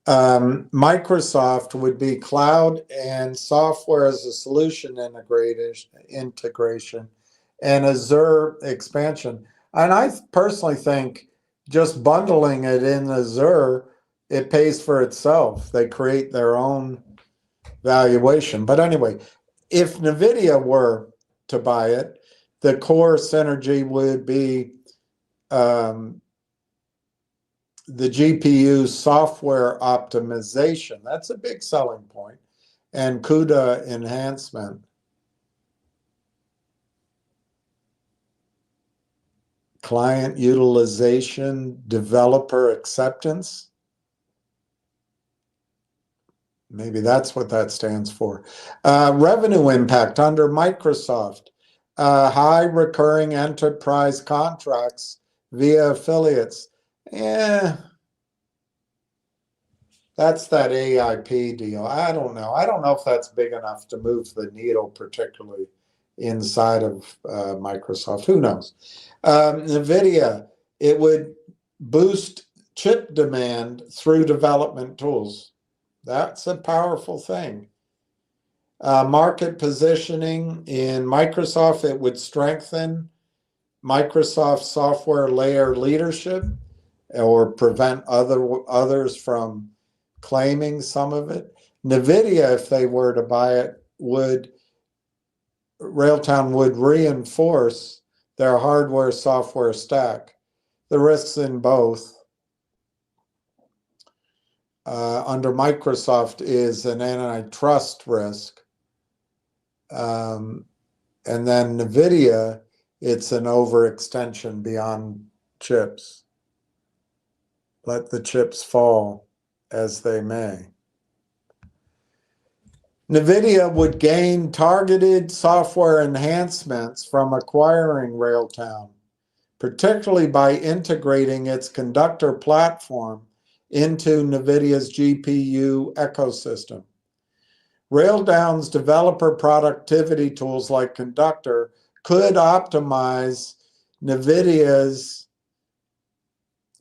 Microsoft would be cloud and software as a solution integration and Azure expansion. And I personally think just bundling it in Azure, it pays for itself. They create their own valuation. But anyway, if NVIDIA were to buy it, the core synergy would be the GPU software optimization. That's a big selling point. And CUDA enhancement. Client utilization, developer acceptance. Maybe that's what that stands for. Revenue impact under Microsoft. High recurring enterprise contracts via affiliates. That's that AIP deal. I don't know. I don't know if that's big enough to move the needle, particularly inside of Microsoft. Who knows? NVIDIA, it would boost chip demand through development tools. That's a powerful thing. Market positioning in Microsoft, it would strengthen Microsoft software layer leadership or prevent others from claiming some of it. NVIDIA, if they were to buy it, Railtown would reinforce their hardware software stack. The risks in both under Microsoft is an antitrust risk. And then NVIDIA, it's an overextension beyond chips. Let the chips fall as they may. NVIDIA would gain targeted software enhancements from acquiring Railtown, particularly by integrating its Conductor platform into NVIDIA's GPU ecosystem. Railtown's developer productivity tools like Conductor could optimize NVIDIA's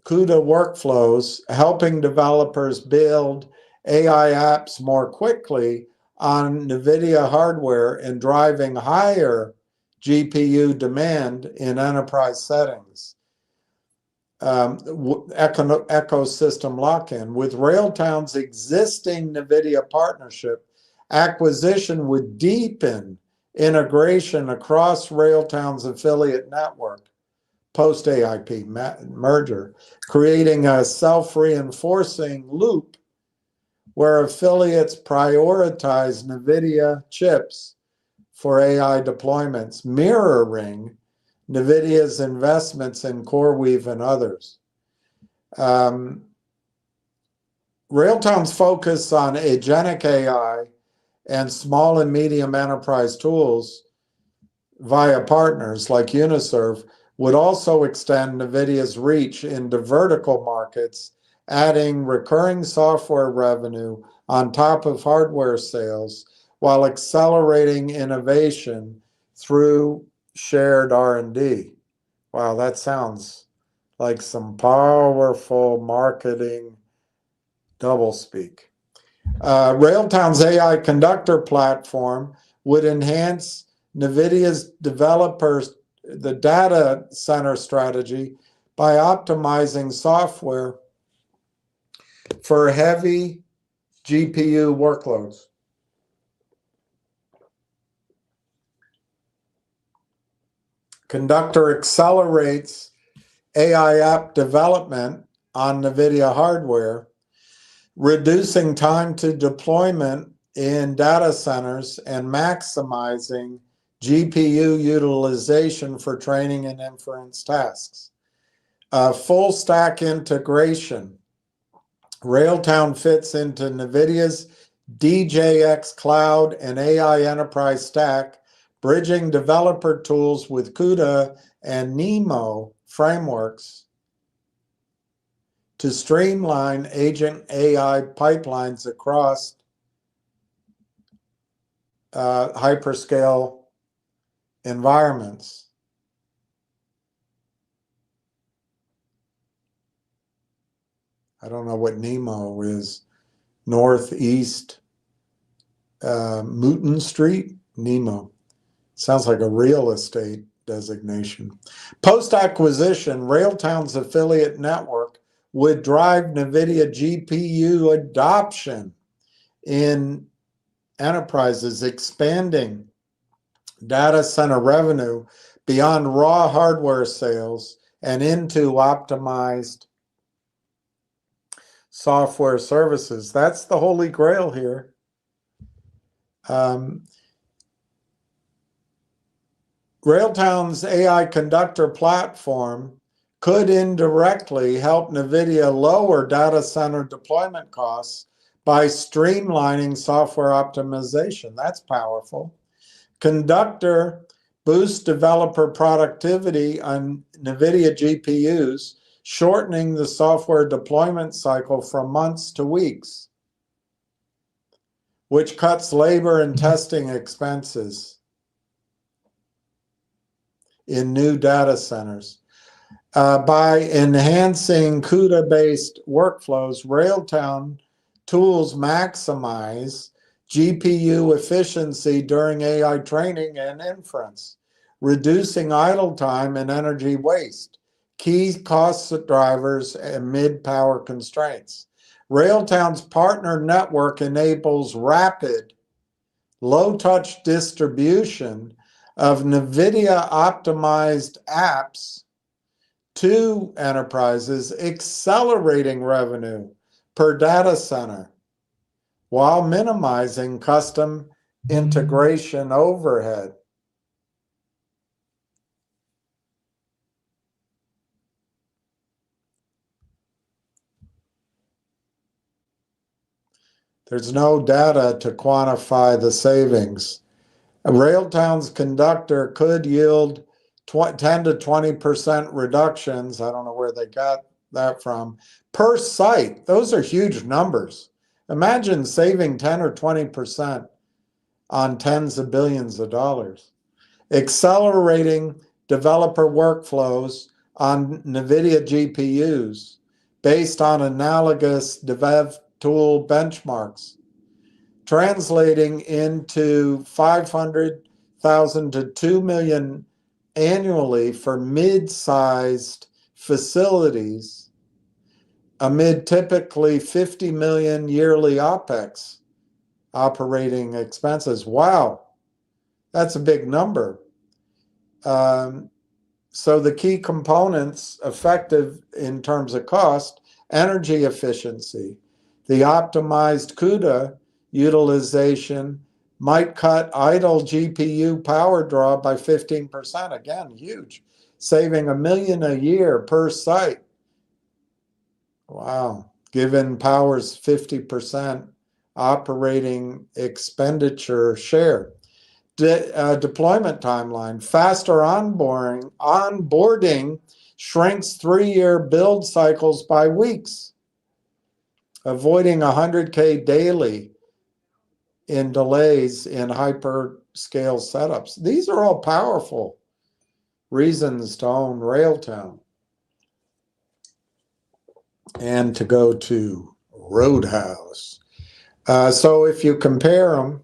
CUDA workflows, helping developers build AI apps more quickly on NVIDIA hardware and driving higher GPU demand in enterprise settings. Ecosystem lock-in. With Railtown's existing NVIDIA partnership, acquisition would deepen integration across Railtown's affiliate network post-AIP merger, creating a self-reinforcing loop where affiliates prioritize NVIDIA chips for AI deployments, mirroring NVIDIA's investments in CoreWeave and others. Railtown's focus on agentic AI and small and medium enterprise tools via partners like Uniserve would also extend NVIDIA's reach into vertical markets, adding recurring software revenue on top of hardware sales while accelerating innovation through shared R&D. Wow, that sounds like some powerful marketing doublespeak. Railtown's AI Conductor platform would enhance NVIDIA's developers, the data center strategy, by optimizing software for heavy GPU workloads. Conductor accelerates AI app development on NVIDIA hardware, reducing time to deployment in data centers and maximizing GPU utilization for training and inference tasks. Full stack integration. Railtown fits into NVIDIA's DJX Cloud and AI Enterprise stack, bridging developer tools with CUDA and NeMo frameworks to streamline agent AI pipelines across hyperscale environments. I don't know what NeMo is. Northeast Mouton Street, NeMo. Sounds like a real estate designation. Post-acquisition, Railtown's affiliate network would drive NVIDIA GPU adoption in enterprises, expanding data center revenue beyond raw hardware sales and into optimized software services. That's the holy grail here. Railtown's AI Conductor platform could indirectly help NVIDIA lower data center deployment costs by streamlining software optimization. That's powerful. Conductor boosts developer productivity on NVIDIA GPUs, shortening the software deployment cycle from months to weeks, which cuts labor and testing expenses in new data centers. By enhancing CUDA-based workflows, Railtown tools maximize GPU efficiency during AI training and inference, reducing idle time and energy waste, key cost drivers amid power constraints. Railtown's partner network enables rapid, low-touch distribution of NVIDIA-optimized apps to enterprises, accelerating revenue per data center while minimizing custom integration overhead. There's no data to quantify the savings. Railtown's conductor could yield 10 to 20% reductions. I don't know where they got that from per site. Those are huge numbers. Imagine saving 10 or 20% on tens of billions of dollars. Accelerating developer workflows on NVIDIA GPUs based on analogous dev tool benchmarks, translating into 500,000 to 2 million annually for mid-sized facilities amid typically 50 million yearly OPEX, operating expenses. Wow, that's a big number. So the key components effective in terms of cost: energy efficiency. The optimized CUDA utilization might cut idle GPU power draw by 15%. Again, huge. Saving $1 million a year per site. Wow. Given Power's 50% operating expenditure share. Deployment timeline. Faster onboarding shrinks 3-year build cycles by weeks, avoiding 100K daily in delays in hyperscale setups. These are all powerful reasons to own Railtown and to go to Roadhouse. So if you compare them,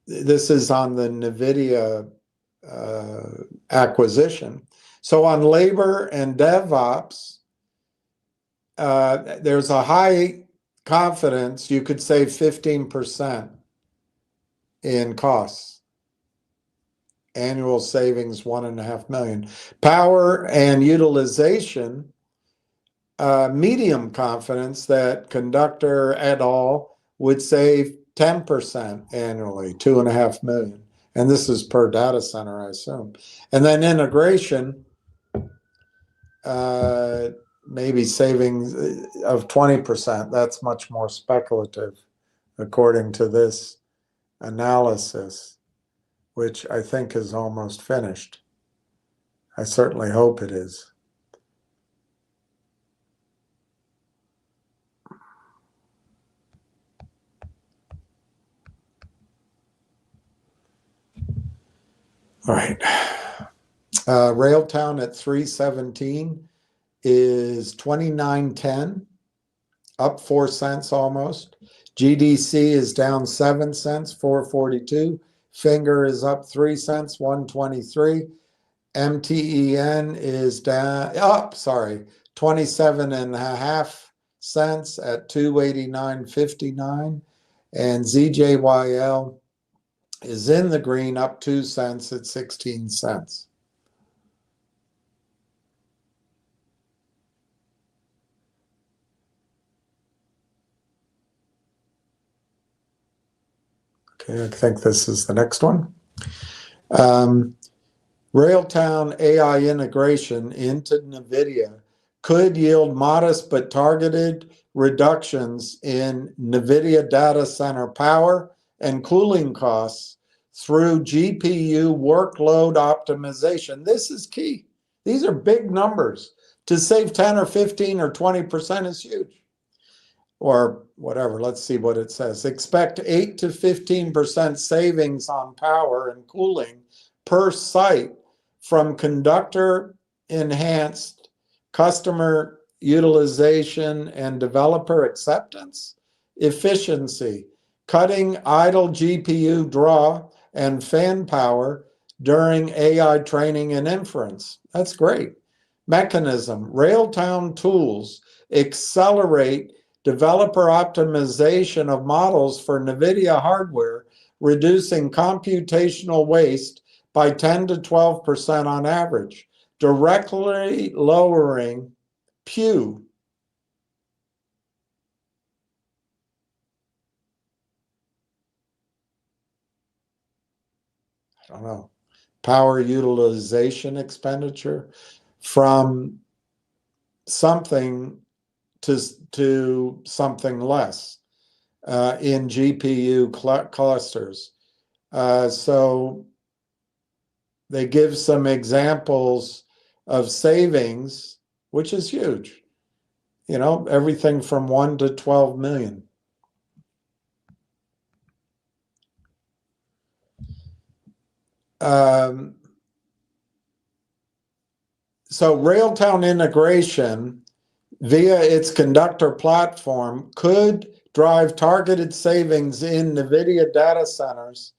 this is on the NVIDIA acquisition. So on labor and DevOps, there's a high confidence you could save 15% in costs. Annual savings, $1.5 million. Power and utilization, medium confidence that Conductor et al. Would save 10% annually, $2.5 million. And this is per data center, I assume. And then integration, maybe savings of 20%. That's much more speculative, according to this analysis, which I think is almost finished. I certainly hope it is. All right. Railtown at 317 is 29.10, up 4 cents almost. GDC is down 7 cents, 442. Finger is up 3 cents, 123. MTEN is up 27.5 cents at 289.59. And ZJYL is in the green, up 2 cents at 16 cents. Okay, I think this is the next one. Railtown AI integration into NVIDIA could yield modest but targeted reductions in NVIDIA data center power and cooling costs through GPU workload optimization. This is key. These are big numbers. To save 10 or 15 or 20% is huge. Or whatever, let's see what it says. Expect 8 to 15% savings on power and cooling per site from Conductor enhanced customer utilization and developer acceptance, efficiency, cutting idle GPU draw and fan power during AI training and inference. That's great. Mechanism, Railtown tools accelerate developer optimization of models for NVIDIA hardware, reducing computational waste by 10 to 12% on average, directly lowering Pew. I don't know, power utilization expenditure from something to something less in GPU clusters. So they give some examples of savings, which is huge. You know, everything from 1 to 12 million. So Railtown integration via its conductor platform could drive targeted savings in NVIDIA data centers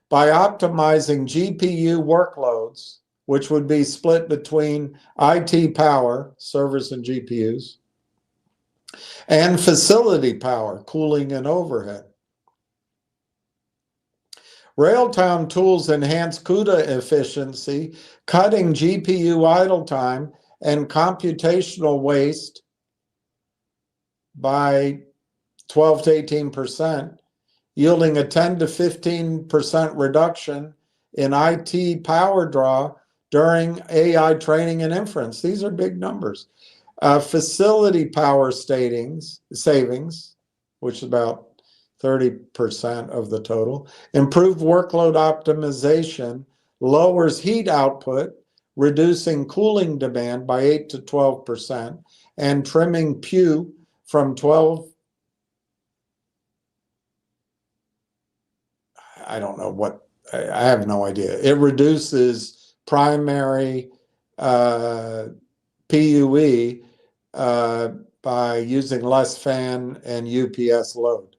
by optimizing GPU workloads, which would be split between IT power, servers and GPUs, and facility power, cooling and overhead. Railtown tools enhance CUDA efficiency, cutting GPU idle time and computational waste by 12 to 18%, yielding a 10 to 15% reduction in IT power draw during AI training and inference. These are big numbers. Facility power savings, which is about 30% of the total. Improved workload optimization lowers heat output, reducing cooling demand by 8 to 12%, and trimming Pew from 12, I don't know what, I have no idea. It reduces primary PUE by using less fan and UPS load.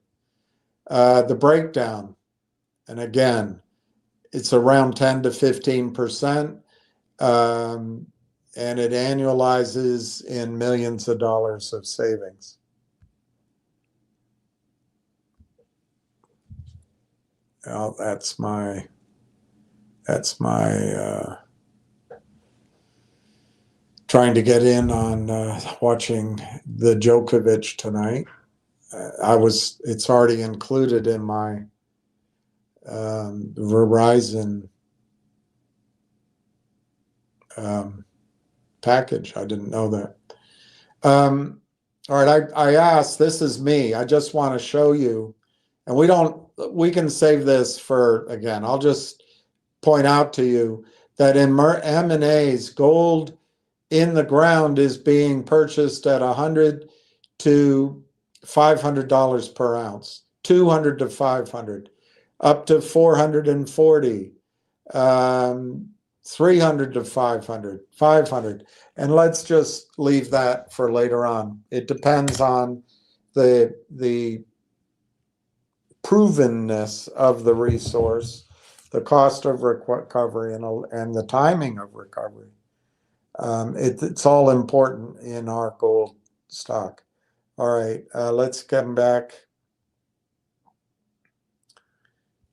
The breakdown, and again, it's around 10 to 15%, and it annualizes in millions of dollars of savings. Well, that's my trying to get in on watching the Djokovic tonight. It's already included in my Verizon package. I didn't know that. All right, I asked, this is me. I just want to show you, and we can save this for, again, I'll just point out to you that in M&As, gold in the ground is being purchased at $100 to $500 per ounce, 200 to 500, up to 440, 300 to 500, 500. And let's just leave that for later on. It depends on the provenness of the resource, the cost of recovery, and the timing of recovery. It's all important in our gold stock. All right, let's come back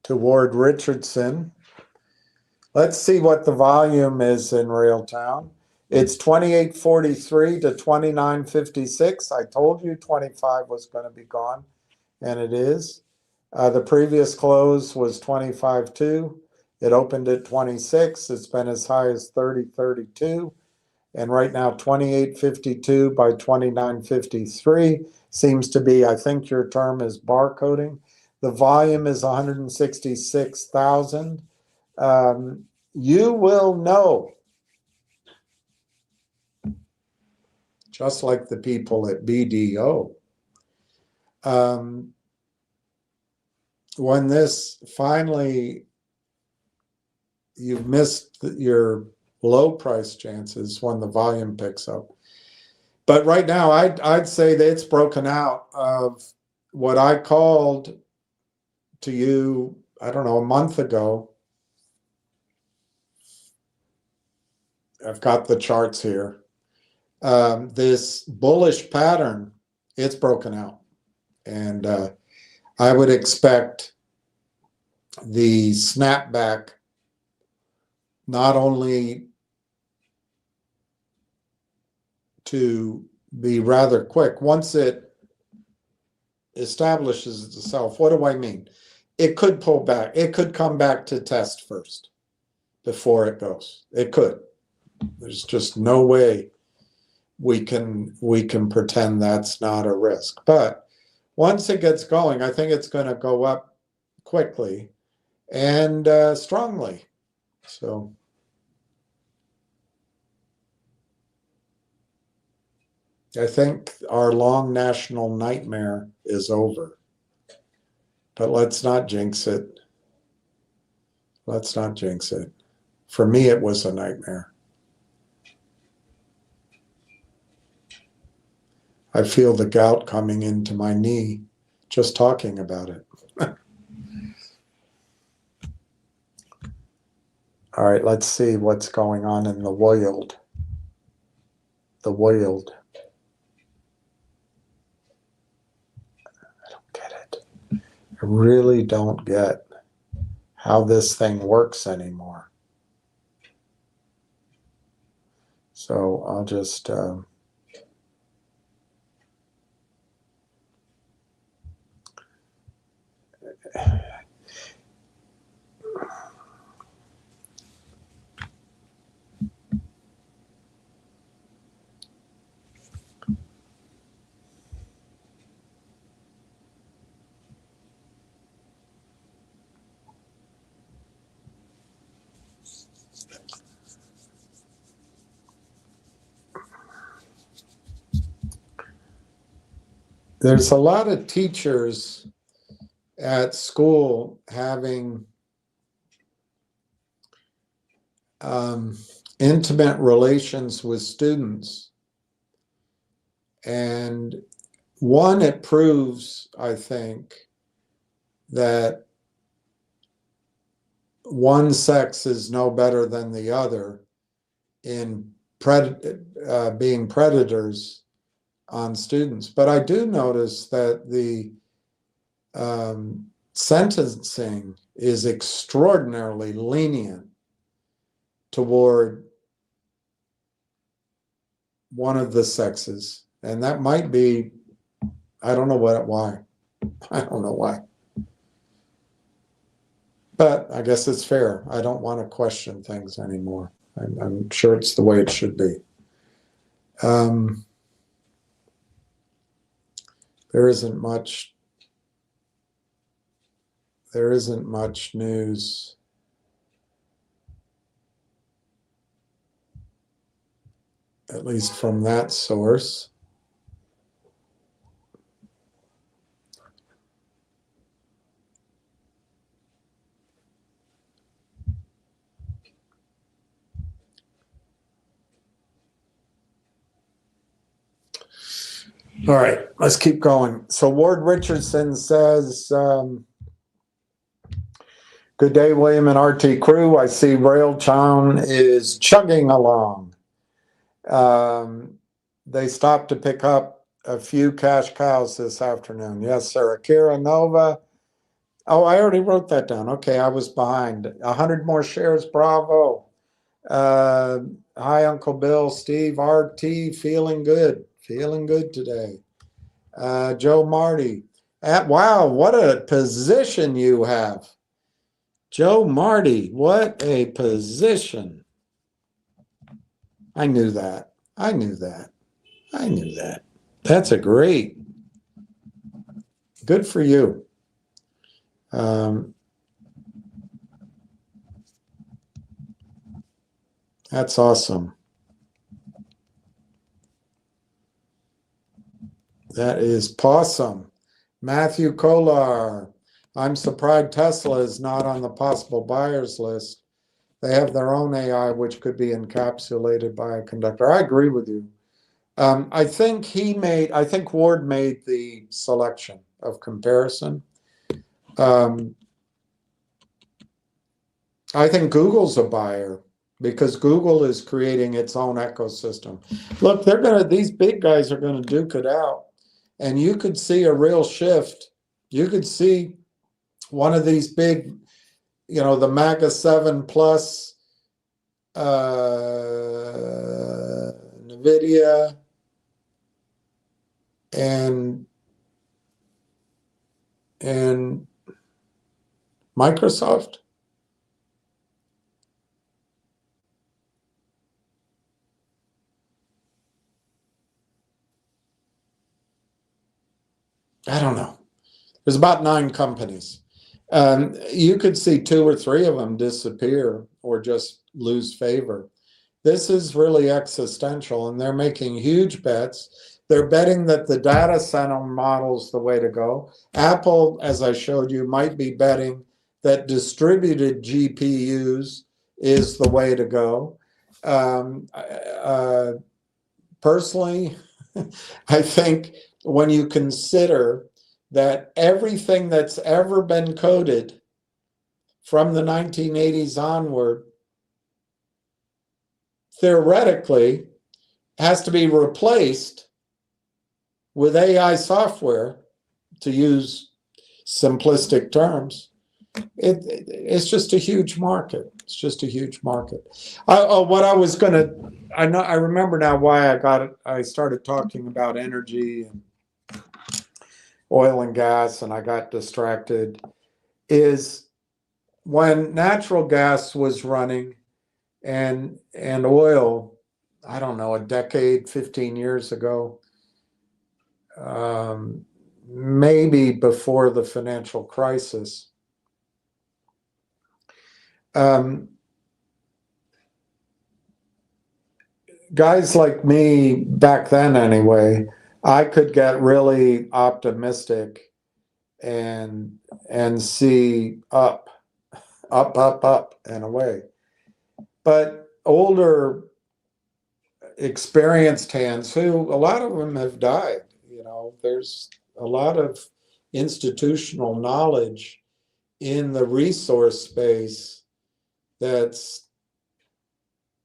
to Ward Richardson. Let's see what the volume is in Railtown. It's 2843 to 2956. I told you 25 was going to be gone, and it is. The previous close was 25.2. It opened at 26. It's been as high as 30.32. And right now, 28.52 by 29.53 seems to be, I think your term is barcoding. The volume is 166,000. You will know, just like the people at BDO, when this finally, you've missed your low price chances when the volume picks up. But right now, I'd say that it's broken out of what I called to you, I don't know, a month ago. I've got the charts here. This bullish pattern, it's broken out. And I would expect the snapback not only to be rather quick, once it establishes itself. What do I mean? It could pull back. It could come back to test first before it goes. It could. There's just no way we can pretend that's not a risk. But once it gets going, I think it's going to go up quickly and strongly. So I think our long national nightmare is over. But let's not jinx it. Let's not jinx it. For me, it was a nightmare. I feel the gout coming into my knee just talking about it. All right, let's see what's going on in the world. The world. I don't get it. I really don't get how this thing works anymore. So I'll just... There's a lot of teachers at school having intimate relations with students. And one, it proves, I think, that one sex is no better than the other in being predators on students. But I do notice that the sentencing is extraordinarily lenient toward one of the sexes. And that might be, I don't know why. I don't know why. But I guess it's fair. I don't want to question things anymore. I'm sure it's the way it should be. There isn't much news. At least from that source. All right, let's keep going. So Ward Richardson says, good day, William and RT crew. I see Railtown is chugging along. They stopped to pick up a few cash cows this afternoon. Yes, sir. Akira Nova. Oh, I already wrote that down. Okay, I was behind. 100 more shares. Bravo. Hi, Uncle Bill. Steve, RT, feeling good. Feeling good today. Joe Marty. Wow, what a position you have. Joe Marty, what a position. I knew that. I knew that. I knew that. That's a great. Good for you. That's awesome. That is awesome. Matthew Kolar. I'm surprised Tesla is not on the possible buyers list. They have their own AI, which could be encapsulated by a conductor. I agree with you. I think Ward made the selection of comparison. I think Google's a buyer because Google is creating its own ecosystem. Look, these big guys are gonna duke it out, and you could see a real shift. You could see one of these big, the MAGA 7 Plus, NVIDIA, and Microsoft. I don't know. There's about 9 companies. You could see 2 or 3 of them disappear or just lose favor. This is really existential, and they're making huge bets. They're betting that the data center model is the way to go. Apple, as I showed you, might be betting that distributed GPUs is the way to go. Personally, I think when you consider that everything that's ever been coded from the 1980s onward theoretically has to be replaced with AI software, to use simplistic terms, it's just a huge market. It's just a huge market. What I was going to, I remember now why I started talking about energy and oil and gas, and I got distracted, is when natural gas was running and oil, I don't know, a decade, 15 years ago, maybe before the financial crisis, guys like me back then anyway, I could get really optimistic and see up and away. But older experienced hands, who a lot of them have died, there's a lot of institutional knowledge in the resource space that's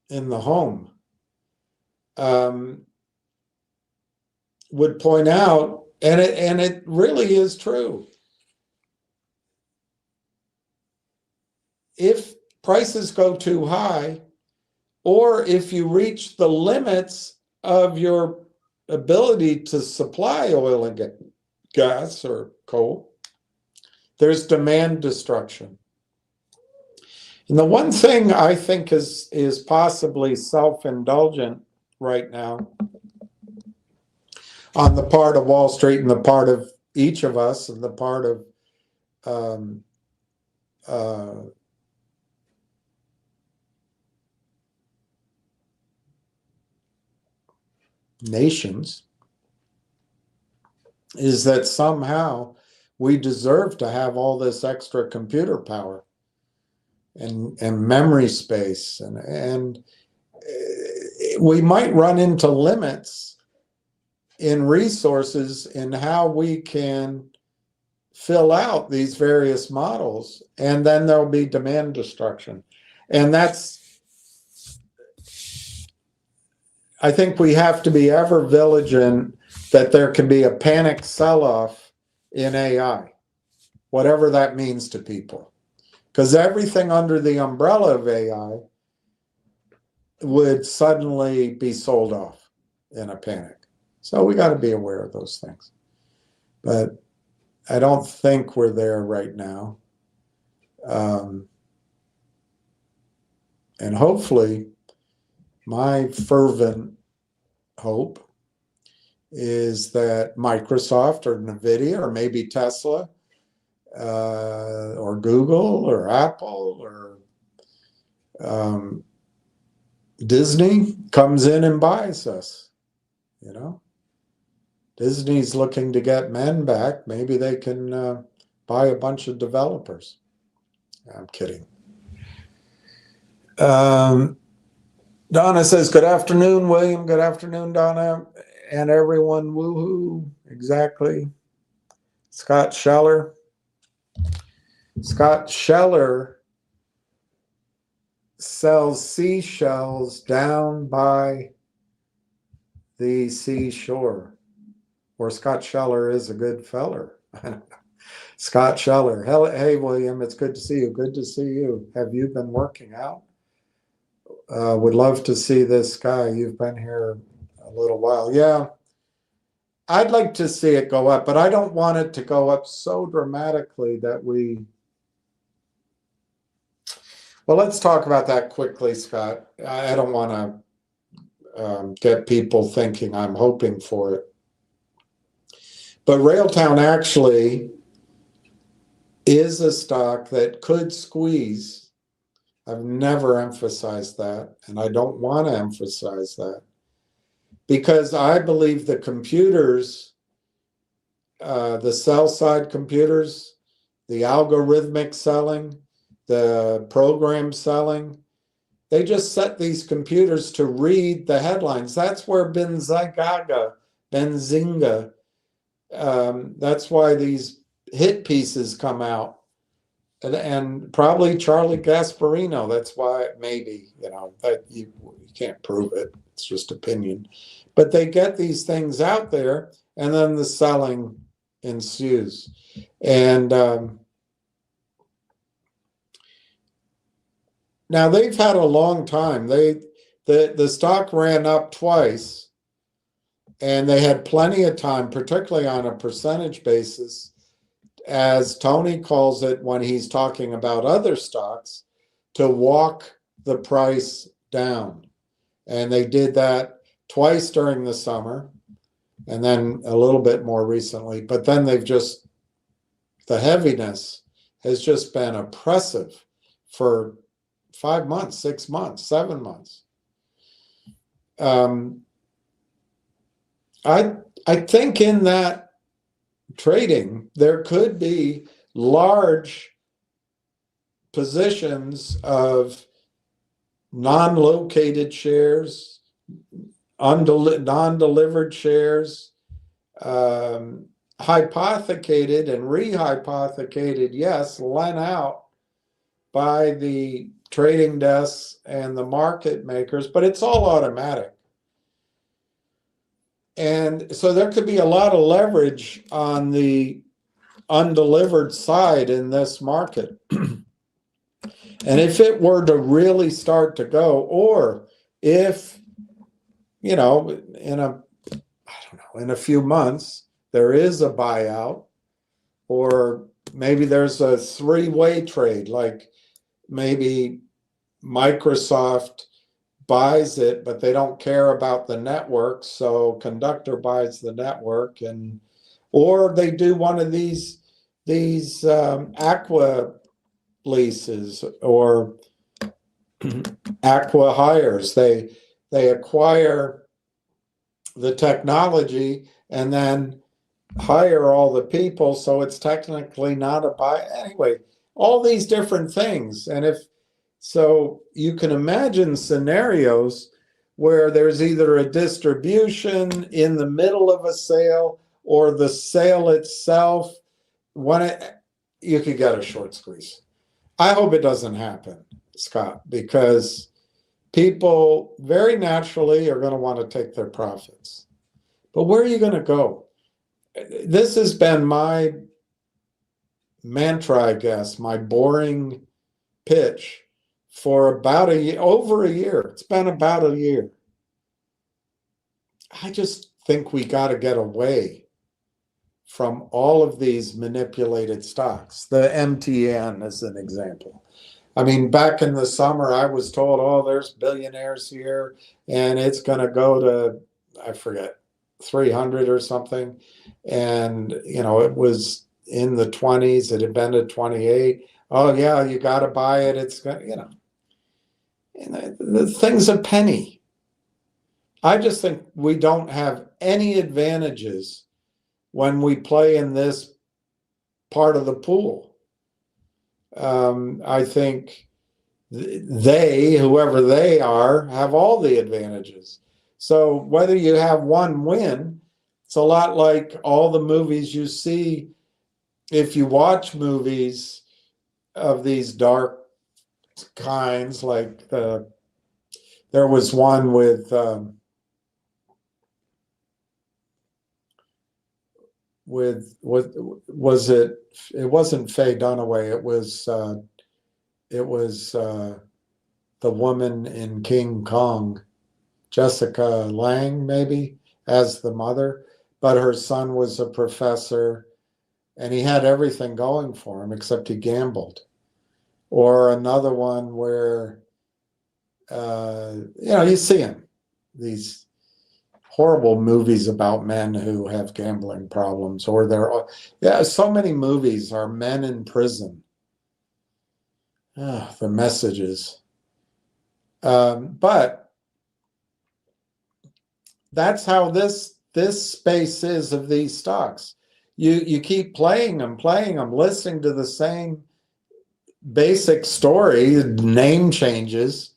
in the home, would point out, and it really is true. If prices go too high, or if you reach the limits of your ability to supply oil and gas or coal, there's demand destruction. And the one thing I think is possibly self-indulgent right now on the part of Wall Street and the part of each of us and the part of nations, is that somehow we deserve to have all this extra computer power and memory space, and we might run into limits in resources in how we can fill out these various models, and then there'll be demand destruction. And I think we have to be ever vigilant that there can be a panic sell-off in AI, whatever that means to people. Because everything under the umbrella of AI would suddenly be sold off in a panic. So we got to be aware of those things. But I don't think we're there right now. And hopefully, my fervent hope is that Microsoft or NVIDIA or maybe Tesla or Google or Apple or Disney comes in and buys us. Disney's looking to get men back. Maybe they can buy a bunch of developers. I'm kidding. Donna says, good afternoon, William. Good afternoon, Donna. And everyone, woohoo. Exactly. Scott Scheller. Scott Scheller sells seashells down by the seashore. Or Scott Scheller is a good feller. Scott Scheller. Hey, William, it's good to see you. Good to see you. Have you been working out? Would love to see this guy. You've been here a little while. Yeah, I'd like to see it go up, but I don't want it to go up so dramatically that we... Well, let's talk about that quickly, Scott. I don't want to get people thinking I'm hoping for it. But Railtown actually is a stock that could squeeze. I've never emphasized that, and I don't want to emphasize that, because I believe the computers, the sell side computers, the algorithmic selling, the program selling, they just set these computers to read the headlines. That's where Benzinga, that's why these hit pieces come out. And probably Charlie Gasparino. That's why, maybe, that you can't prove it. It's just opinion. But they get these things out there, and then the selling ensues. And now they've had a long time. The stock ran up twice, and they had plenty of time, particularly on a percentage basis, as Tony calls it when he's talking about other stocks, to walk the price down. And they did that twice during the summer, and then a little bit more recently. But then the heaviness has just been oppressive for 5 months, 6 months, 7 months. I think in that trading, there could be large positions of non-located shares, non-delivered shares, hypothecated and rehypothecated, yes, lent out by the trading desks and the market makers, but it's all automatic. And so there could be a lot of leverage on the undelivered side in this market. And if it were to really start to go, or if, in a few months, there is a buyout, or maybe there's a three-way trade, like maybe Microsoft buys it, but they don't care about the network, so Conductor buys the network, or they do one of these aqua leases or aqua hires. They acquire the technology and then hire all the people, so it's technically not a buy. Anyway, all these different things. And so you can imagine scenarios where there's either a distribution in the middle of a sale, or the sale itself, you could get a short squeeze. I hope it doesn't happen, Scott, because people very naturally are going to want to take their profits. But where are you going to go? This has been my mantra, I guess, my boring pitch for about over a year. It's been about a year. I just think we got to get away from all of these manipulated stocks. The MTN is an example. I mean, back in the summer, I was told, oh, there's billionaires here, and it's going to go to, I forget, 300 or something. And, it was in the 20s. It had been to 28. Oh, yeah, you got to buy it. It's going to, and the thing's a penny. I just think we don't have any advantages when we play in this part of the pool. I think they, whoever they are, have all the advantages. So whether you have one win, it's a lot like all the movies you see. If you watch movies of these dark kinds, like there was one with what was it? It wasn't Faye Dunaway. It was the woman in King Kong, Jessica Lange, maybe, as the mother, but her son was a professor and he had everything going for him except he gambled. Or another one where, you see him, these horrible movies about men who have gambling problems, or so many movies are men in prison. The messages. But that's how this space is of these stocks. You keep playing them, listening to the same basic story, name changes,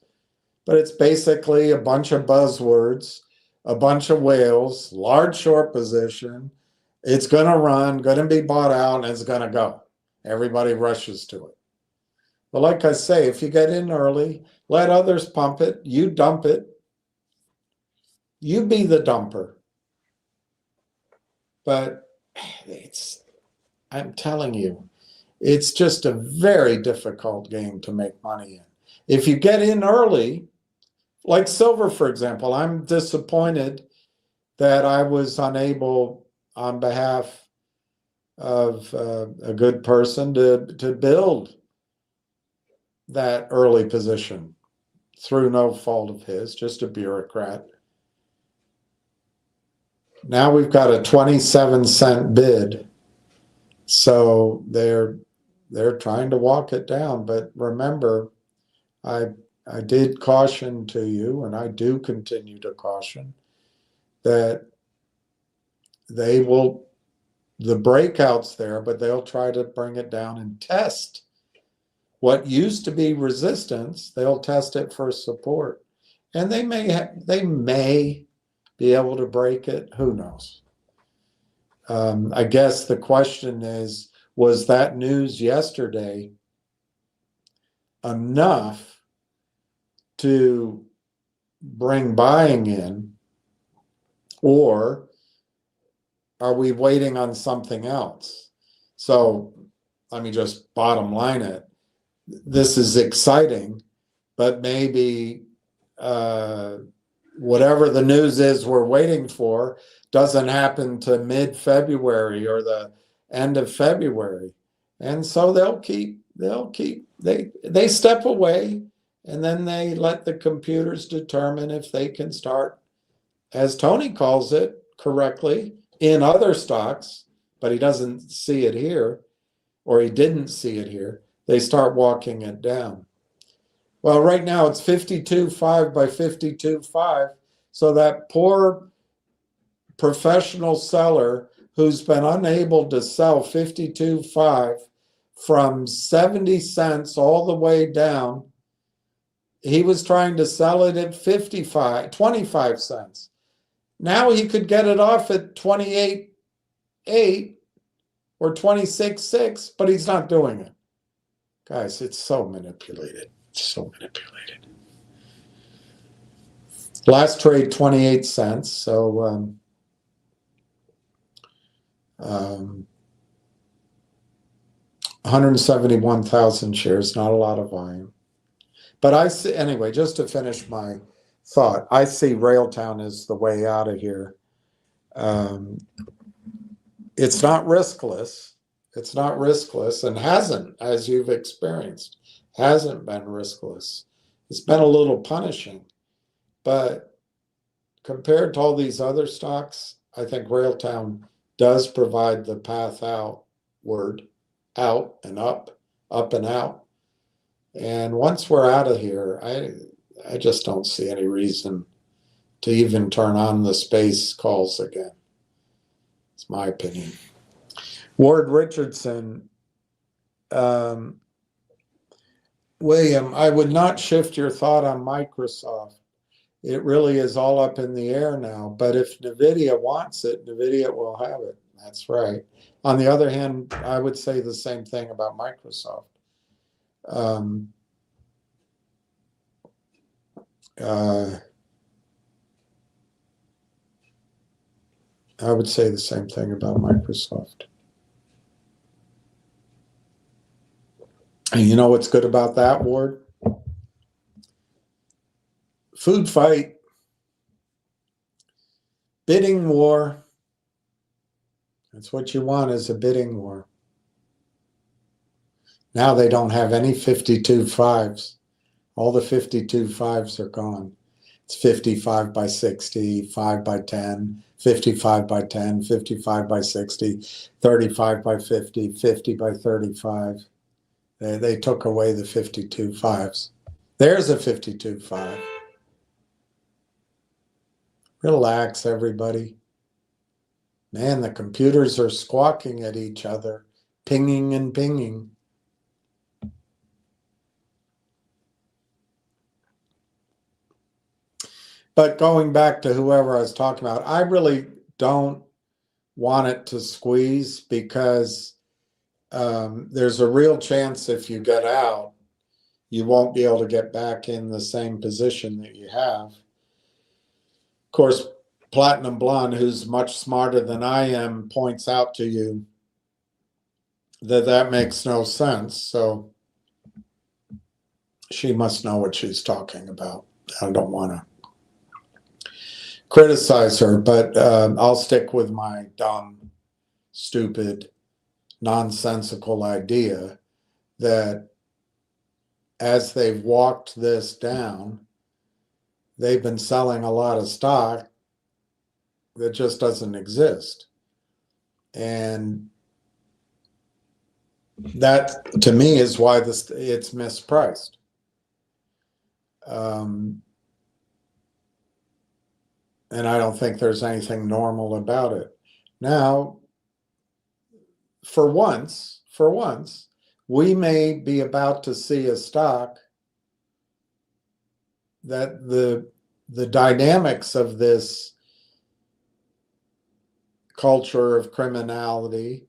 but it's basically a bunch of buzzwords, a bunch of whales, large short position. It's going to run, going to be bought out, and it's going to go. Everybody rushes to it. But like I say, if you get in early, let others pump it, you dump it, you be the dumper. But I'm telling you, it's just a very difficult game to make money in. If you get in early, like silver, for example, I'm disappointed that I was unable, on behalf of a good person, to build that early position through no fault of his, just a bureaucrat. Now we've got a 27-cent bid, so they're trying to walk it down. But remember, I did caution to you, and I do continue to caution, that they will, the breakout's there, but they'll try to bring it down and test what used to be resistance. They'll test it for support, and they may be able to break it. Who knows? I guess the question is, was that news yesterday enough to bring buying in, or are we waiting on something else? So let me just bottom line it. This is exciting, but maybe whatever the news is we're waiting for doesn't happen to mid-February or the end of February. And so they step away, and then they let the computers determine if they can start, as Tony calls it correctly, in other stocks, but he doesn't see it here, or he didn't see it here. They start walking it down. Well, right now it's 52.5 by 52.5. So that poor professional seller who's been unable to sell 52.5 from 70 cents all the way down, he was trying to sell it at 25 cents. Now he could get it off at 28.8 or 26.6, but he's not doing it. Guys, it's so manipulated. So manipulated. Last trade, 28 cents. So 171,000 shares, not a lot of volume. But I see, anyway, just to finish my thought, I see Railtown as the way out of here. It's not riskless. It's not riskless, and hasn't, as you've experienced, hasn't been riskless. It's been a little punishing, but compared to all these other stocks, I think Railtown does provide the path outward, out and up and out. And once we're out of here, I just don't see any reason to even turn on the space calls again. It's my opinion. Ward Richardson, William, I would not shift your thought on Microsoft. It really is all up in the air now. But if NVIDIA wants it, NVIDIA will have it. That's right. On the other hand, I would say the same thing about Microsoft. Um, I would say the same thing about Microsoft. And you know what's good about that, Ward? Food fight, bidding war. That's what you want, is a bidding war. Now they don't have any 52 fives. All the 52 fives are gone. It's 55 by 60, 5 by 10, 55 by 10, 55 by 60, 35 by 50, 50 by 35. They took away the 52 fives. There's a 52 five. Relax, everybody. Man, the computers are squawking at each other, pinging and pinging. But going back to whoever I was talking about, I really don't want it to squeeze, because there's a real chance if you get out, you won't be able to get back in the same position that you have. Of course, Platinum Blonde, who's much smarter than I am, points out to you that that makes no sense. So she must know what she's talking about. I don't want to criticize her, but I'll stick with my dumb, stupid, nonsensical idea that as they've walked this down, they've been selling a lot of stock that just doesn't exist. And that, to me, is why it's mispriced. And I don't think there's anything normal about it. Now, for once, we may be about to see a stock that the dynamics of this culture of criminality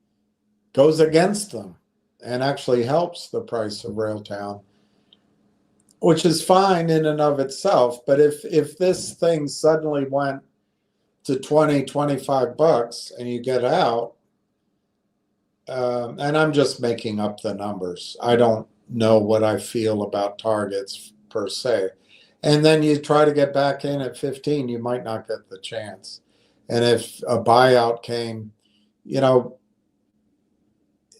goes against them and actually helps the price of Railtown, which is fine in and of itself. But if this thing suddenly went to 20, 25 bucks and you get out, and I'm just making up the numbers. I don't know what I feel about targets per se. And then you try to get back in at 15, you might not get the chance. And if a buyout came, you know,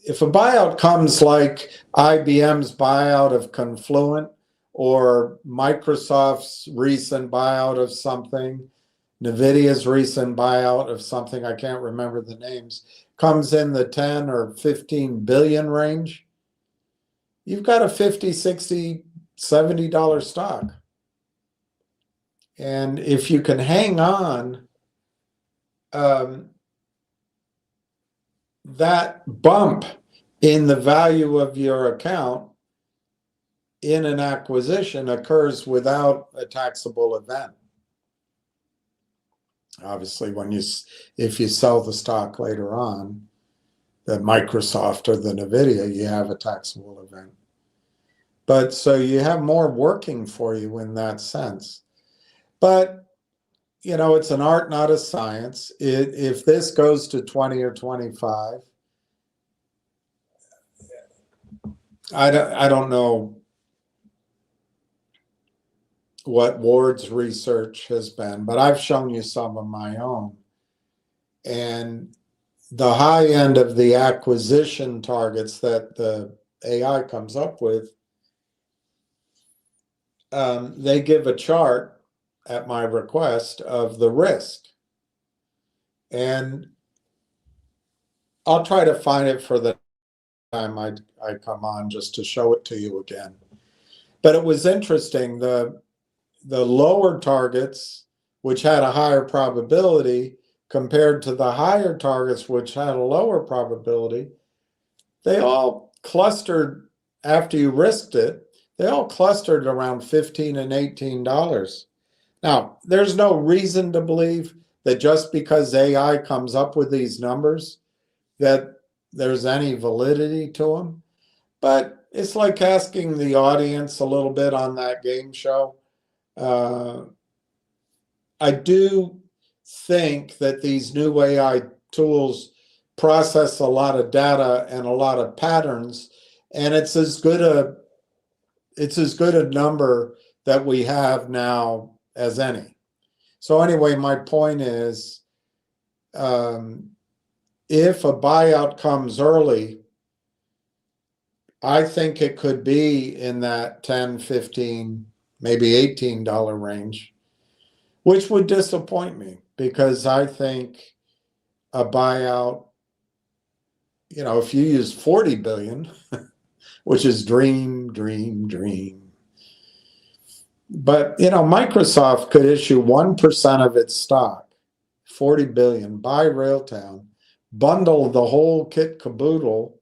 if a buyout comes like IBM's buyout of Confluent or Microsoft's recent buyout of something, NVIDIA's recent buyout of something, I can't remember the names, comes in the 10 or 15 billion range, you've got a 50, 60, $70 stock. And if you can hang on that bump in the value of your account in an acquisition occurs without a taxable event. Obviously, if you sell the stock later on, the Microsoft or the NVIDIA, you have a taxable event. But so you have more working for you in that sense. But, you know, it's an art, not a science. If this goes to 20 or 25, I don't know what Ward's research has been, but I've shown you some of my own. And the high end of the acquisition targets that the AI comes up with, they give a chart at my request of the risk. And I'll try to find it for the time I come on just to show it to you again. But it was interesting, the lower targets, which had a higher probability, compared to the higher targets, which had a lower probability, they all clustered after you risked it. they all clustered around $15 and $18. Now, there's no reason to believe that just because AI comes up with these numbers that there's any validity to them. But it's like asking the audience a little bit on that game show. I do think that these new AI tools process a lot of data and a lot of patterns, and it's as good a number that we have now as any. So anyway, my point is, if a buyout comes early, I think it could be in that 10, 15, maybe $18 range, which would disappoint me because I think a buyout, if you use 40 billion, which is dream. But, Microsoft could issue 1% of its stock, 40 billion, buy Railtown, bundle the whole kit caboodle,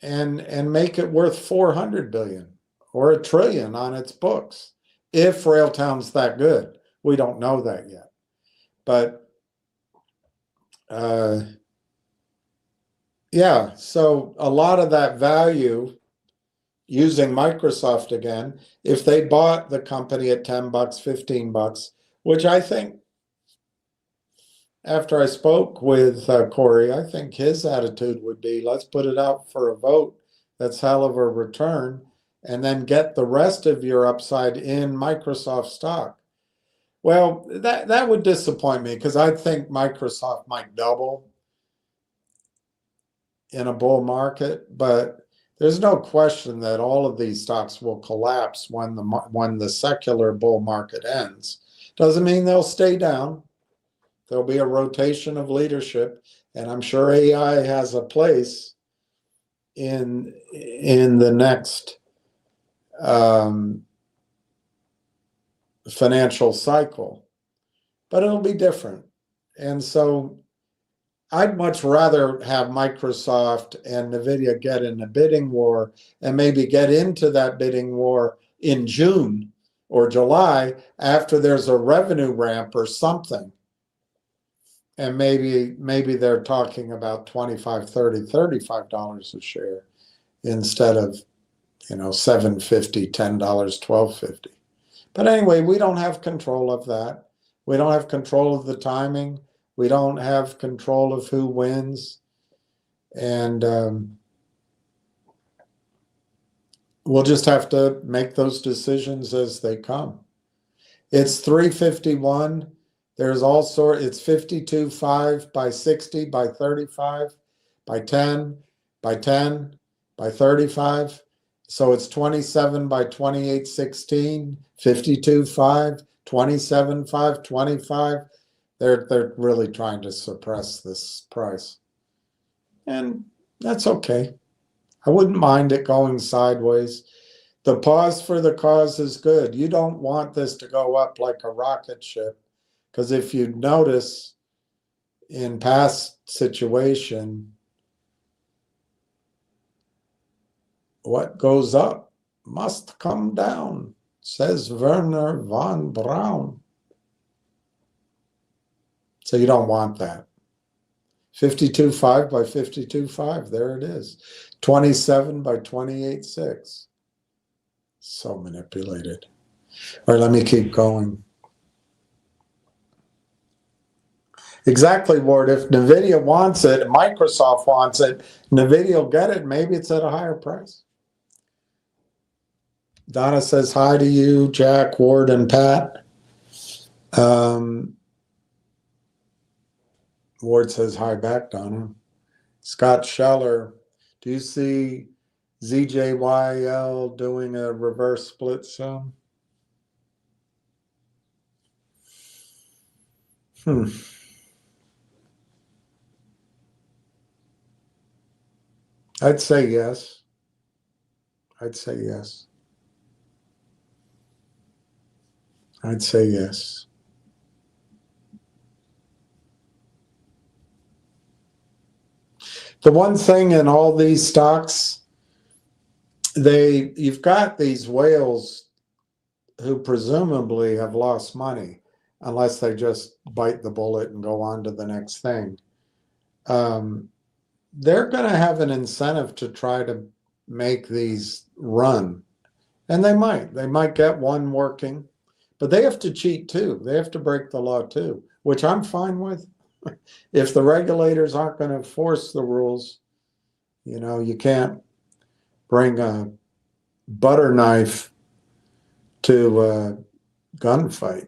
and make it worth 400 billion or $1 trillion on its books. If Railtown's that good, we don't know that yet. But yeah, so a lot of that value, using Microsoft again, if they bought the company at $10, $15, which I think, after I spoke with Corey, I think his attitude would be, let's put it out for a vote. That's hell of a return. And then get the rest of your upside in Microsoft stock. Well, that would disappoint me because I think Microsoft might double in a bull market, but there's no question that all of these stocks will collapse when the secular bull market ends. Doesn't mean they'll stay down. There'll be a rotation of leadership, and I'm sure AI has a place in the next financial cycle, but it'll be different. And so I'd much rather have Microsoft and NVIDIA get in a bidding war and maybe get into that bidding war in June or July after there's a revenue ramp or something. And maybe they're talking about $25, $30, $35 a share instead of, $7.50, $10, $12.50. But anyway, we don't have control of that. We don't have control of the timing. We don't have control of who wins. And we'll just have to make those decisions as they come. It's 351. There's all sorts. It's 52.5 by 60 by 35 by 10 by 10 by 35. So it's 27 by 28.16, 52.5, 27.5, 25. They're really trying to suppress this price. And that's okay. I wouldn't mind it going sideways. The pause for the cause is good. You don't want this to go up like a rocket ship. Because if you notice in past situation, what goes up must come down, says Werner von Braun. So you don't want that. 52.5 by 52.5, there it is. 27 by 28.6. So manipulated. All right, let me keep going. Exactly, Ward. If NVIDIA wants it, Microsoft wants it, NVIDIA will get it. Maybe it's at a higher price. Donna says hi to you, Jack, Ward, and Pat. Ward says hi back, Donna. Scott Scheller, do you see ZJYL doing a reverse split soon? I'd say yes. I'd say yes. I'd say yes. The one thing in all these stocks you've got these whales who presumably have lost money, unless they just bite the bullet and go on to the next thing. They're going to have an incentive to try to make these run. And they might get one working, but they have to cheat too. They have to break the law too, which I'm fine with. If the regulators aren't going to force the rules, you can't bring a butter knife to a gunfight.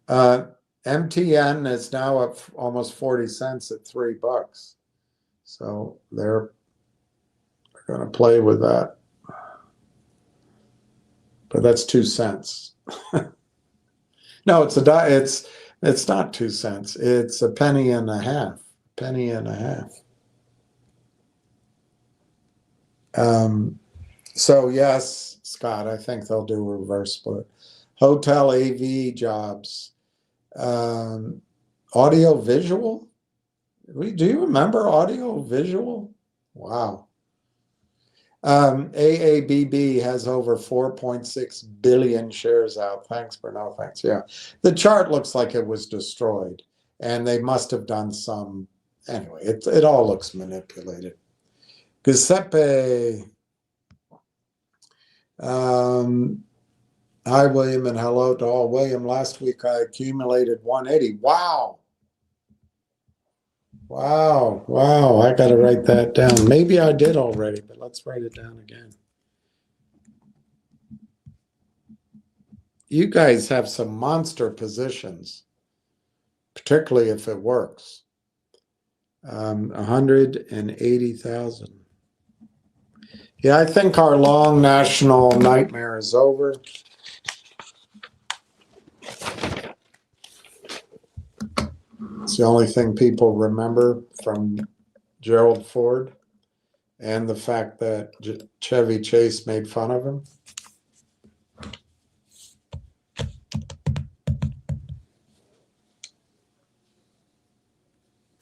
MTN is now up almost 40 cents at $3. So they're going to play with that. But that's 2 cents. No, it's not 2 cents. It's a penny and a half. Penny and a half. So yes, Scott, I think they'll do a reverse split. Hotel AV jobs. Audio visual. Do you remember audio visual? Wow. AABB has over 4.6 billion shares out. Thanks, but no thanks. Yeah. The chart looks like it was destroyed, and they must have done some. Anyway, it all looks manipulated. Giuseppe. Hi, William, and hello to all. William, last week I accumulated 180. Wow. Wow. I got to write that down. Maybe I did already, but let's write it down again. You guys have some monster positions, particularly if it works. 180,000. Yeah, I think our long national nightmare is over. It's the only thing people remember from Gerald Ford, and the fact that Chevy Chase made fun of him.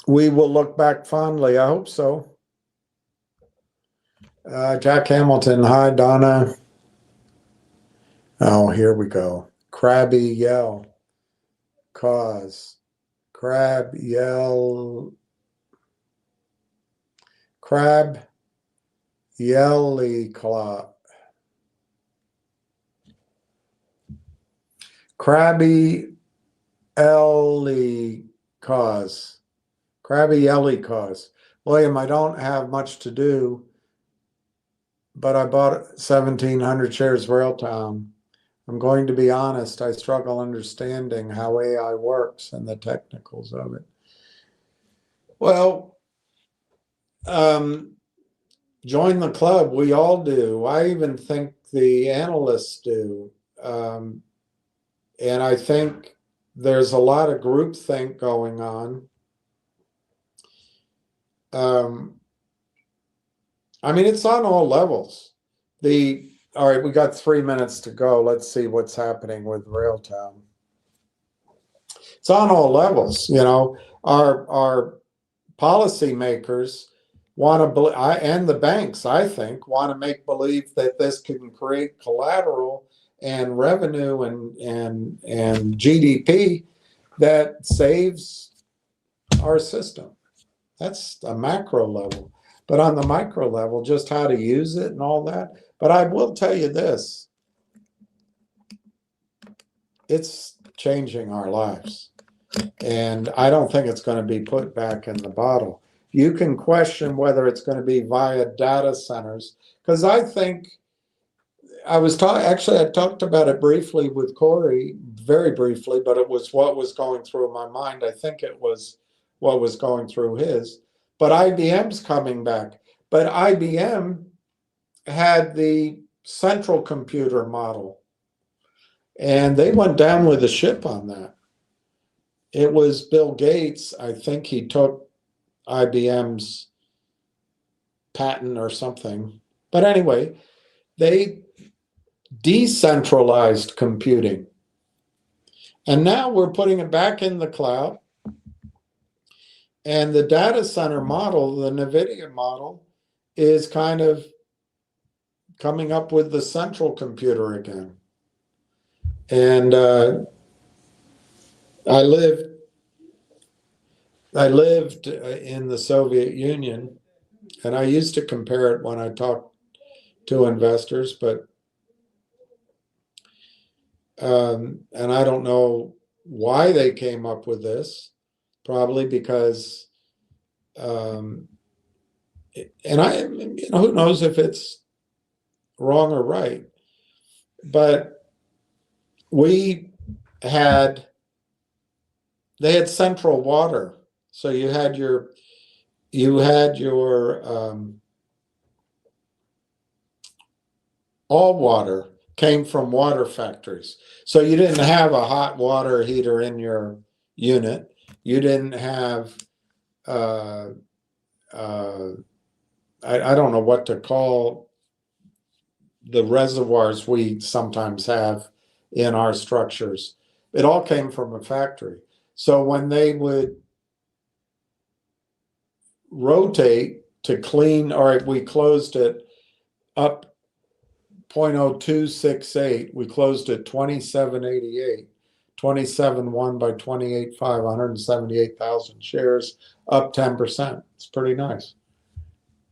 We will look back fondly. I hope so. Jack Hamilton. Hi, Donna. Oh, here we go. Crabby yell. Cause. Crab yell. Crab yelly claw. Crabby elly cause. Crabby yelly cause. William, I don't have much to do, but I bought 1,700 shares of Railtown. I'm going to be honest, I struggle understanding how AI works and the technicals of it. Well, join the club. We all do. I even think the analysts do. And I think there's a lot of groupthink going on. I mean, it's on all levels. All right, we got 3 minutes to go. Let's see what's happening with Railtown. It's on all levels. Our policymakers want to, and the banks, I think, want to make believe that this can create collateral and revenue and GDP that saves our system. That's a macro level. But on the micro level, just how to use it and all that. But I will tell you this. It's changing our lives. And I don't think it's going to be put back in the bottle. You can question whether it's going to be via data centers. Because I think, I talked about it briefly with Corey, very briefly, but it was what was going through my mind. I think it was what was going through his. But IBM's coming back. But IBM had the central computer model, and they went down with the ship on that. It was Bill Gates, I think he took IBM's patent or something. But anyway, they decentralized computing. And now we're putting it back in the cloud. And the data center model, the NVIDIA model, is kind of coming up with the central computer again. And I lived in the Soviet Union, and I used to compare it when I talked to investors, but and I don't know why they came up with this, probably because and who knows if it's wrong or right, but they had central water, so you had your all water came from water factories. So you didn't have a hot water heater in your unit. You didn't have, uh, uh, I don't know what to call the reservoirs we sometimes have in our structures. It all came from a factory. So when they would rotate to clean, all right, we closed it up 0.0268. We closed at 2788, 27.1 by 28.5, 178,000 shares, up 10%. It's pretty nice.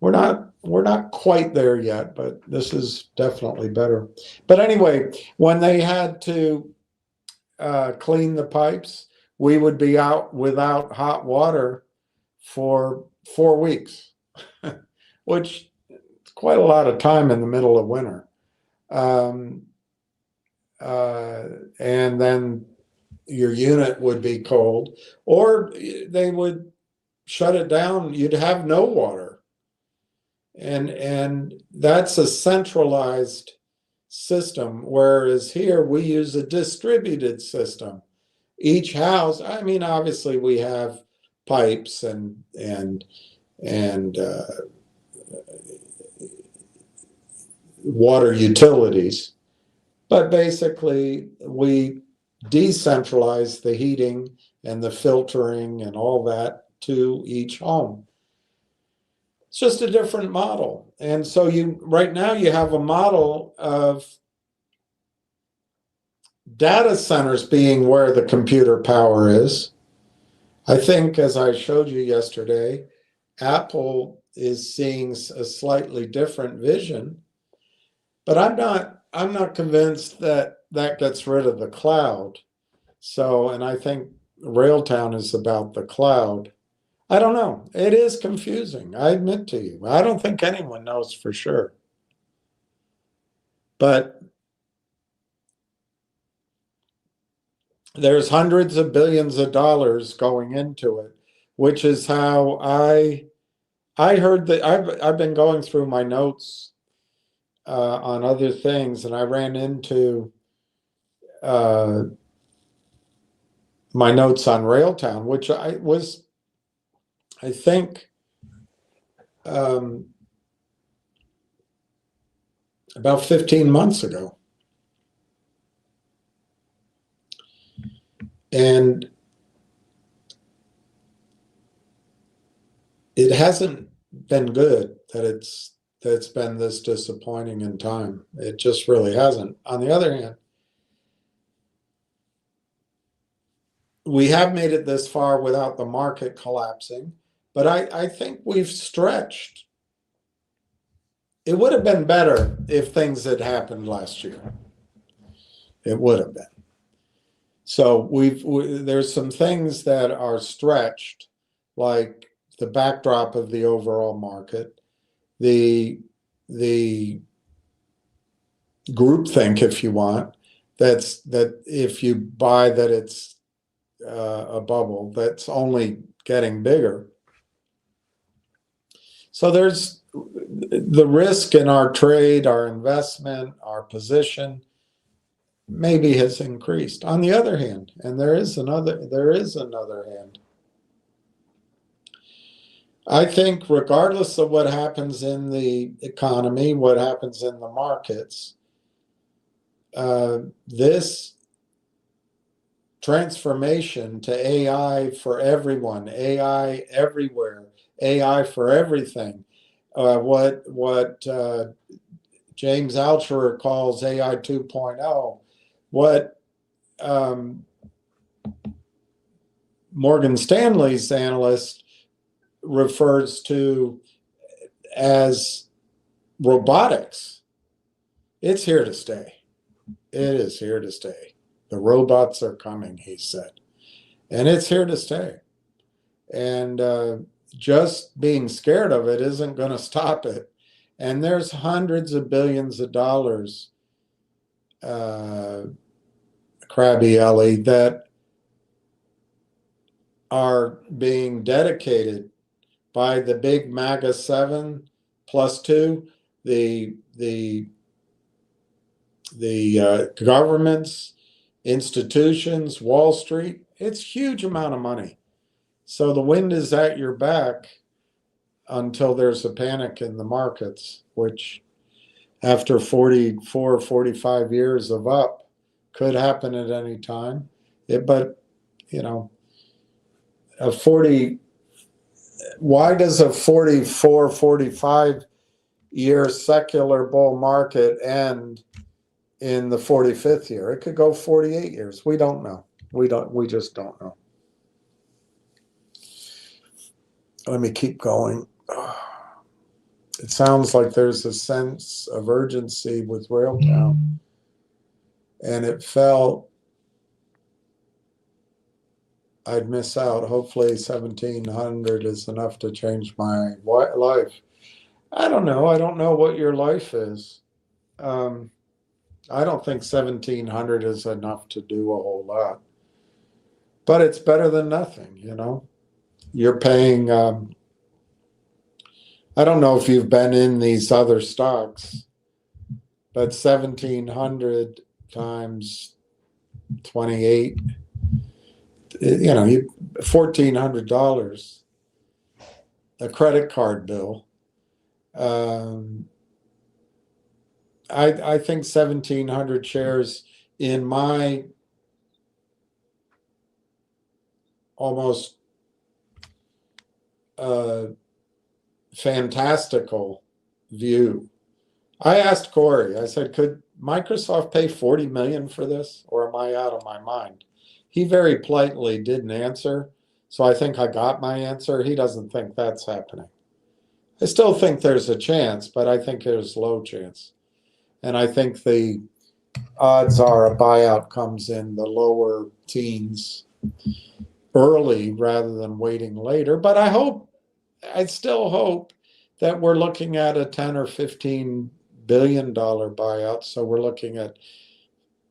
We're not quite there yet, but this is definitely better. But anyway, when they had to clean the pipes, we would be out without hot water for 4 weeks, which is quite a lot of time in the middle of winter. Um, and then your unit would be cold, or they would shut it down. You'd have no water, and that's a centralized system. Whereas here we use a distributed system. Each house, I mean, obviously we have pipes and water utilities. But basically, we decentralize the heating and the filtering and all that to each home. It's just a different model. And so right now you have a model of data centers being where the computer power is. I think, as I showed you yesterday, Apple is seeing a slightly different vision, but I'm not convinced that gets rid of the cloud. So, and I think Railtown is about the cloud. I don't know. It is confusing. I admit to you. I don't think anyone knows for sure. But there's hundreds of billions of dollars going into it, which is how I heard that I've been going through my notes on other things, and I ran into my notes on Railtown, which I think about 15 months ago. And it hasn't been good that it's been this disappointing in time. It just really hasn't. On the other hand, we have made it this far without the market collapsing, but I think we've stretched. It would have been better if things had happened last year. It would have been. So there's some things that are stretched, like the backdrop of the overall market, the groupthink, if you want, that if you buy that it's a bubble that's only getting bigger. So there's the risk in our trade, our investment, our position maybe has increased. On the other hand, and there is another hand, I think regardless of what happens in the economy, what happens in the markets, this transformation to AI for everyone, AI everywhere, AI for everything, what James Altucher calls AI 2.0, what Morgan Stanley's analyst refers to as robotics. It's here to stay. It is here to stay. The robots are coming, he said. And it's here to stay. And just being scared of it isn't going to stop it. And there's hundreds of billions of dollars, Crabby Ellie, that are being dedicated by the big MAGA 7 plus 2, the governments, institutions, Wall Street. It's a huge amount of money. So the wind is at your back until there's a panic in the markets, which after 44, 45 years of up could happen at any time. But, you know, why does a 44, 45 year secular bull market end in the 45th year? It could go 48 years. We don't know. We just don't know. Let me keep going. It sounds like there's a sense of urgency with Railtown, and it felt I'd miss out. Hopefully 1700 is enough to change my life. I don't know. I don't know what your life is. I don't think 1700 is enough to do a whole lot. But it's better than nothing, you know. You're paying, I don't know if you've been in these other stocks, but 1700 times 28, you know, $1,400, a credit card bill. I think 1,700 shares in my almost fantastical view. I asked Corey, I said, could Microsoft pay $40 million for this, or am I out of my mind? He very politely didn't answer, so I think I got my answer. He doesn't think that's happening. I still think there's a chance, but I think there's low chance. And I think the odds are a buyout comes in the lower teens early rather than waiting later. But I still hope that we're looking at a 10 or $15 billion buyout. So we're looking at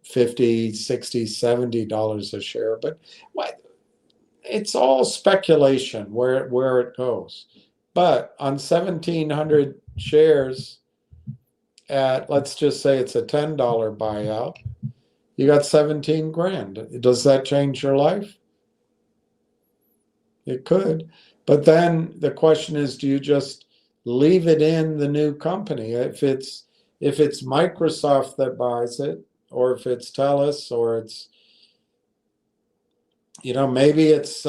$50, $60, $70 a share. But it's all speculation where it goes. But on 1,700 shares at, let's just say it's a $10 buyout, you got 17 grand. Does that change your life? It could. But then the question is, do you just leave it in the new company? If it's Microsoft that buys it, or if it's TELUS, or it's, you know, maybe it's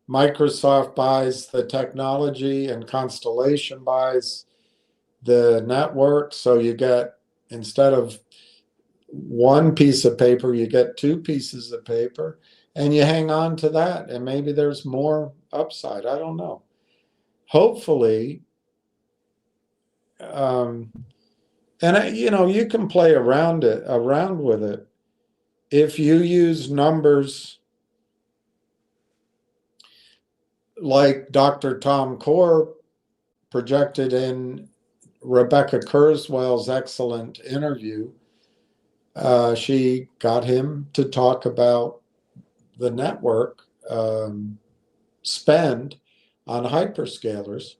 Microsoft buys the technology and Constellation buys the network. So you get, instead of one piece of paper, you get two pieces of paper, and you hang on to that, and maybe there's more upside. I don't know. Hopefully, and you know, you can play around with it. If you use numbers like Dr. Tom Core projected in Rebecca Kurzweil's excellent interview, she got him to talk about the network spend on hyperscalers,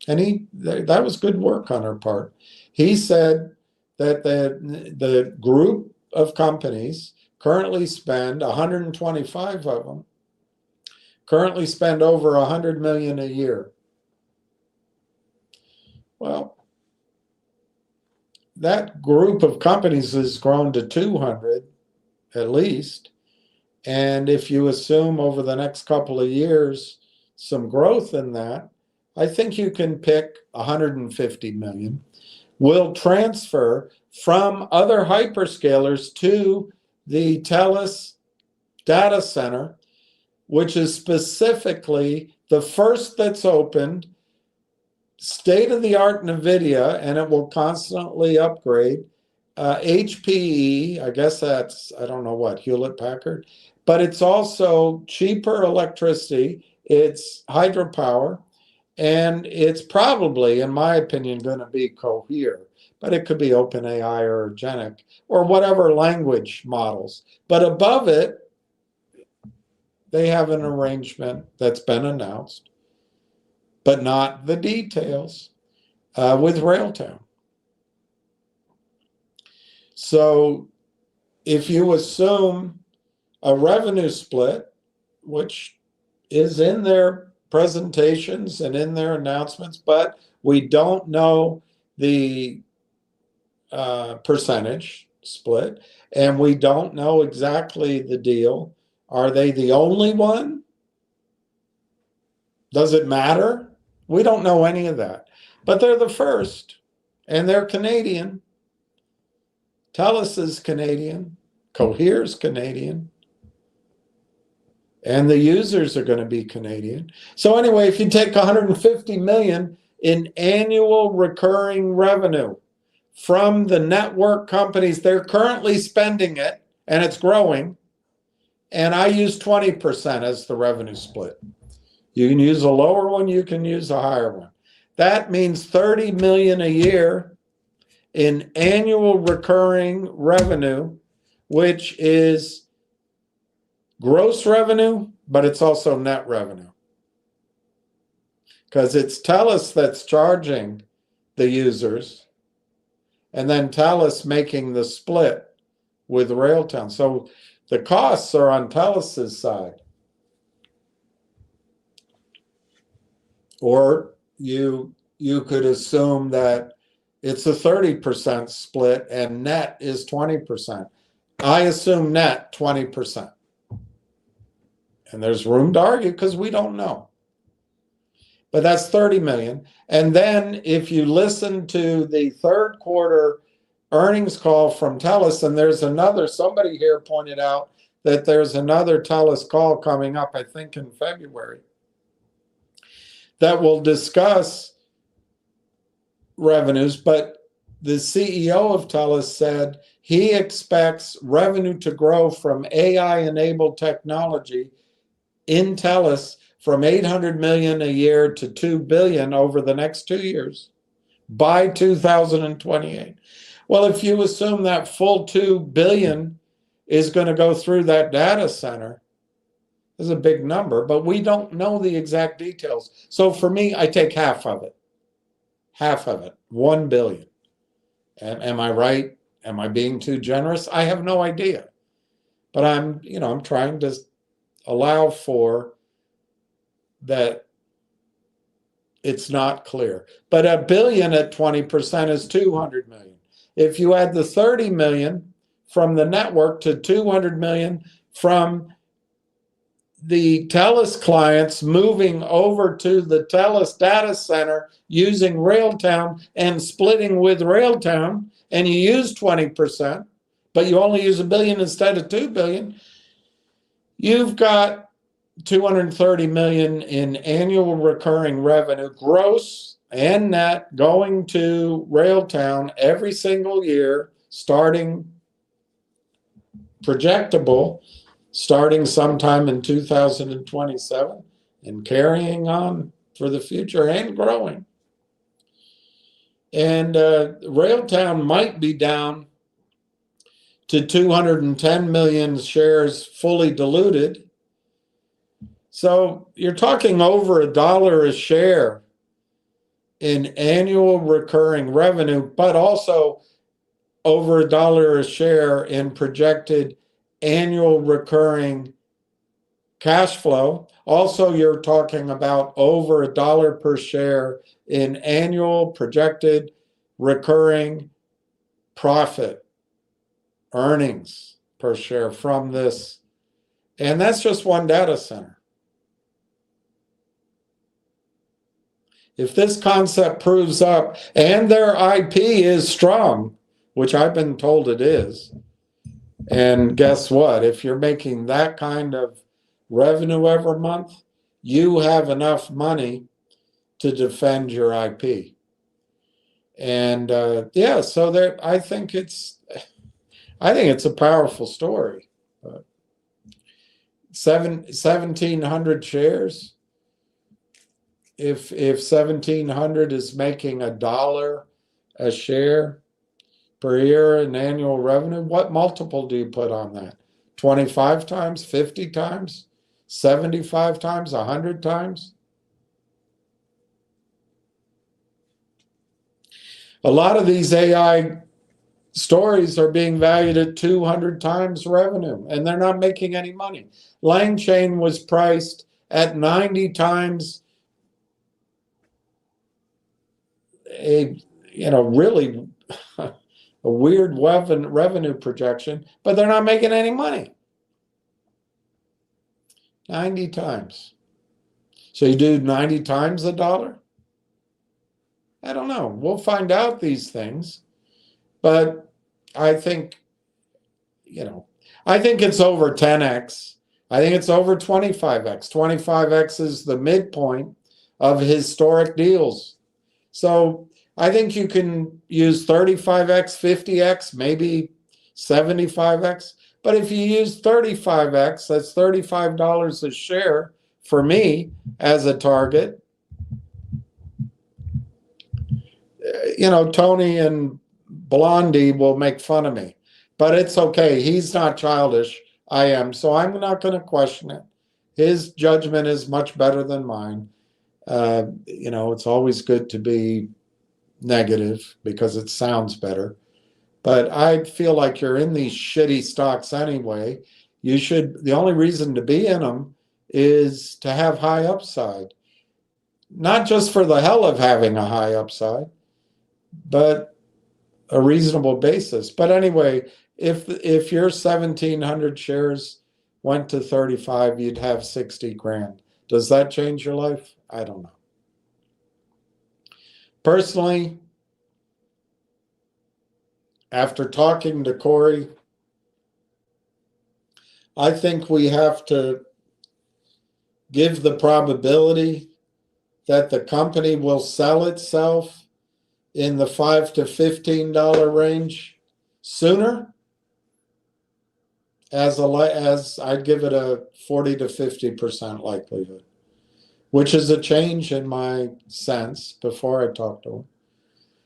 and that was good work on her part. He said that the group of companies currently spend, 125 of them currently spend over $100 million a year. Well, that group of companies has grown to 200 at least. And if you assume over the next couple of years some growth in that, I think you can pick 150 million. will transfer from other hyperscalers to the TELUS data center, which is specifically the first that's opened, state-of-the-art NVIDIA, and it will constantly upgrade. HPE, I guess that's, I don't know what, Hewlett-Packard, but it's also cheaper electricity, it's hydropower, and it's probably, in my opinion, going to be Cohere, but it could be OpenAI or Genic or whatever language models. But above it, they have an arrangement that's been announced, but not the details, with Railtown. So if you assume a revenue split, which is in their presentations and in their announcements, but we don't know the percentage split, and we don't know exactly the deal. Are they the only one? Does it matter? We don't know any of that. But they're the first, and they're Canadian. TELUS is Canadian. Cohere's Canadian. And the users are going to be Canadian. So anyway, if you take 150 million in annual recurring revenue from the network companies, they're currently spending it, and it's growing. And I use 20% as the revenue split. You can use a lower one, you can use a higher one. That means 30 million a year in annual recurring revenue, which is gross revenue, but it's also net revenue. Because it's TELUS that's charging the users, and then TELUS making the split with Railtown. So the costs are on TELUS's side. Or you could assume that it's a 30% split and net is 20%. I assume net 20%. And there's room to argue because we don't know. But that's 30 million. And then if you listen to the third quarter earnings call from TELUS, and there's another, somebody here pointed out that there's another TELUS call coming up, I think in February, that will discuss revenues, but the CEO of TELUS said he expects revenue to grow from AI-enabled technology in TELUS from 800 million a year to 2 billion over the next 2 years by 2028. Well, if you assume that full 2 billion is going to go through that data center, is a big number, but we don't know the exact details. So for me, I take half of it. Half of it, 1 billion. Am I right? Am I being too generous? I have no idea. But I'm trying to allow for that it's not clear. But $1 billion at 20% is 200 million. If you add the 30 million from the network to 200 million from the TELUS clients moving over to the TELUS data center using Railtown and splitting with Railtown, and you use 20%, but you only use $1 billion instead of 2 billion, you've got 230 million in annual recurring revenue, gross and net, going to Railtown every single year, starting projectable, starting sometime in 2027 and carrying on for the future and growing. And Railtown might be down to 210 million shares fully diluted. So you're talking over $1 a share in annual recurring revenue, but also over $1 a share in projected annual recurring cash flow. Also, you're talking about over $1 per share in annual projected recurring profit, earnings per share from this. And that's just one data center. If this concept proves up and their IP is strong, which I've been told it is, and guess what? If you're making that kind of revenue every month, you have enough money to defend your IP. And yeah, so there, I think it's a powerful story. 1,700 shares. If 1,700 is making $1 a share per year in annual revenue, what multiple do you put on that? 25 times, 50 times, 75 times, 100 times? A lot of these AI stories are being valued at 200 times revenue, and they're not making any money. LangChain was priced at 90 times a, really a weird revenue projection, but they're not making any money. 90 times. So you do 90 times $1? I don't know. We'll find out these things. But I think, I think it's over 10x. I think it's over 25x. 25x is the midpoint of historic deals. So I think you can use 35x, 50x, maybe 75x. But if you use 35x, that's $35 a share for me as a target. Tony and Blondie will make fun of me, but it's okay. He's not childish. I am. So I'm not going to question it. His judgment is much better than mine. It's always good to be negative because it sounds better. But I feel like you're in these shitty stocks anyway. The only reason to be in them is to have high upside. Not just for the hell of having a high upside, but a reasonable basis. But anyway, if your 1,700 shares went to 35, you'd have 60 grand. Does that change your life? I don't know. Personally, after talking to Corey, I think we have to give the probability that the company will sell itself in the $5 to $15 range sooner, as I'd give it a 40 to 50% likelihood, which is a change in my sense before I talked to him.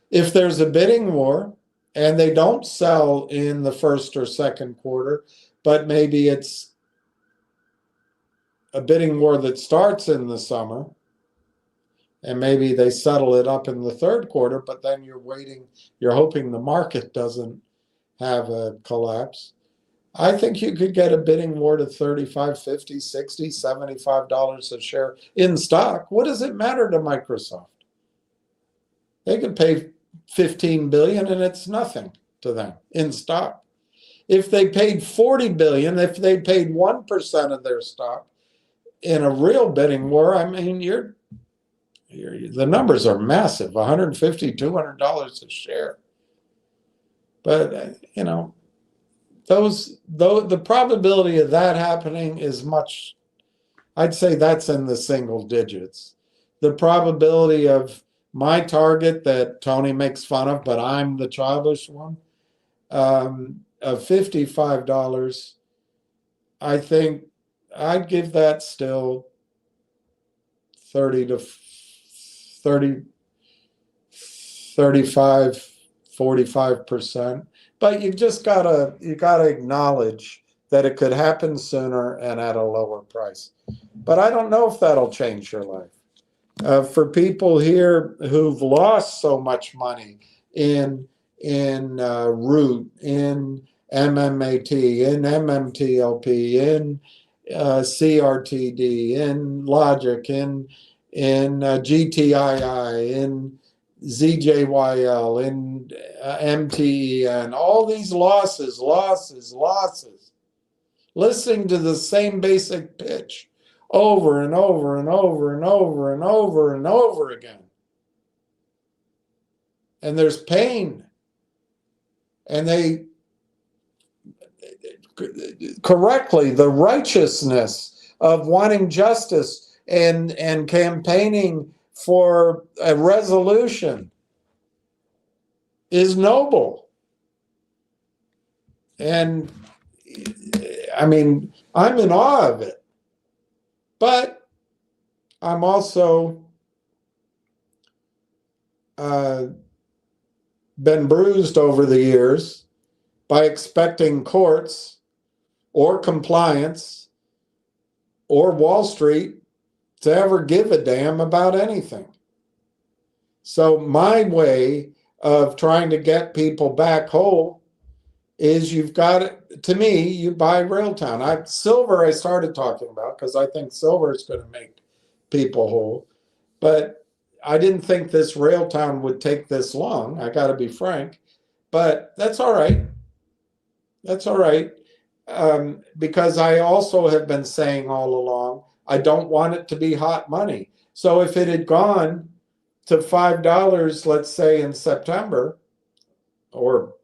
If there's a bidding war and they don't sell in the first or second quarter, but maybe it's a bidding war that starts in the summer, and maybe they settle it up in the third quarter, but then you're hoping the market doesn't have a collapse. I think you could get a bidding war to $35, $50, $60, $75 a share in stock. What does it matter to Microsoft? They could pay $15 billion and it's nothing to them in stock. If they paid $40 billion, if they paid 1% of their stock in a real bidding war, I mean, the numbers are massive, $150, $200 a share. But, the probability of that happening is much, I'd say that's in the single digits. The probability of my target that Tony makes fun of, but I'm the childish one, of $55, I think I'd give that still 30 to 30, 35, 45%. But you gotta acknowledge that it could happen sooner and at a lower price. But I don't know if that'll change your life. For people here who've lost so much money in Root, in MMAT, in MMTLP, in CRTD, in Logic, in GTII, in ZJYL, in MTEN, all these losses, listening to the same basic pitch over and over and over and over and over and over again. and there's pain, and they correctly, the righteousness of wanting justice and campaigning for a resolution is noble. And I mean, I'm in awe of it, but I'm also been bruised over the years by expecting courts or compliance or Wall Street to ever give a damn about anything. So my way of trying to get people back whole is you've got to me, you buy Railtown. Silver I started talking about because I think silver is going to make people whole. But I didn't think this Railtown would take this long. I got to be frank. But that's all right. That's all right. Because I also have been saying all along, I don't want it to be hot money. So if it had gone to $5, let's say in September or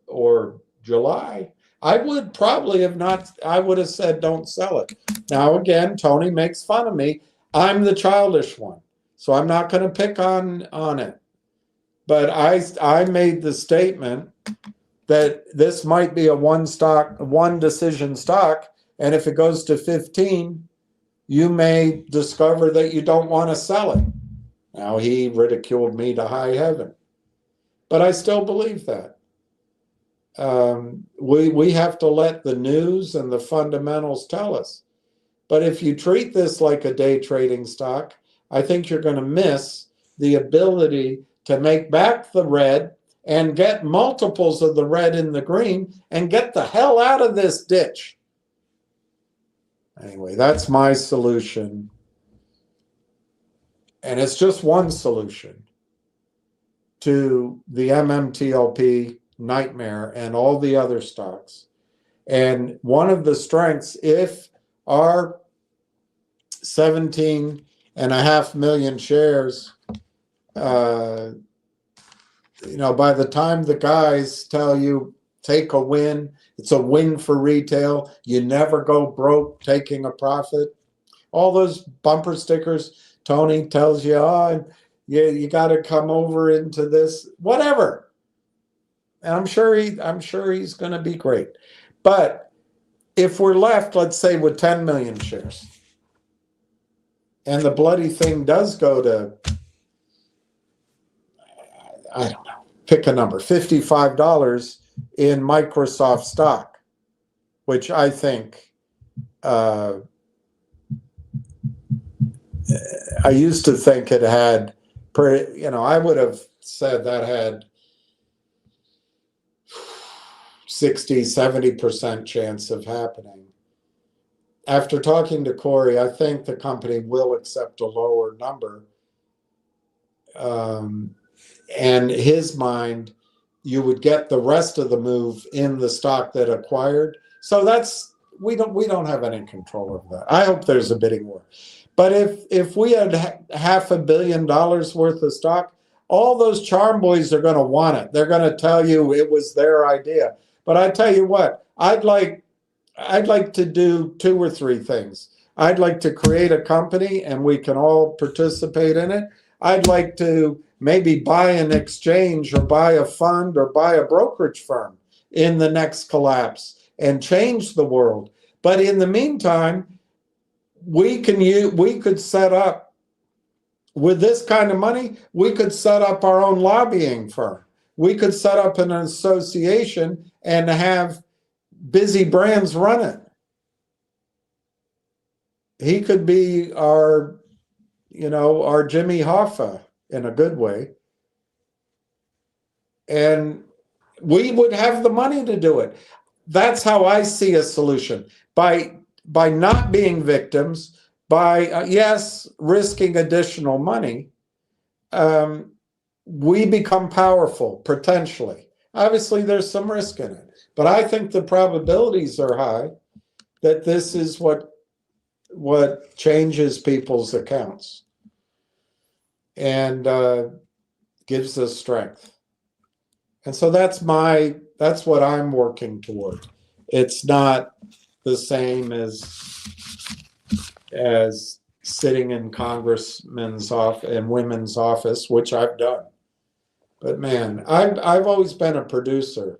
July, I would probably have not, I would have said, don't sell it. Now, again, Tony makes fun of me. I'm the childish one, so I'm not going to pick on it. But I made the statement that this might be a one decision stock, and if it goes to 15, you may discover that you don't want to sell it. Now, he ridiculed me to high heaven, but I still believe that. We have to let the news and the fundamentals tell us. But if you treat this like a day trading stock, I think you're going to miss the ability to make back the red and get multiples of the red in the green and get the hell out of this ditch. Anyway, that's my solution. And it's just one solution to the MMTLP nightmare and all the other stocks. And one of the strengths, if our 17.5 million shares, by the time the guys tell you take a win, it's a win for retail, you never go broke taking a profit. All those bumper stickers, Tony tells you, oh, you got to come over into this, whatever. And I'm sure he's going to be great. But if we're left, let's say, with 10 million shares, and the bloody thing does go to, I don't know, pick a number, $55 in Microsoft stock, which I think I used to think it had, I would have said that had 60, 70% chance of happening. After talking to Corey, I think the company will accept a lower number. And his mind, you would get the rest of the move in the stock that acquired. So we don't have any control of that. I hope there's a bidding war. But if we had $500 million worth of stock, all those charm boys are going to want it. They're going to tell you it was their idea. But I tell you what, I'd like to do 2 or 3 things. I'd like to create a company and we can all participate in it. I'd like to maybe buy an exchange or buy a fund or buy a brokerage firm in the next collapse and change the world. But in the meantime, we could set up, with this kind of money, we could set up our own lobbying firm. We could set up an association and have Busy Brands run it. He could be our Jimmy Hoffa in a good way. And we would have the money to do it. That's how I see a solution. By not being victims, by, yes, risking additional money, we become powerful, potentially. Obviously, there's some risk in it. But I think the probabilities are high that this is what changes people's accounts and gives us strength. And so that's what I'm working toward. It's not the same as sitting in congressmen's office and women's office, which I've done. But man, I've always been a producer.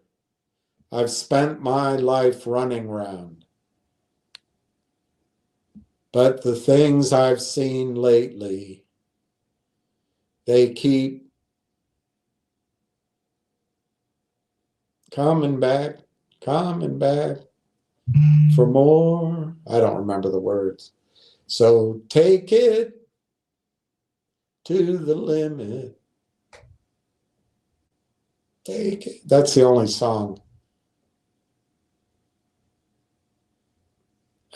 I've spent my life running around. But the things I've seen lately, they keep coming back for more. I don't remember the words. So take it to the limit. Take it. That's the only song.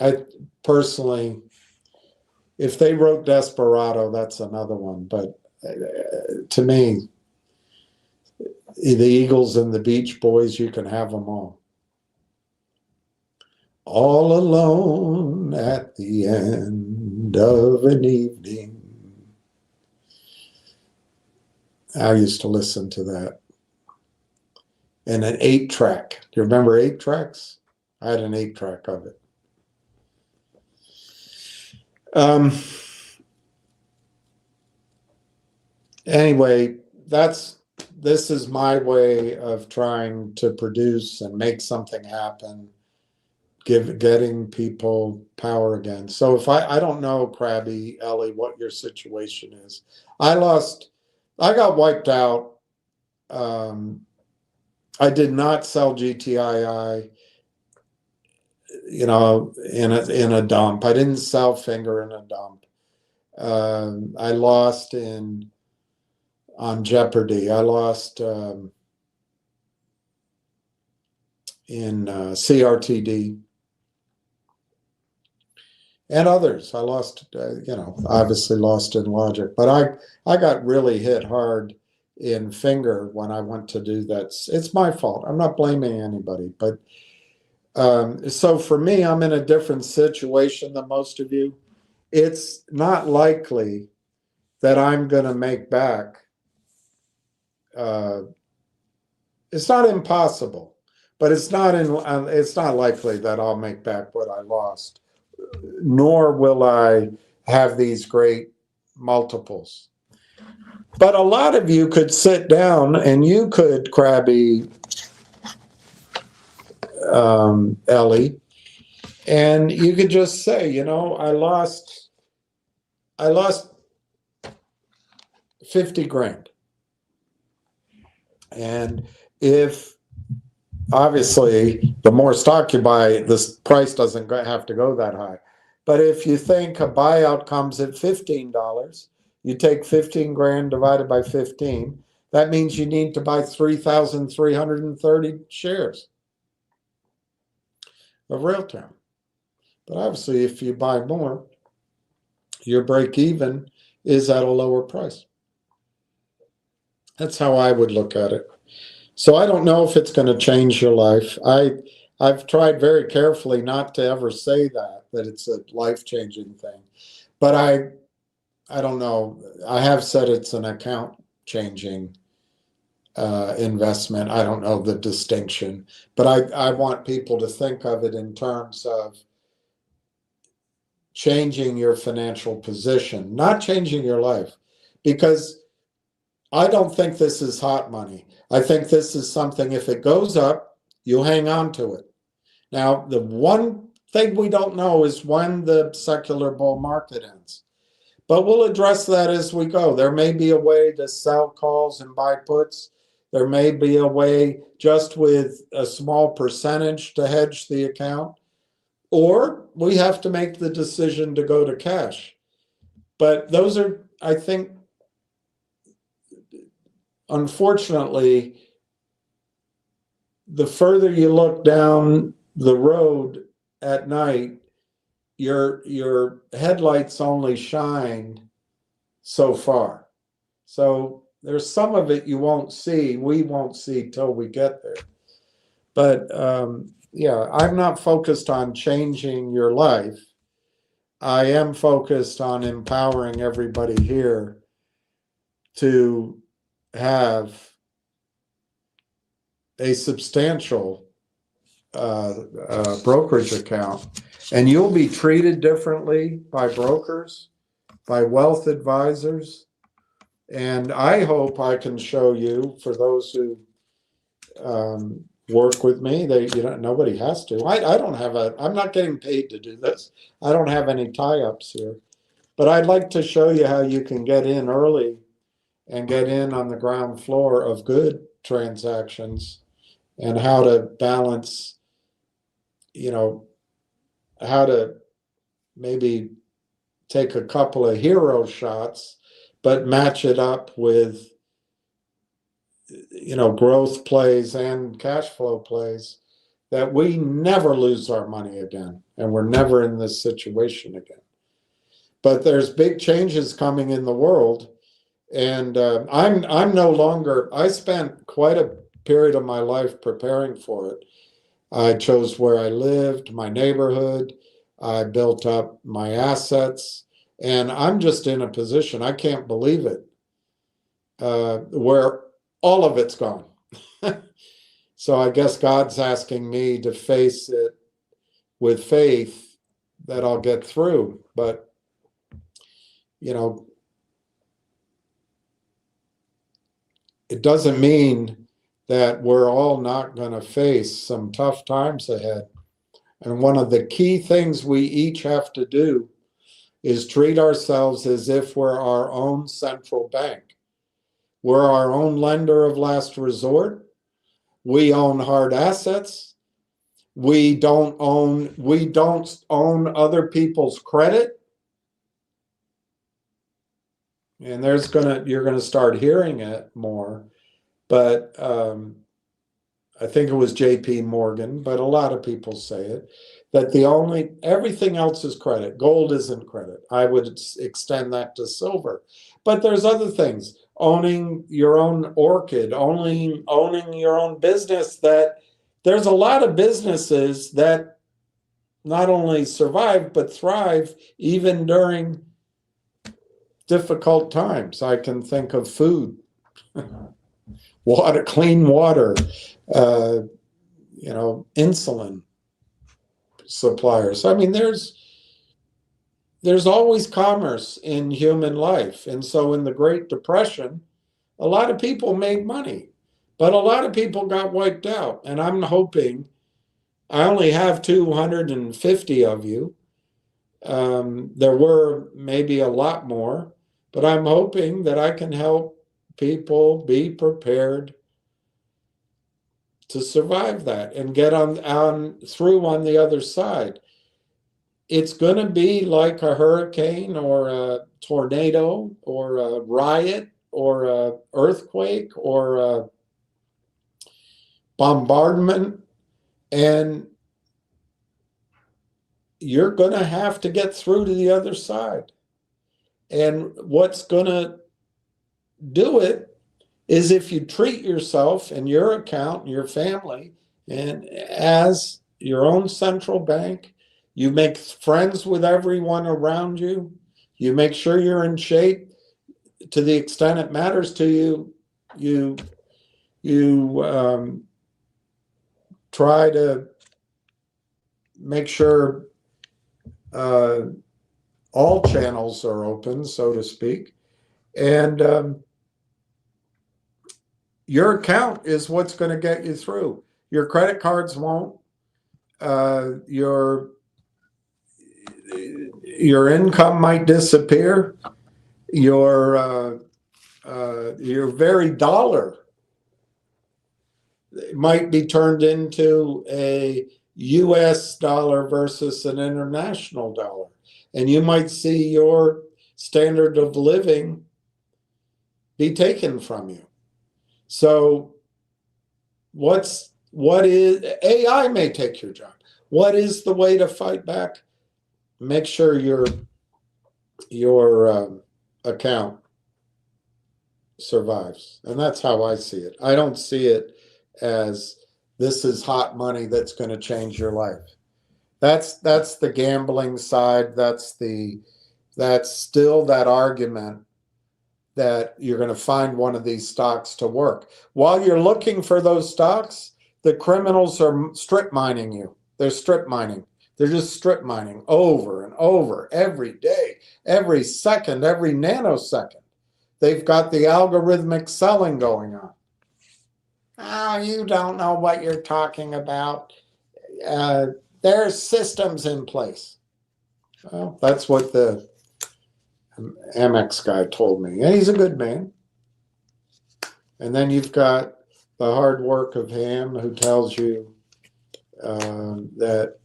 I personally, if they wrote Desperado, that's another one. But to me, the Eagles and the Beach Boys, you can have them all. All alone at the end of an evening. I used to listen to that. And an 8-track. Do you remember 8-tracks? I had an 8-track of it. Anyway, this is my way of trying to produce and make something happen, getting people power again. So if I don't know, Krabby Ellie, what your situation is. I got wiped out. I did not sell GTII, in a dump. I didn't sell Finger in a dump. I lost on Jeopardy. I lost in CRTD and others. I lost, obviously lost in Logic, but I got really hit hard in Finger when I went to do that. It's my fault. I'm not blaming anybody, but so for me, I'm in a different situation than most of you. It's not likely that I'm going to make back. It's not impossible, but it's not likely that I'll make back what I lost, nor will I have these great multiples. But a lot of you could sit down and you could, Krabby Ellie, and you could just say, I lost 50 grand. And if obviously the more stock you buy, this price doesn't have to go that high. But if you think a buyout comes at $15, you take 15 grand divided by 15, that means you need to buy 3,330 shares of Realterm. But obviously, if you buy more, your break even is at a lower price. That's how I would look at it. So I don't know if it's going to change your life. I've tried very carefully not to ever say that it's a life-changing thing. But I don't know. I have said it's an account-changing investment. I don't know the distinction. But I want people to think of it in terms of changing your financial position, not changing your life. Because I don't think this is hot money. I think this is something, if it goes up, you'll hang on to it. Now, the one thing we don't know is when the secular bull market ends. But we'll address that as we go. There may be a way to sell calls and buy puts. There may be a way just with a small percentage to hedge the account. Or we have to make the decision to go to cash. But those are, I think, unfortunately, the further you look down the road at night, your headlights only shine so far. So there's some of it you won't see. We won't see till we get there. But yeah, I'm not focused on changing your life. I am focused on empowering everybody here to have a substantial brokerage account, and you'll be treated differently by brokers, by wealth advisors. And I hope I can show you, for those who work with me, nobody has to. I don't have I'm not getting paid to do this. I don't have any tie-ups here. But I'd like to show you how you can get in early and get in on the ground floor of good transactions, and how to balance, how to maybe take a couple of hero shots, but match it up with, growth plays and cash flow plays, that we never lose our money again, and we're never in this situation again. But there's big changes coming in the world, and I'm no longer. I spent quite a period of my life preparing for it. I chose where I lived, my neighborhood. I built up my assets, and I'm just in a position, I can't believe it, where all of it's gone. So I guess God's asking me to face it with faith that I'll get through. But, it doesn't mean that we're all not going to face some tough times ahead. And one of the key things we each have to do is treat ourselves as if we're our own central bank. We're our own lender of last resort. We own hard assets. We don't own other people's credit. And you're gonna start hearing it more. But I think it was J.P. Morgan, but a lot of people say it, that everything else is credit. Gold isn't credit. I would extend that to silver. But there's other things. Owning your own orchid, owning your own business. That there's a lot of businesses that not only survive but thrive even during difficult times. I can think of food, water, clean water, insulin suppliers. I mean, there's always commerce in human life. And so in the Great Depression, a lot of people made money, but a lot of people got wiped out. And I'm hoping, I only have 250 of you. There were maybe a lot more, but I'm hoping that I can help people be prepared to survive that and get through on the other side. It's going to be like a hurricane or a tornado or a riot or a earthquake or a bombardment, and you're going to have to get through to the other side. And what's going to do it is if you treat yourself and your account and your family and as your own central bank, you make friends with everyone around you, you make sure you're in shape to the extent it matters to you, you try to make sure all channels are open, so to speak, and your account is what's going to get you through. Your credit cards won't. Your income might disappear. Your very dollar might be turned into a U.S. dollar versus an international dollar, and you might see your standard of living be taken from you. So what is AI may take your job. What is the way to fight back? Make sure your account survives. And that's how I see it. I don't see it as this is hot money that's going to change your life. That's the gambling side. That's still that argument that you're going to find one of these stocks to work. While you're looking for those stocks, the criminals are strip mining you. They're strip mining. They're just strip mining over and over every day, every second, every nanosecond. They've got the algorithmic selling going on. Oh, you don't know what you're talking about. There's systems in place. Well, that's what the Amex guy told me. And he's a good man. And then you've got the hard work of him who tells you that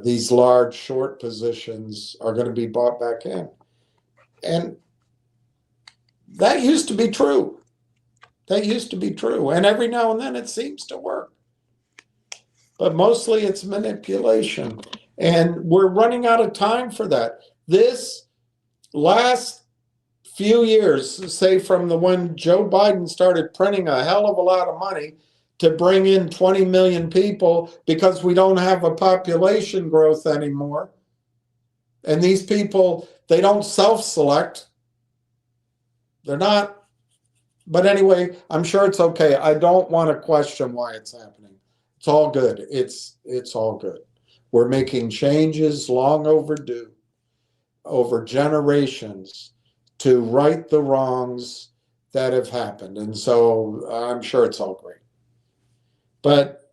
these large short positions are going to be bought back in. And that used to be true. That used to be true. And every now and then it seems to work. But mostly it's manipulation. And we're running out of time for that. This last few years, say from the when Joe Biden started printing a hell of a lot of money to bring in 20 million people because we don't have a population growth anymore. And these people, they don't self-select. They're not. But anyway, I'm sure it's okay. I don't want to question why it's happening. It's all good. It's all good. We're making changes long overdue over generations to right the wrongs that have happened. And so I'm sure it's all great. But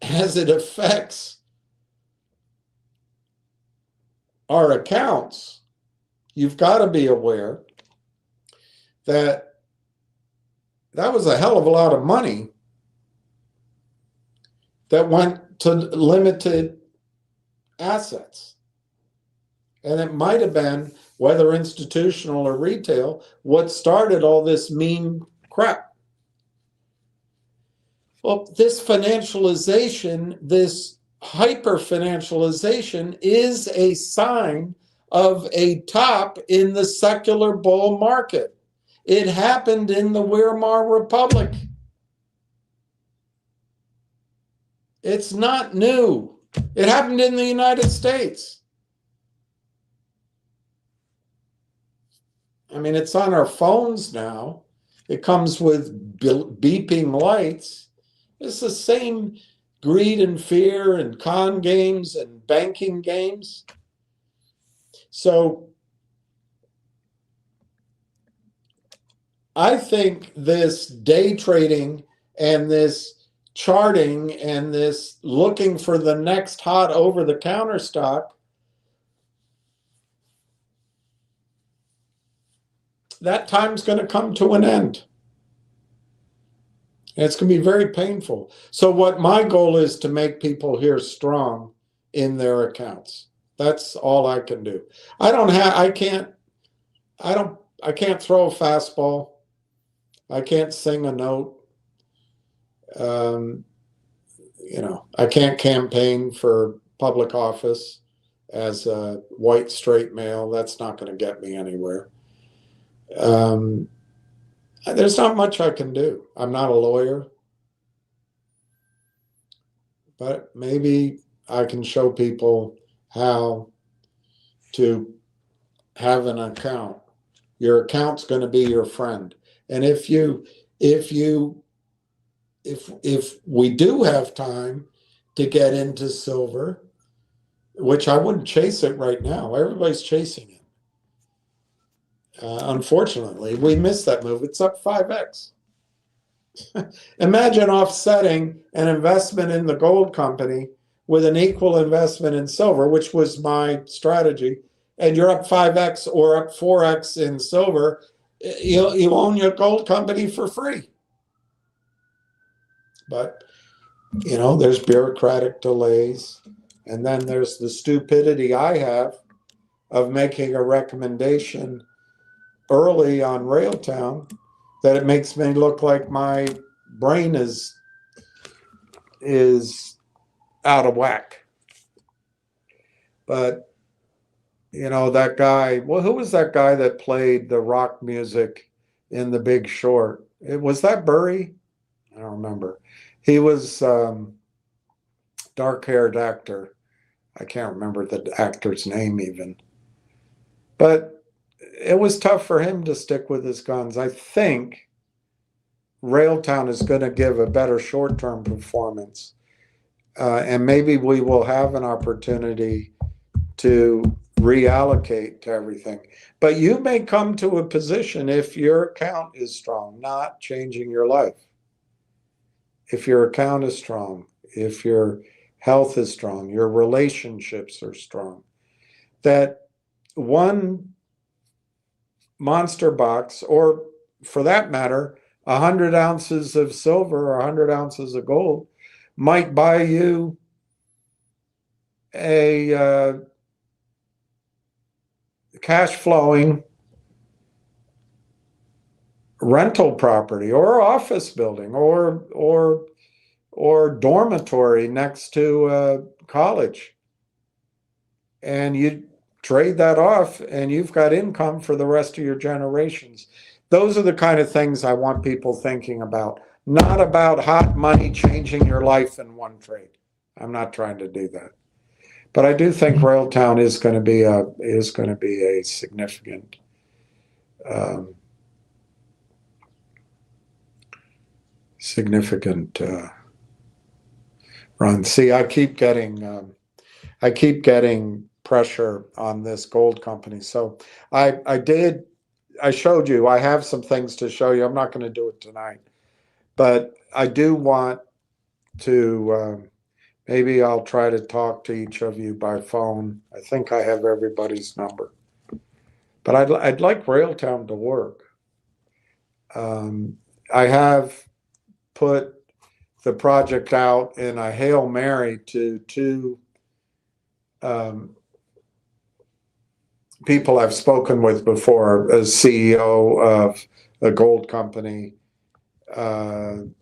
as it affects our accounts, you've got to be aware that that was a hell of a lot of money that went to limited assets. And it might have been, whether institutional or retail, what started all this mean crap. Well, this financialization, this hyper-financialization is a sign of a top in the secular bull market. It happened in the Weimar Republic. It's not new. It happened in the United States. I mean, it's on our phones now. It comes with beeping lights. It's the same greed and fear and con games and banking games. So I think this day trading and this charting and this looking for the next hot over-the-counter stock, that time's going to come to an end. And it's going to be very painful. So what my goal is to make people here strong in their accounts. That's all I can do. I can't throw a fastball. I can't sing a note. I can't campaign for public office as a white straight male. That's not going to get me anywhere. There's not much I can do. I'm not a lawyer, but maybe I can show people how to have an account. Your account's going to be your friend. And if we do have time to get into silver, which I wouldn't chase it right now. Everybody's chasing it. Unfortunately, we missed that move. It's up 5x. Imagine offsetting an investment in the gold company with an equal investment in silver, which was my strategy, and you're up 5x or up 4x in silver. You own your gold company for free. But, there's bureaucratic delays. And then there's the stupidity I have of making a recommendation early on Railtown that it makes me look like my brain is out of whack. But, that guy, well, who was that guy that played the rock music in The Big Short? Was that Burry? I don't remember. He was dark-haired actor. I can't remember the actor's name even. But it was tough for him to stick with his guns. I think Railtown is going to give a better short-term performance. And maybe we will have an opportunity to reallocate to everything. But you may come to a position, if your account is strong, not changing your life. If your account is strong, if your health is strong, your relationships are strong, that one monster box, or for that matter, 100 ounces of silver or 100 ounces of gold, might buy you a cash flowing rental property or office building or dormitory next to college, and you trade that off and you've got income for the rest of your generations. Those are the kind of things I want people thinking about, not about hot money changing your life in one trade. I'm not trying to do that, but I do think Railtown is going to be a significant run. See, I keep getting pressure on this gold company. So I showed you, I have some things to show you. I'm not going to do it tonight, but I do want to, maybe I'll try to talk to each of you by phone. I think I have everybody's number, but I'd like Railtown to work. I have put the project out in a Hail Mary to two people I've spoken with before, as CEO of a gold company. It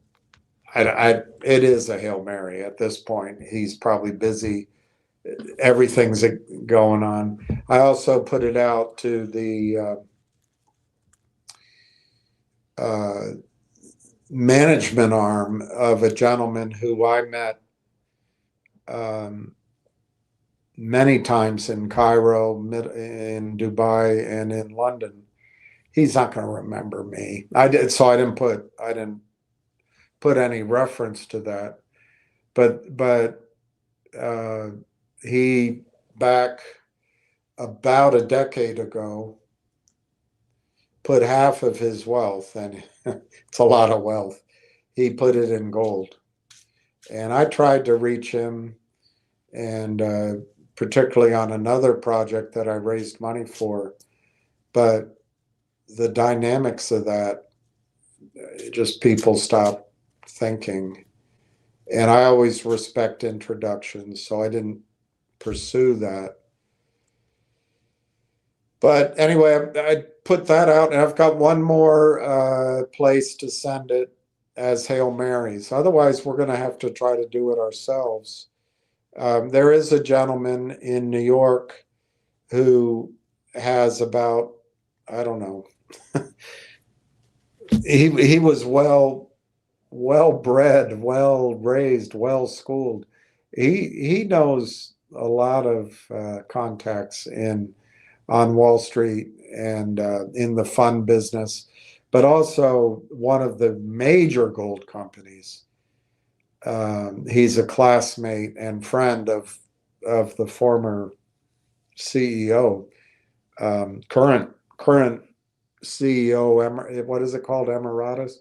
is a Hail Mary at this point. He's probably busy. Everything's going on. I also put it out to the management arm of a gentleman who I met many times in Cairo, in Dubai, and in London. He's not going to remember me. I didn't put any reference to that. But he, back about a decade ago, put half of his wealth, and it's a lot of wealth, he put it in gold. And I tried to reach him, and particularly on another project that I raised money for, but the dynamics of that, just people stop thinking. And I always respect introductions, so I didn't pursue that. But anyway, I put that out, and I've got one more place to send it as Hail Marys. Otherwise, we're going to have to try to do it ourselves. There is a gentleman in New York who has about, I don't know, he was well bred, well raised, well schooled. He knows a lot of contacts on Wall Street and in the fund business, but also one of the major gold companies. He's a classmate and friend of the former CEO, current CEO. What is it called? Emiratus.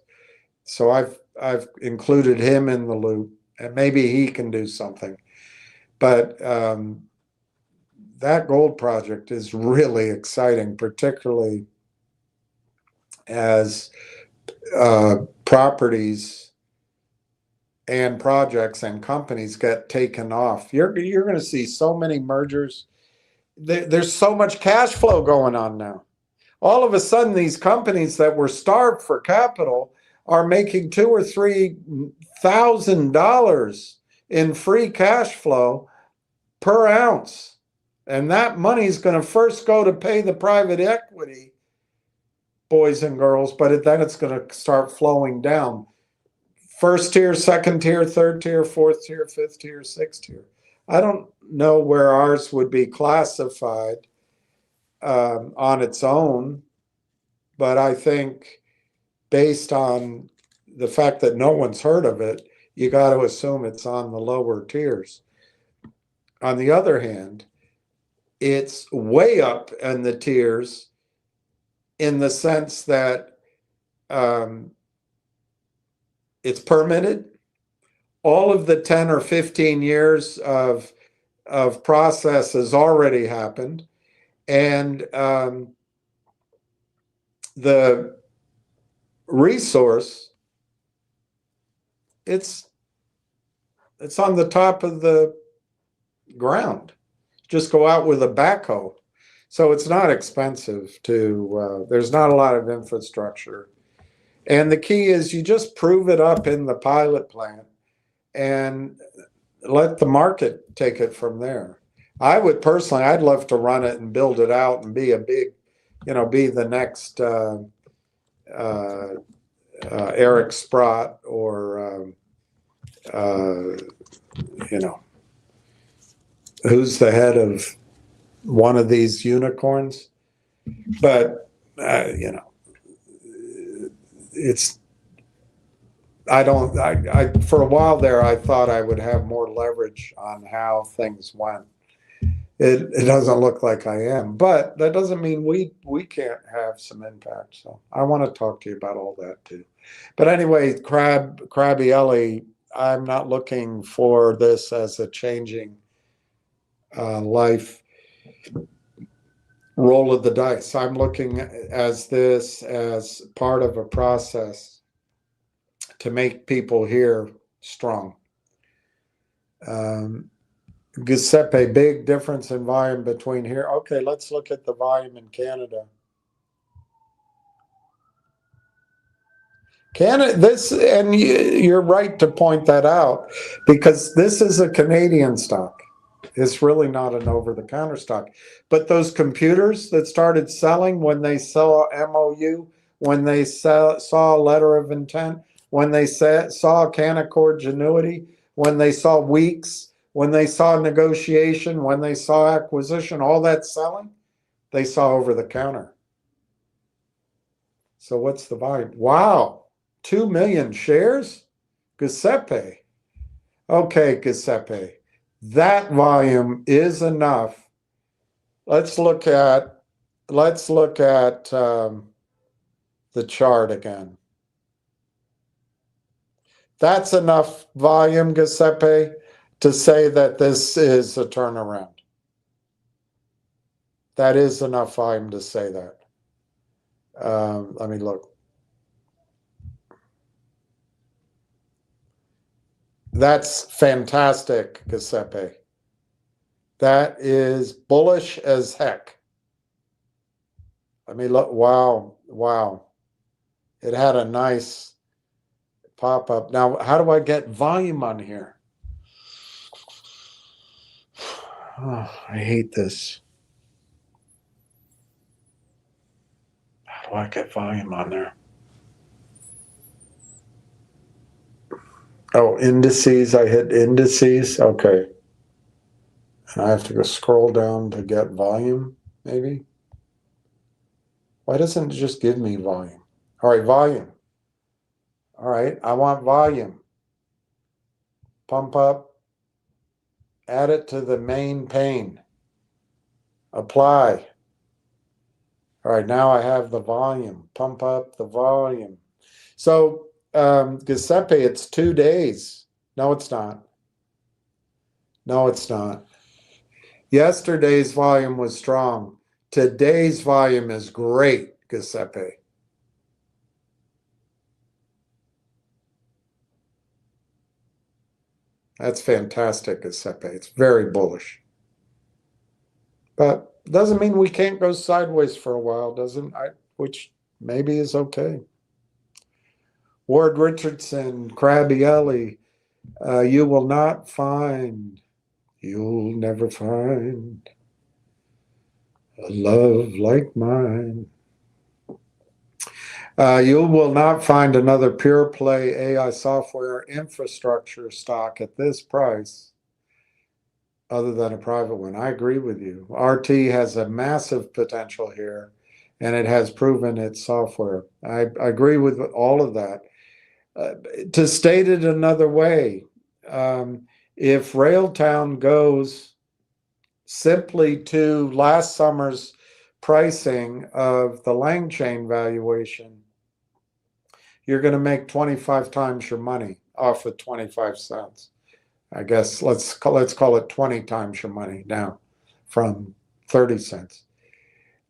So I've included him in the loop, and maybe he can do something. But that gold project is really exciting, particularly as properties and projects and companies get taken off. You're going to see so many mergers. There's so much cash flow going on now. All of a sudden, these companies that were starved for capital are making $2,000 or $3,000 in free cash flow per ounce. And that money is going to first go to pay the private equity boys and girls, but then it's going to start flowing down. First tier, second tier, third tier, fourth tier, fifth tier, sixth tier. I don't know where ours would be classified on its own, but I think based on the fact that no one's heard of it, you got to assume it's on the lower tiers. On the other hand, it's way up in the tiers in the sense that um, it's permitted. All of the 10 or 15 years of process has already happened. And the resource, it's on the top of the ground. Just go out with a backhoe. So it's not expensive to, there's not a lot of infrastructure. And the key is you just prove it up in the pilot plant and let the market take it from there. I would personally, I'd love to run it and build it out and be a big, be the next Eric Sprott or, who's the head of one of these unicorns. But, it's, for a while there, I thought I would have more leverage on how things went. It doesn't look like I am, but that doesn't mean we can't have some impact. So I want to talk to you about all that too. But anyway, Crabby Ellie, I'm not looking for this as a changing life roll of the dice. I'm looking as this as part of a process to make people here strong. Giuseppe, big difference in volume between here. Okay, let's look at the volume in Canada. And you're right to point that out because this is a Canadian stock. It's really not an over-the-counter stock. But those computers that started selling when they saw MOU, when they saw a letter of intent, when they saw Canaccord Genuity, when they saw Weeks, when they saw negotiation, when they saw acquisition, all that selling, they saw over-the-counter. So what's the volume? Wow, 2 million shares? Giuseppe. Okay, Giuseppe. That volume is enough. Let's look at the chart again. That's enough volume, Giuseppe, to say that this is a turnaround. That is enough volume to say that. Let me look. That's fantastic, Giuseppe. That is bullish as heck. Let me look. Wow. It had a nice pop up. Now, how do I get volume on here? Oh, I hate this. How do I get volume on there? Oh, indices. I hit indices. Okay. And I have to go scroll down to get volume, maybe. Why doesn't it just give me volume? All right, volume. All right, I want volume. Pump up. Add it to the main pane. Apply. All right, now I have the volume. Pump up the volume. So, Giuseppe, it's 2 days. No, it's not. No, it's not. Yesterday's volume was strong. Today's volume is great, Giuseppe. That's fantastic, Giuseppe. It's very bullish. But doesn't mean we can't go sideways for a while, doesn't it? Which maybe is okay. Ward Richardson, Crabby Ellie, you'll never find a love like mine. You will not find another pure play AI software infrastructure stock at this price other than a private one. I agree with you. RT has a massive potential here, and it has proven its software. I agree with all of that. To state it another way, if Railtown goes simply to last summer's pricing of the Lang chain valuation, you're going to make 25 times your money off of 25 cents. I guess let's call it 20 times your money now from 30 cents.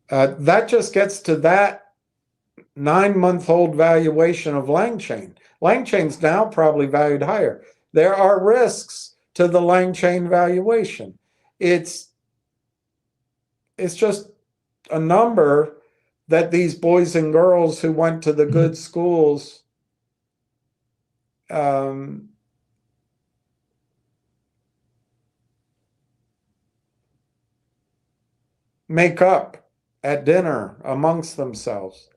That just gets to that 9-month-old valuation of Langchain. Langchain's now probably valued higher. There are risks to the Langchain valuation. It's just a number that these boys and girls who went to the good schools make up at dinner amongst themselves.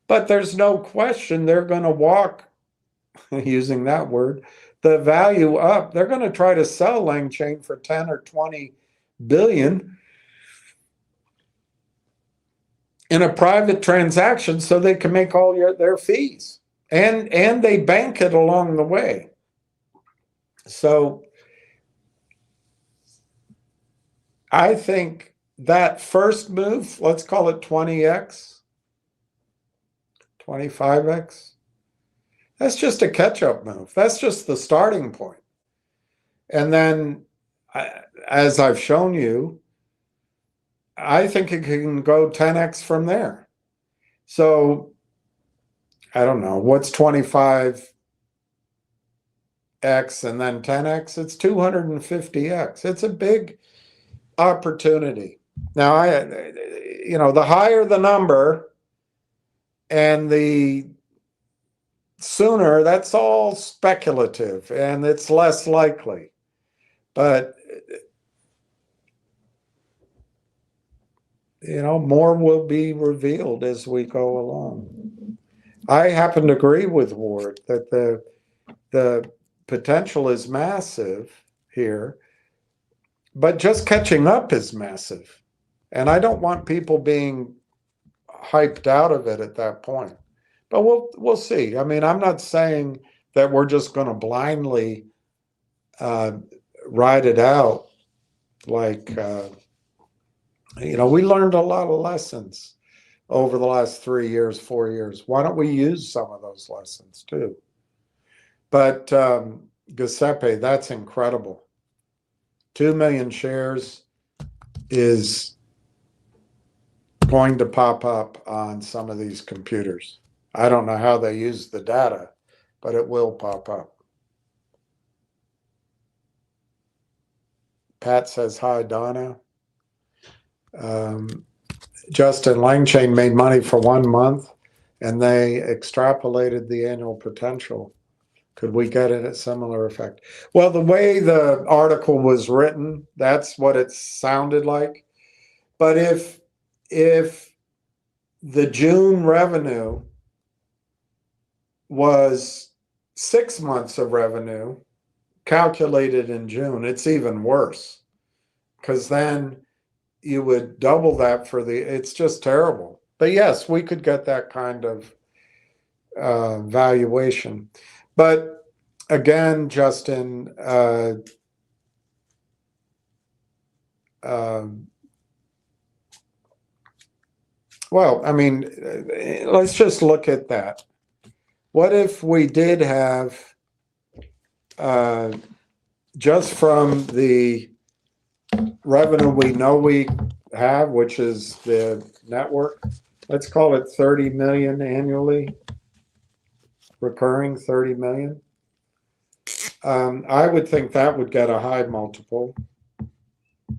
But there's no question they're going to walk, using that word, the value up. They're going to try to sell Langchain for 10 or 20 billion in a private transaction so they can make all their fees. And they bank it along the way. So I think that first move, let's call it 20x, 25x, that's just a catch-up move. That's just the starting point. And then, as I've shown you, I think it can go 10x from there. So, I don't know, what's 25x and then 10x? It's 250x. It's a big opportunity. Now, the higher the number and the sooner, that's all speculative and it's less likely. But, more will be revealed as we go along. I happen to agree with Ward that the potential is massive here, but just catching up is massive. And I don't want people being hyped out of it at that point. But we'll see. I mean, I'm not saying that we're just going to blindly ride it out. Like, we learned a lot of lessons over the last 3 years, 4 years. Why don't we use some of those lessons too? But Giuseppe, that's incredible. 2 million shares is going to pop up on some of these computers. I don't know how they use the data, but it will pop up. Pat says, hi, Donna. Justin, Langchain made money for 1 month and they extrapolated the annual potential. Could we get a similar effect? Well, the way the article was written, that's what it sounded like. But if the June revenue was 6 months of revenue calculated in June, it's even worse, because then you would double that it's just terrible. But yes, we could get that kind of valuation. But again, Justin, well, I mean, let's just look at that. What if we did have, just from the revenue we know we have, which is the network, let's call it 30 million annually, recurring 30 million. I would think that would get a high multiple,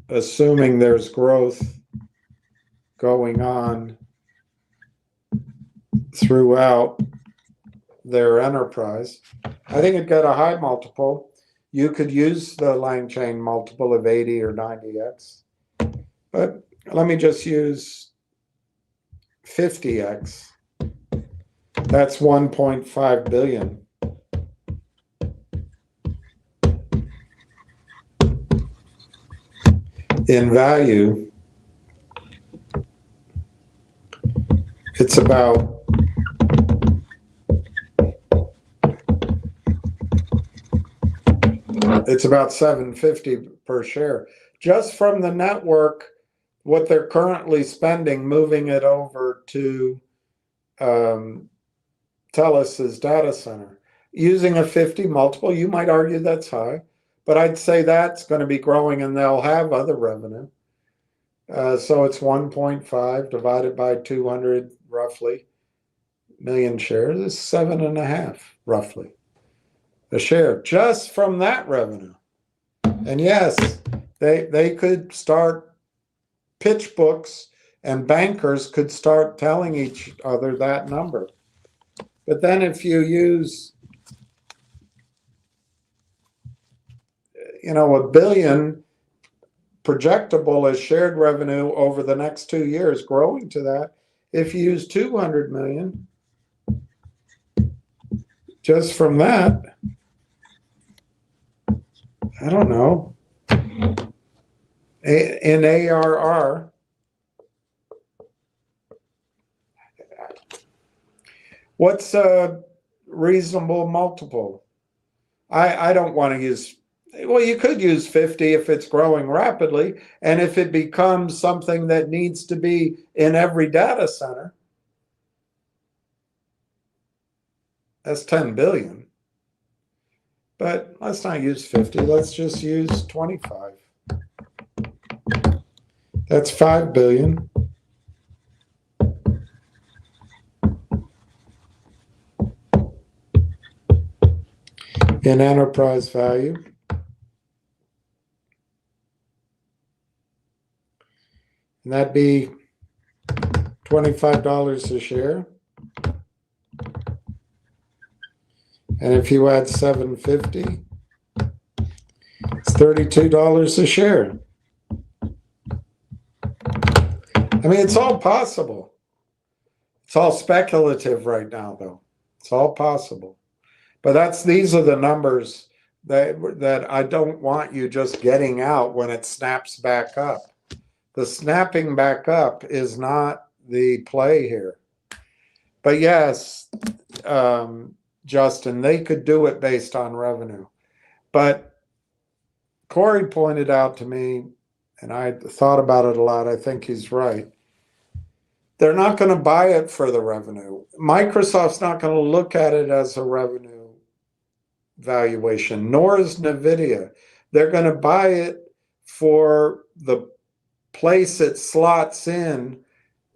assuming there's growth going on throughout their enterprise. I think it'd get a high multiple. You could use the Langchain multiple of 80 or 90x, but let me just use 50x. That's 1.5 billion. in value, it's about $7.50 per share. Just from the network, what they're currently spending, moving it over to Telus' data center. Using a 50 multiple, you might argue that's high, but I'd say that's going to be growing and they'll have other revenue. So it's 1.5 divided by 200 roughly million shares is 7.5 roughly a share just from that revenue. And yes, they could start pitch books and bankers could start telling each other that number. But then if you use, $1 billion projectable as shared revenue over the next 2 years, growing to that, if you use 200 million, just from that, I don't know, in ARR, what's a reasonable multiple? I don't want to use, well, you could use 50 if it's growing rapidly, and if it becomes something that needs to be in every data center, that's 10 billion. But let's not use 50, let's just use 25. That's 5 billion. In enterprise value. And that'd be $25 a share. And if you add 750, it's $32 a share. I mean, it's all possible. It's all speculative right now, though. It's all possible. But these are the numbers that I don't want you just getting out when it snaps back up. The snapping back up is not the play here. But yes, Justin, they could do it based on revenue. But Corey pointed out to me, and I thought about it a lot, I think he's right. They're not going to buy it for the revenue. Microsoft's not going to look at it as a revenue valuation, nor is NVIDIA. They're going to buy it for the place it slots in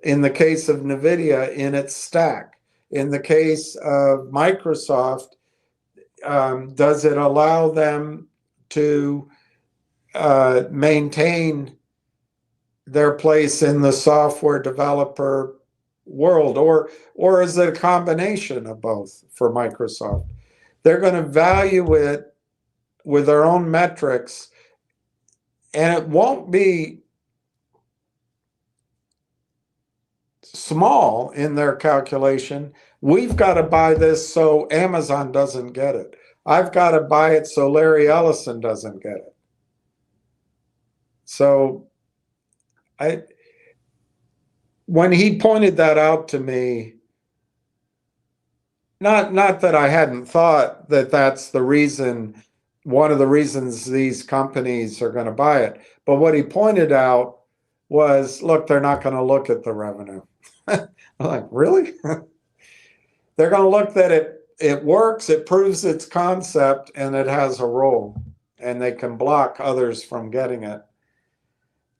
the case of NVIDIA, in its stack. In the case of Microsoft, does it allow them to maintain their place in the software developer world, or is it a combination of both for Microsoft? They're going to value it with their own metrics, and it won't be small in their calculation. We've got to buy this so Amazon doesn't get it. I've got to buy it so Larry Ellison doesn't get it. So when he pointed that out to me, not that I hadn't thought that that's the reason, one of the reasons these companies are going to buy it, but what he pointed out was, look, they're not going to look at the revenue. I'm like, really? They're going to look that it works, it proves its concept, and it has a role, and they can block others from getting it.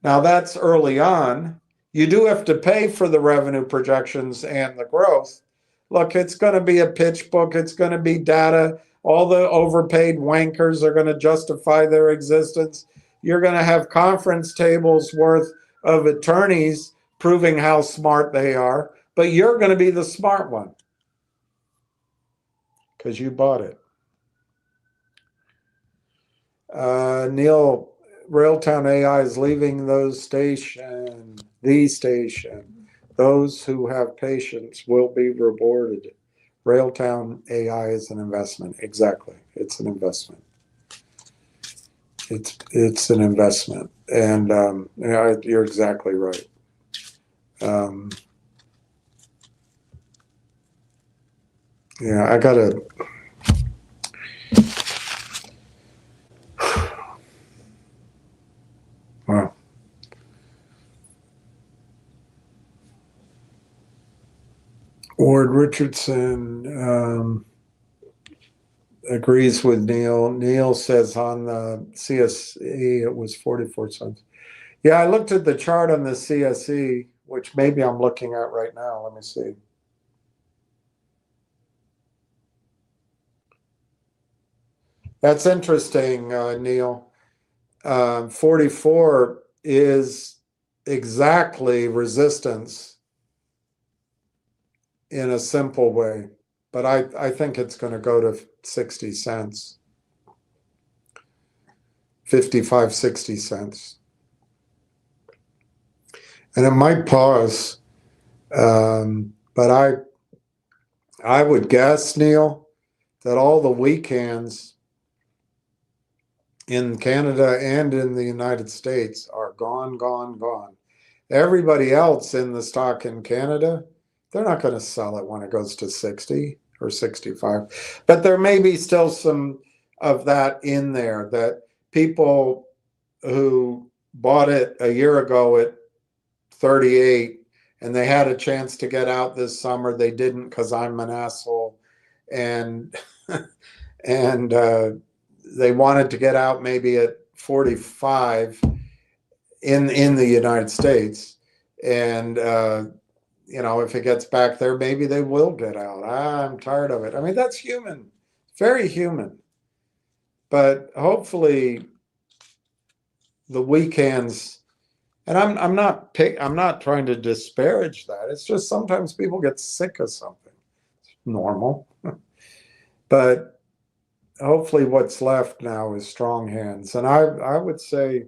Now that's early on. You do have to pay for the revenue projections and the growth. Look, it's going to be a pitch book. It's going to be data. All the overpaid wankers are going to justify their existence. You're going to have conference tables worth of attorneys proving how smart they are, but you're going to be the smart one because you bought it. Neil, Railtown AI is leaving the station. Those who have patience will be rewarded. Railtown AI is an investment. Exactly. It's an investment. It's an investment. And yeah, you're exactly right. Yeah, I gotta. Wow. Ward Richardson agrees with Neil. Neil says on the CSE it was 44 cents. Yeah, I looked at the chart on the CSE, which maybe I'm looking at right now. Let me see. That's interesting, Neil. 44 is exactly resistance in a simple way, but I think it's going to go to 60 cents, 55, 60 cents. And it might pause, but I would guess, Neil, that all the weak hands in Canada and in the United States are gone, gone, gone. Everybody else in the stock in Canada, they're not going to sell it when it goes to 60 or 65. But there may be still some of that in there, that people who bought it a year ago at 38 and they had a chance to get out this summer, they didn't because I'm an asshole. And and they wanted to get out maybe at 45 in the United States, and if it gets back there, maybe they will get out. I'm tired of it. I mean, that's human, very human. But hopefully, the weekends, and I'm not trying to disparage that. It's just sometimes people get sick of something. It's normal, but hopefully, what's left now is strong hands, and I would say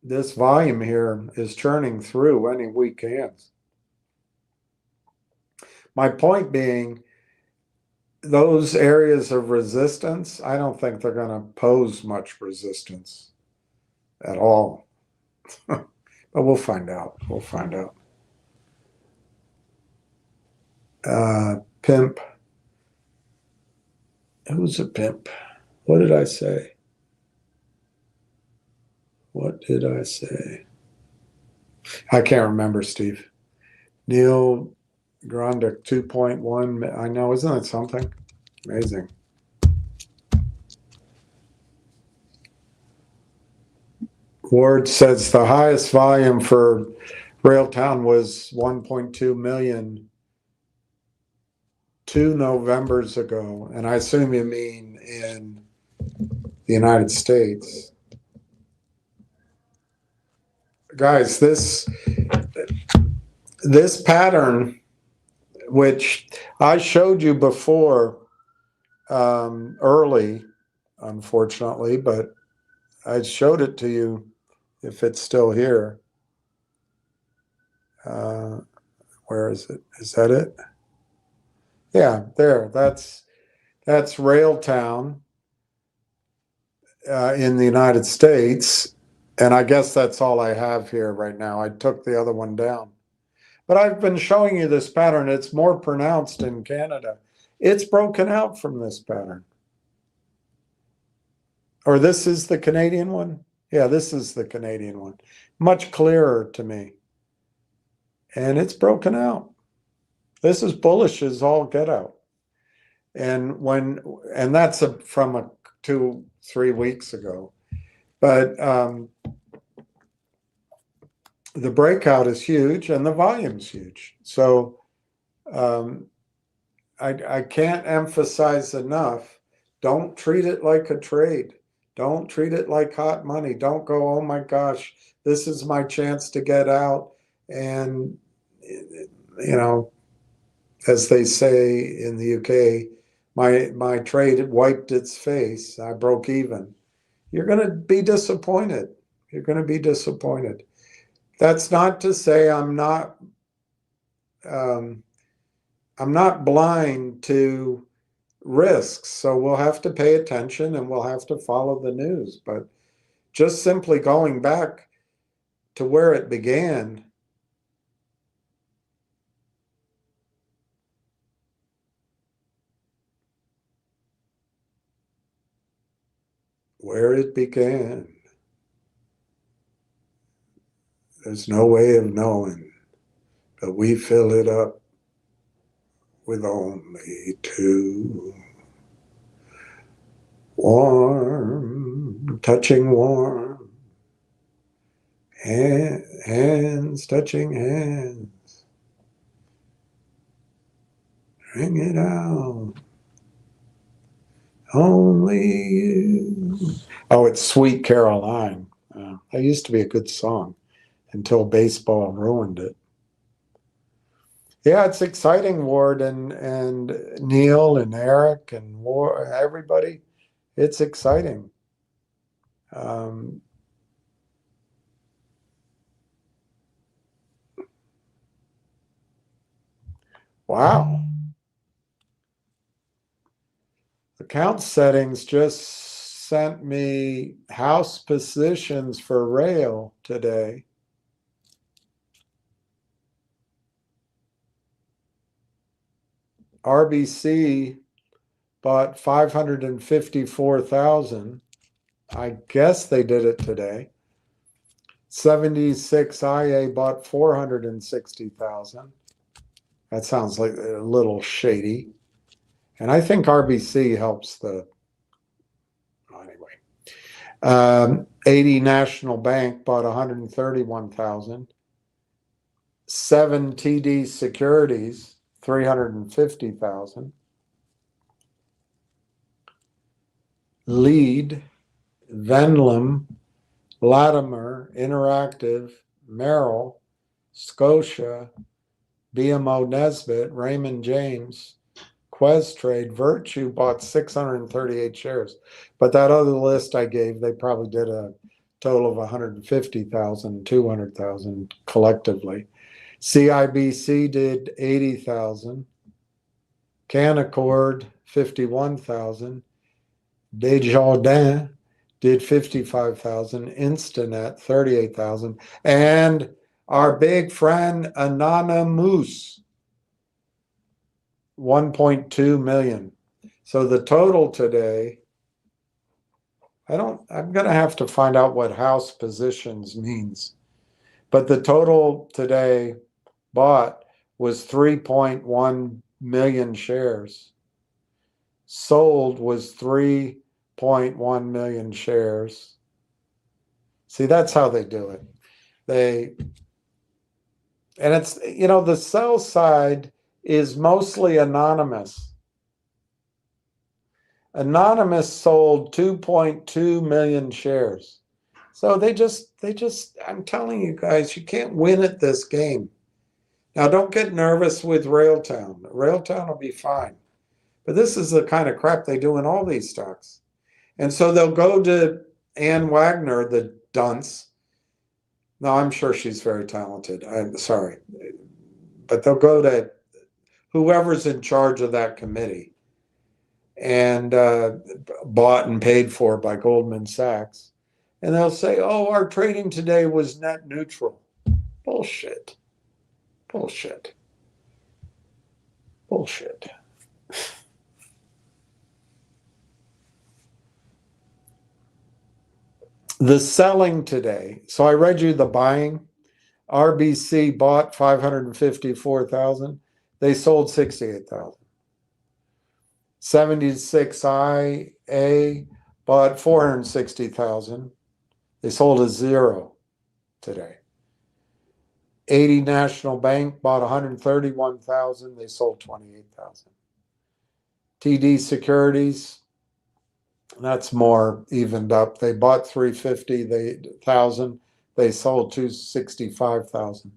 this volume here is churning through any weak hands. My point being, those areas of resistance, I don't think they're going to pose much resistance at all. But we'll find out. We'll find out. Pimp. Who's a pimp? What did I say? What did I say? I can't remember, Steve. Neil Grondick, 2.1. I know, isn't that something? Amazing. Ward says the highest volume for Railtown was 1.2 million 2 Novembers ago, and I assume you mean in the United States. Guys, this pattern, which I showed you before early, unfortunately, but I showed it to you if it's still here. Where is it? Is that it? Yeah, there. That's Railtown in the United States, and I guess that's all I have here right now. I took the other one down, but I've been showing you this pattern. It's more pronounced in Canada. It's broken out from this pattern. Or this is the Canadian one? Yeah, this is the Canadian one. Much clearer to me. And it's broken out. This is bullish as all get out. And that's from 2-3 weeks ago. But the breakout is huge and the volume's huge. So I can't emphasize enough, don't treat it like a trade. Don't treat it like hot money. Don't go, oh my gosh, this is my chance to get out. And, as they say in the UK, my trade wiped its face. I broke even. You're going to be disappointed. You're going to be disappointed. That's not to say I'm not blind to risks. So we'll have to pay attention and we'll have to follow the news. But just simply going back to where it began, there's no way of knowing, but we fill it up with only two. Warm, touching warm, hands touching hands. Bring it out. Only you. Oh, it's Sweet Caroline. That used to be a good song until baseball ruined it. Yeah, it's exciting, Ward and Neil and Eric and Ward, everybody. It's exciting. Wow. Account settings just sent me house positions for rail today. RBC bought 554,000. I guess they did it today. 76 IA bought 460,000. That sounds like a little shady. And I think RBC helps the, anyway. 80 National Bank bought 131,000. 7 TD Securities, 350,000. Lead, Venlam, Latimer, Interactive, Merrill, Scotia, BMO Nesbitt, Raymond James, Questrade, Virtue bought 638 shares. But that other list I gave, they probably did a total of 150,000, 200,000 collectively. CIBC did 80,000. Canaccord, 51,000. Desjardins did 55,000. Instanet, 38,000. And our big friend Anonymous, 1.2 million. So the total today, I'm going to have to find out what house positions means. But the total today bought was 3.1 million shares. Sold was 3.1 million shares. See, that's how they do it. And it's, the sell side is mostly anonymous. Anonymous sold 2.2 million shares. So they just, I'm telling you guys, you can't win at this game. Now, don't get nervous with Railtown. Railtown will be fine. But this is the kind of crap they do in all these stocks. And so they'll go to Ann Wagner, the dunce. No, I'm sure she's very talented. I'm sorry. But they'll go to whoever's in charge of that committee and bought and paid for by Goldman Sachs. And they'll say, oh, our trading today was net neutral. Bullshit. Bullshit. Bullshit. The selling today. So I read you the buying. RBC bought 554,000. They sold 68,000. 76 IA bought 460,000. They sold a zero today. 80 National Bank bought 131,000. They sold 28,000. TD Securities, that's more evened up. They bought 350,000. They sold 265,000.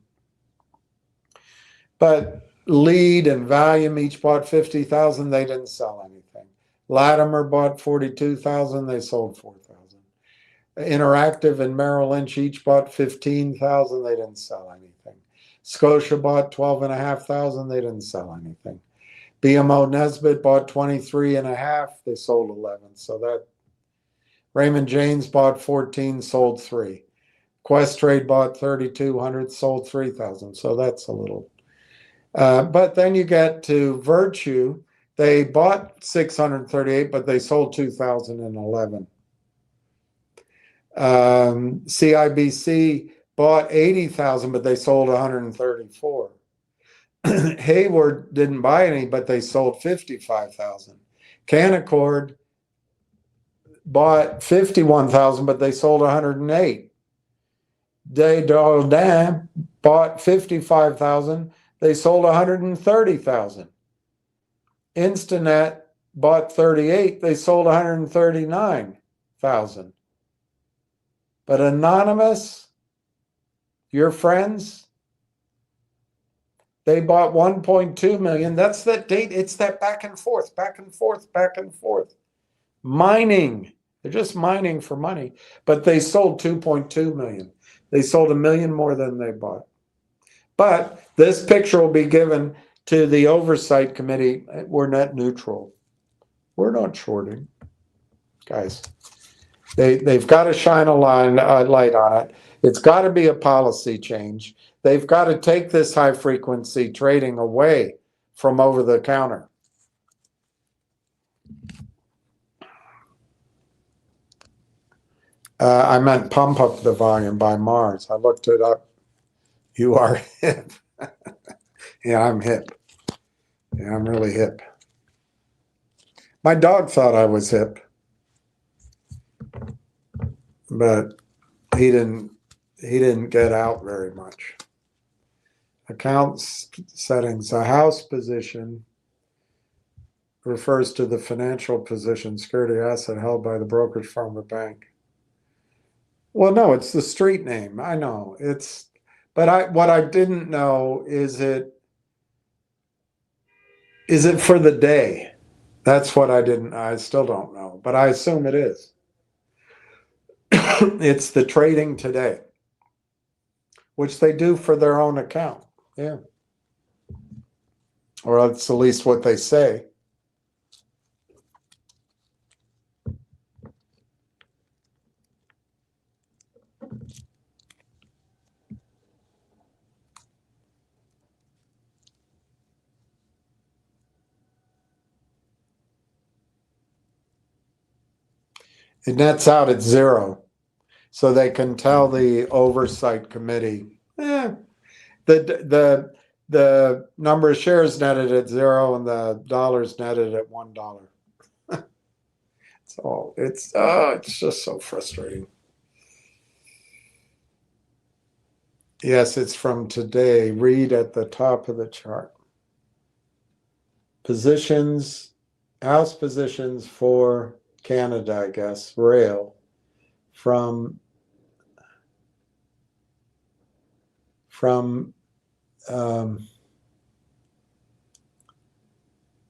But Lead and Valium each bought 50,000. They didn't sell anything. Latimer bought 42,000. They sold 4,000. Interactive and Merrill Lynch each bought 15,000. They didn't sell anything. Scotia bought 12,500. They didn't sell anything. BMO Nesbitt bought 23 and a half. They sold 11. So that Raymond James bought 14, sold 3. Questrade bought 3,200, sold 3,000. So that's a little. But then you get to Virtue. They bought 638, but they sold 2,011. CIBC bought 80,000, but they sold 134. Hayward didn't buy any, but they sold 55,000. Canaccord bought 51,000, but they sold 108. Desjardins bought 55,000, they sold 130,000. Instinet bought 38, they sold 139,000. But Anonymous, your friends, they bought 1.2 million. That's that date. It's that back and forth, back and forth, back and forth. Mining. They're just mining for money. But they sold 2.2 million. They sold 1 million more than they bought. But this picture will be given to the oversight committee. We're net neutral. We're not shorting. Guys, they've got to shine a light on it. It's got to be a policy change. They've got to take this high frequency trading away from over the counter. I meant pump up the volume by Mars. I looked it up. You are hip. Yeah, I'm hip. Yeah, I'm really hip. My dog thought I was hip, but he didn't get out very much. Account settings. A house position refers to the financial position, security asset held by the brokerage firm or bank. Well, no, it's the street name. I know. But what I didn't know is it for the day? That's what I still don't know, but I assume it is. It's the trading today, which they do for their own account. Yeah. Or that's at least what they say. It nets out at 0. So they can tell the oversight committee, the number of shares netted at 0 and the dollars netted at $1. It's just so frustrating. Yes, it's from today. Read at the top of the chart. Positions, house positions for Canada, I guess, rail from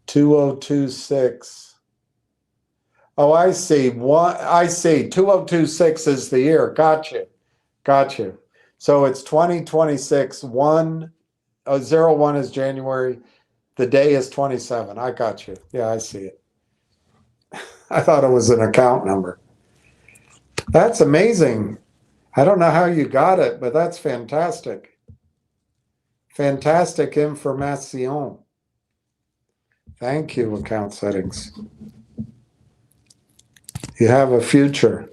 2026. Oh, I see. I see. 2026 is the year. Got you. So it's 2026. 01 is January. The day is 27. I got you. Yeah, I see it. I thought it was an account number. That's amazing. I don't know how you got it, but that's fantastic. Fantastic information. Thank you, account settings. You have a future.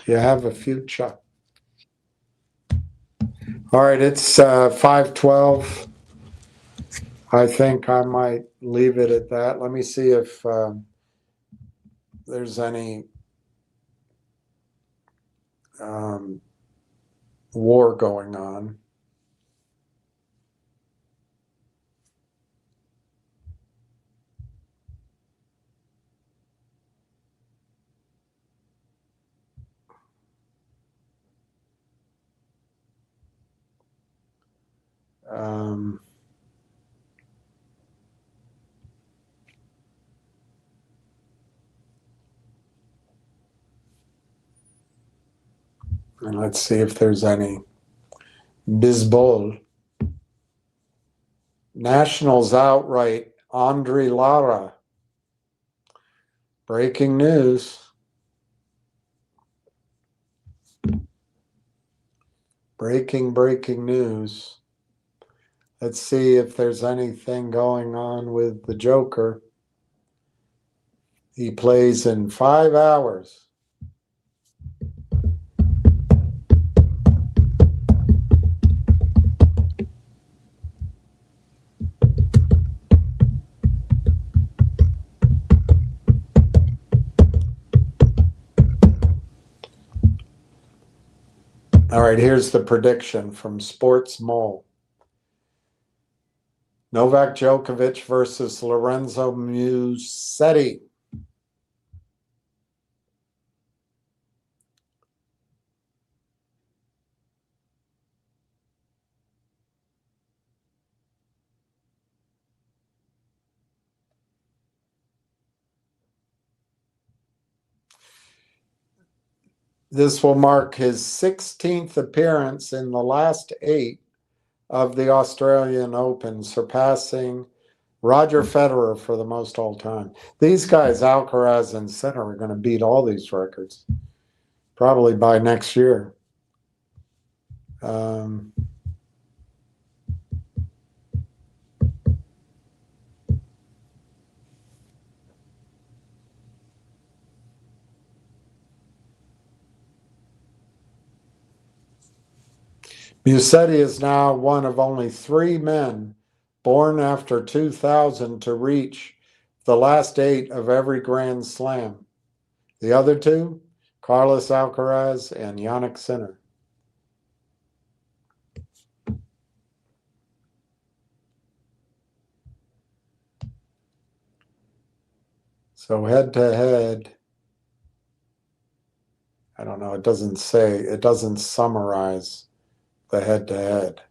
You have a future. All right, it's 5:12. I think I might leave it at that. Let me see if there's any war going on. And let's see if there's any bisbol. Nationals outright Andre Lara. Breaking news. Breaking news. Let's see if there's anything going on with the Joker. He plays in 5 hours. All right, here's the prediction from Sports Mole. Novak Djokovic versus Lorenzo Musetti. This will mark his 16th appearance in the last 8 of the Australian Open, surpassing Roger Federer for the most all time. These guys, Alcaraz and Sinner, are going to beat all these records probably by next year. Musetti is now one of only 3 men born after 2000 to reach the last 8 of every Grand Slam. The other 2, Carlos Alcaraz and Jannik Sinner. So head to head, I don't know, it doesn't summarize the head to head.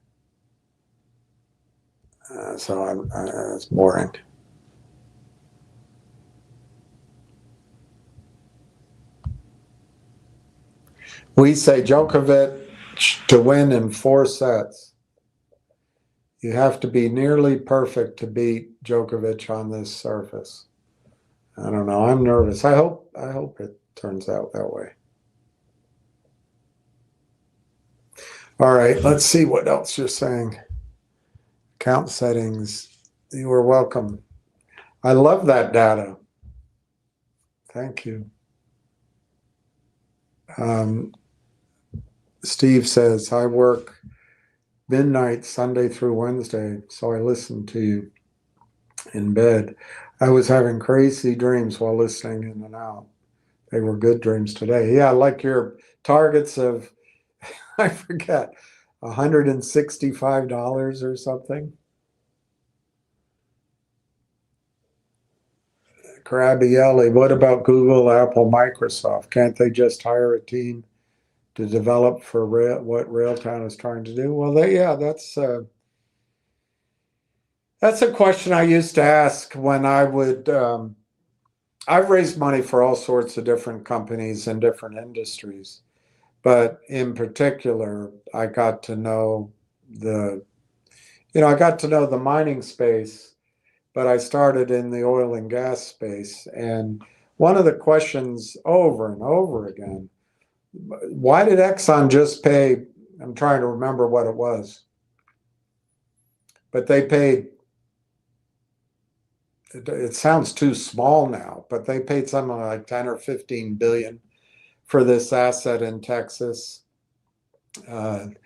So it's boring. We say Djokovic to win in 4 sets. You have to be nearly perfect to beat Djokovic on this surface. I don't know. I'm nervous. I hope it turns out that way. All right, let's see what else you're saying. Account settings. You are welcome. I love that data. Thank you. Steve says, I work midnight Sunday through Wednesday, so I listen to you in bed. I was having crazy dreams while listening in and out. They were good dreams today. Yeah, like your targets of, I forget, $165 or something. Carabielli, what about Google, Apple, Microsoft? Can't they just hire a team to develop for what Railtown is trying to do? Well, that's a question I used to ask when I would. I've raised money for all sorts of different companies in different industries, but in particular, I got to know the mining space, but I started in the oil and gas space. And one of the questions over and over again, why did Exxon just pay? I'm trying to remember what it was, but they paid, it sounds too small now, but they paid something like 10 or 15 billion for this asset in Texas. And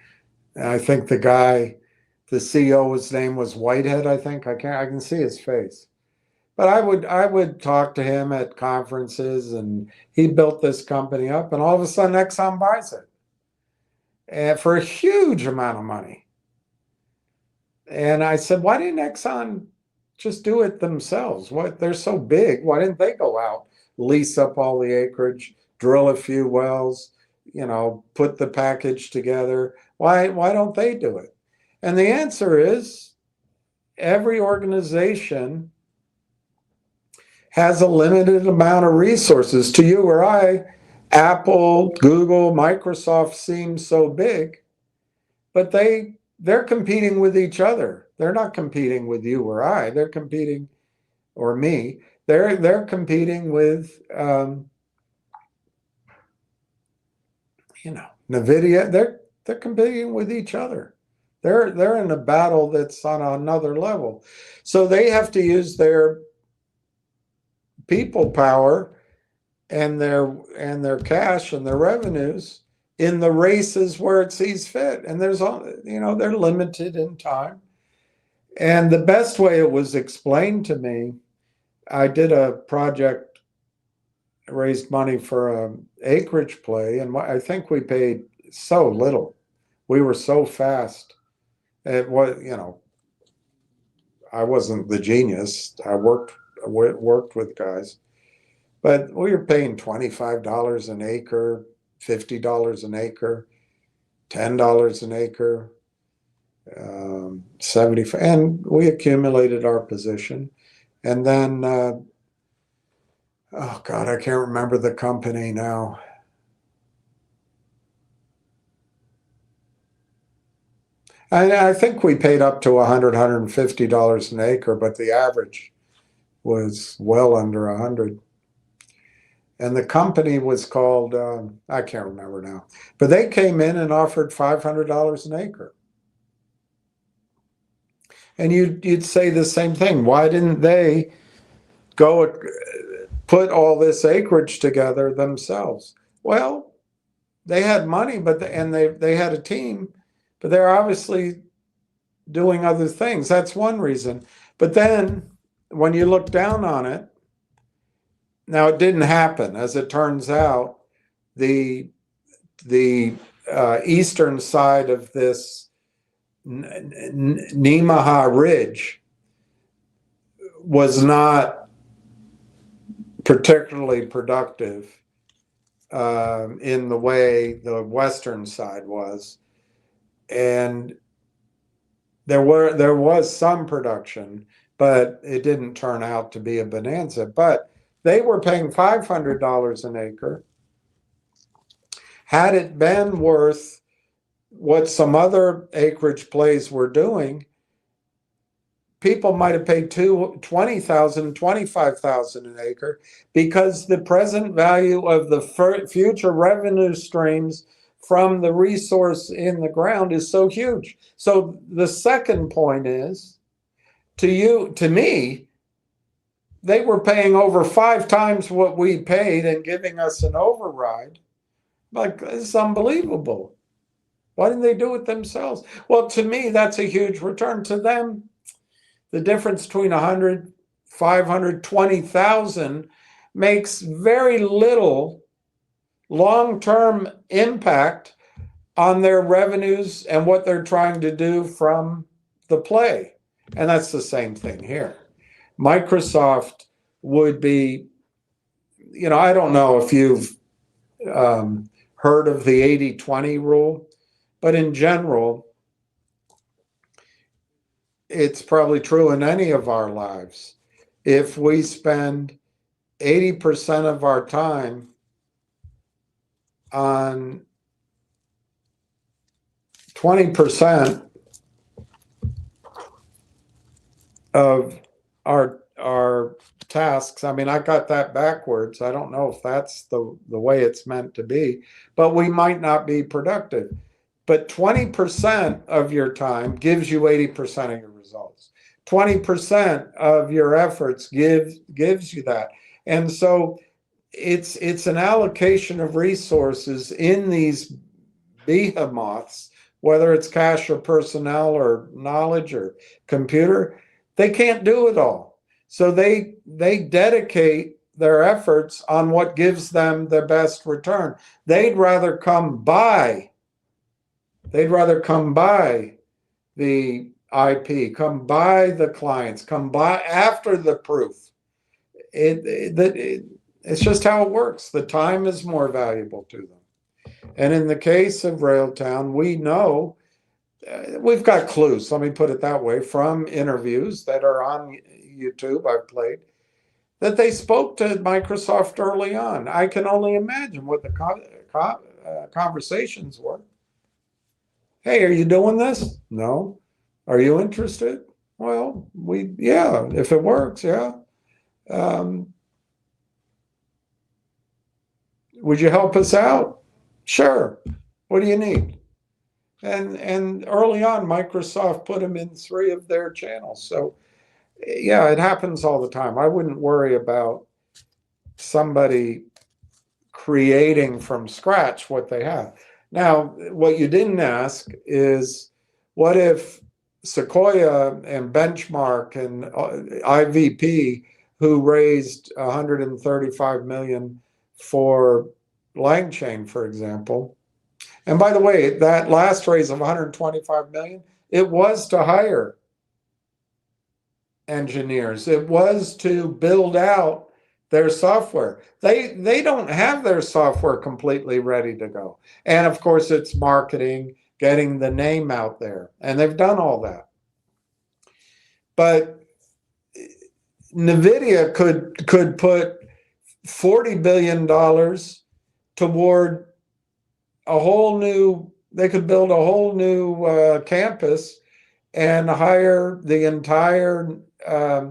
I think the guy, the CEO, his name was Whitehead, I think. I can see his face. But I would talk to him at conferences, and he built this company up, and all of a sudden Exxon buys it, and for a huge amount of money. And I said, why didn't Exxon just do it themselves? They're so big. Why didn't they go out, lease up all the acreage, drill a few wells, put the package together? Why don't they do it? And the answer is every organization has a limited amount of resources. To you or I, Apple, Google, Microsoft seem so big, but they're competing with each other. They're not competing with you or I. They're competing or me, they're competing with NVIDIA. They're competing with each other. They're in a battle that's on another level. So they have to use their people power and their cash and their revenues in the races where it sees fit. And there's they're limited in time. And the best way it was explained to me, I did a project, raised money for an acreage play, and I think we paid so little. We were so fast. It was, I wasn't the genius. I worked with guys, but we were paying $25 an acre, $50 an acre, $10 an acre, 75, and we accumulated our position. And then, oh God, I can't remember the company now. I think we paid up to $100, $150 an acre, but the average was well under 100. And the company was called, I can't remember now, but they came in and offered $500 an acre. And you'd say the same thing. Why didn't they go put all this acreage together themselves? Well, they had money, and they had a team, but they're obviously doing other things. That's one reason. But then when you look down on it, now it didn't happen. As it turns out, the eastern side of this Nemaha Ridge was not particularly productive in the way the western side was, and there was some production, but it didn't turn out to be a bonanza. But they were paying $500 an acre. Had it been worth what some other acreage plays were doing, people might have paid $20,000, $25,000 an acre, because the present value of the future revenue streams from the resource in the ground is so huge. So the second point is, to me, they were paying over 5 times what we paid and giving us an override. Like, it's unbelievable. Why didn't they do it themselves? Well, to me, that's a huge return. To them, the difference between 100, 500, 20,000 makes very little long-term impact on their revenues and what they're trying to do from the play. And that's the same thing here. Microsoft would be, I don't know if you've heard of the 80-20 rule, but in general, it's probably true in any of our lives. If we spend 80% of our time on 20% of our tasks, I mean, I got that backwards. I don't know if that's the way it's meant to be, but we might not be productive. But 20% of your time gives you 80% of your results. 20% of your efforts gives you that. And so it's an allocation of resources in these behemoths, whether it's cash or personnel or knowledge or computer. They can't do it all. So they dedicate their efforts on what gives them the best return. They'd rather come by the IP, come by the clients, come by after the proof. It's just how it works. The time is more valuable to them. And in the case of Railtown, we know, we've got clues, let me put it that way, from interviews that are on YouTube, I've played, that they spoke to Microsoft early on. I can only imagine what the conversations were. Hey, are you doing this? No. Are you interested? Well, yeah, if it works, yeah. Um, would you help us out? Sure. What do you need? And early on, Microsoft put them in 3 of their channels. So yeah, it happens all the time. I wouldn't worry about somebody creating from scratch what they have. Now, what you didn't ask is, what if Sequoia and Benchmark and IVP, who raised 135 million for LangChain, for example. And by the way, that last raise of 125 million, it was to hire engineers. It was to build out their software. They don't have their software completely ready to go. And of course, it's marketing, getting the name out there. And they've done all that. But NVIDIA could put $40 billion toward a whole new, they could build a whole new campus and hire the entire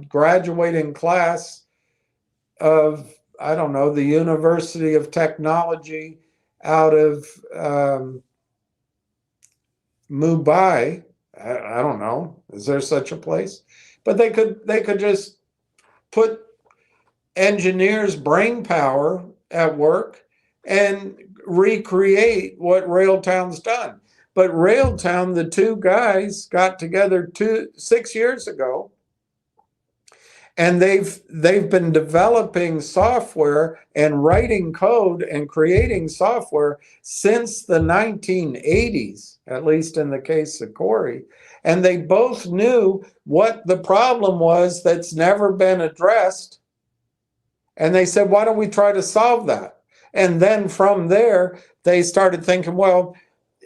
graduating class of, I don't know, the University of Technology out of Mumbai. I don't know. Is there such a place? But they could just put engineers' brain power at work and recreate what Railtown's done. But Railtown, the 2 guys got together 6 years ago, and they've been developing software and writing code and creating software since the 1980s, at least in the case of Corey. And they both knew what the problem was that's never been addressed. And they said, why don't we try to solve that? And then from there, they started thinking, well,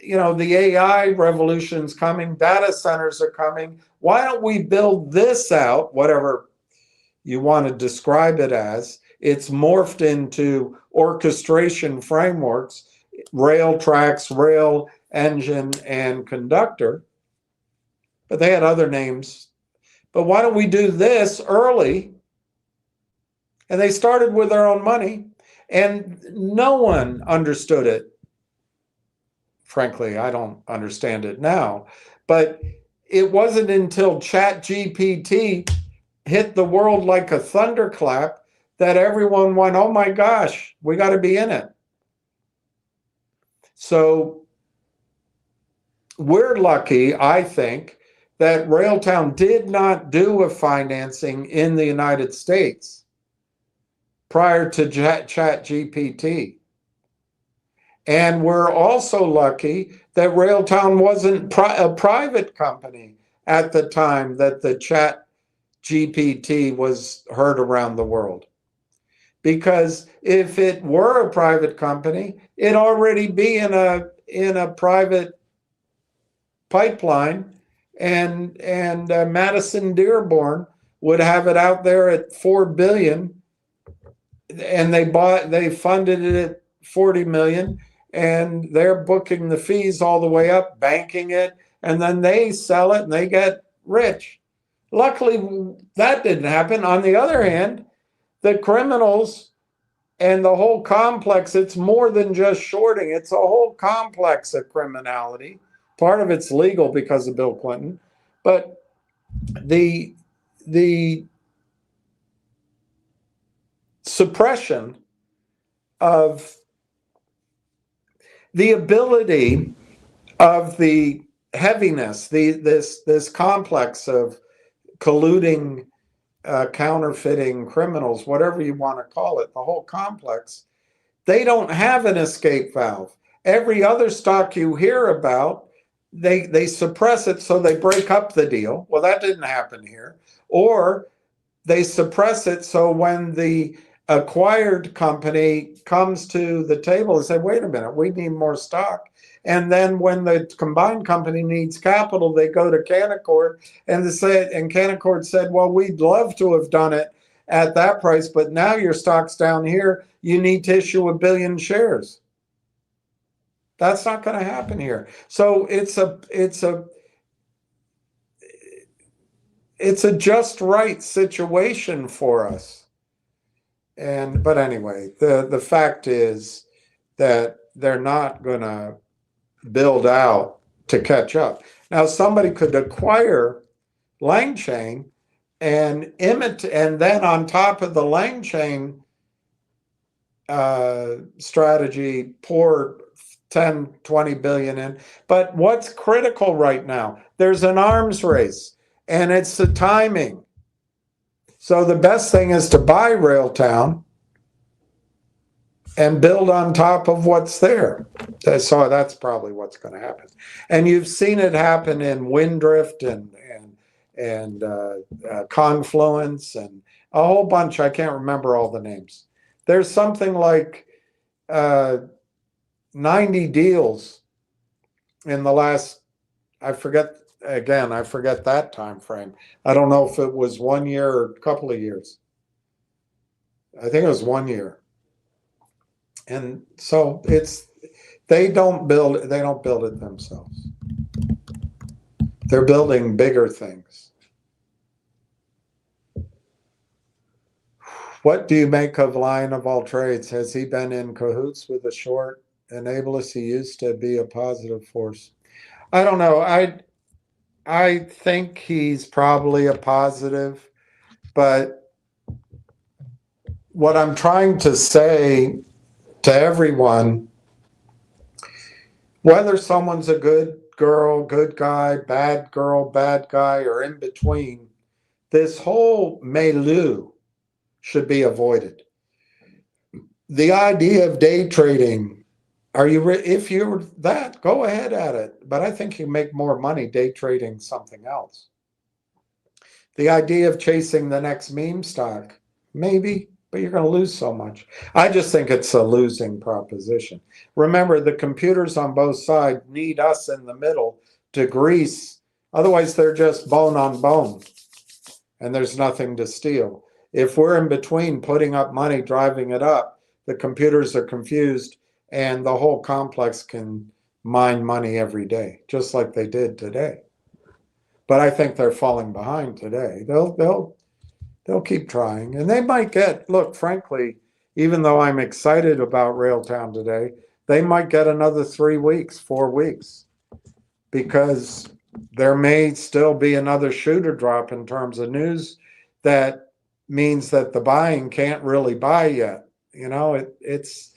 you know, the AI revolution's coming, data centers are coming. Why don't we build this out, whatever you want to describe it as? It's morphed into orchestration frameworks, rail tracks, rail engine, and conductor. But they had other names. But why don't we do this early? And they started with their own money, and no one understood it. Frankly, I don't understand it now. But it wasn't until ChatGPT hit the world like a thunderclap that everyone went, oh my gosh, we got to be in it. So we're lucky, I think, that Railtown did not do a financing in the United States prior to ChatGPT. And we're also lucky that Railtown wasn't a private company at the time that the ChatGPT was heard around the world. Because if it were a private company, it'd already be in a private pipeline, and Madison Dearborn would have it out there at $4 billion, and they funded it at $40 million, and they're booking the fees all the way up, banking it, and then they sell it and they get rich. Luckily, that didn't happen. On the other hand, the criminals and the whole complex, it's more than just shorting. It's a whole complex of criminality. Part of it's legal because of Bill Clinton, but the suppression of the ability of the heaviness, this complex of colluding, counterfeiting criminals, whatever you want to call it, the whole complex, they don't have an escape valve. Every other stock you hear about, they suppress it, so they break up the deal. Well, that didn't happen here. Or they suppress it, so when the acquired company comes to the table and say, wait a minute, we need more stock. And then when the combined company needs capital, they go to Canaccord, and Canaccord said, well, we'd love to have done it at that price, but now your stock's down here, you need to issue 1 billion shares. That's not going to happen here. So it's a just right situation for us. But anyway, the fact is that they're not going to build out to catch up. Now, somebody could acquire Lang chain and imitate, and then on top of the Lang chain strategy, pour 10, 20 billion in. But what's critical right now? There's an arms race, and it's the timing. So the best thing is to buy Railtown and build on top of what's there. So that's probably what's going to happen. And you've seen it happen in Windrift and Confluence and a whole bunch. I can't remember all the names. There's something like 90 deals in the last, I forget that time frame. I don't know if it was 1 year or a couple of years. I think it was 1 year. And so they don't build it themselves. They're building bigger things. What do you make of Lion of all trades? Has he been in cahoots with the short enablers? He used to be a positive force. I don't know. I think he's probably a positive, but what I'm trying to say to everyone, whether someone's a good girl, good guy, bad girl, bad guy, or in between, this whole milieu should be avoided. The idea of day trading, if you're that, go ahead at it. But I think you make more money day trading something else. The idea of chasing the next meme stock, maybe, but you're going to lose so much. I just think it's a losing proposition. Remember, the computers on both sides need us in the middle to grease. Otherwise, they're just bone on bone, and there's nothing to steal. If we're in between putting up money, driving it up, the computers are confused, and the whole complex can mine money every day, just like they did today. But I think they're falling behind today. They'll keep trying, and they might get. Look, frankly, even though I'm excited about Railtown today, they might get another 3 weeks, 4 weeks, because there may still be another shooter drop in terms of news that means that the buying can't really buy yet. You know, it's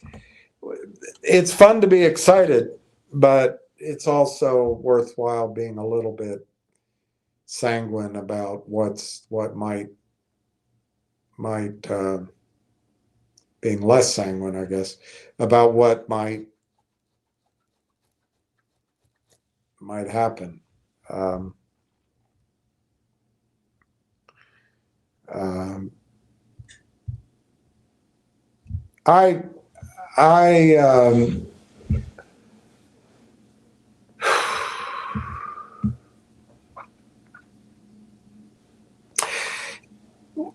fun to be excited, but it's also worthwhile being a little bit sanguine about what might being less sanguine, I guess, about what might happen.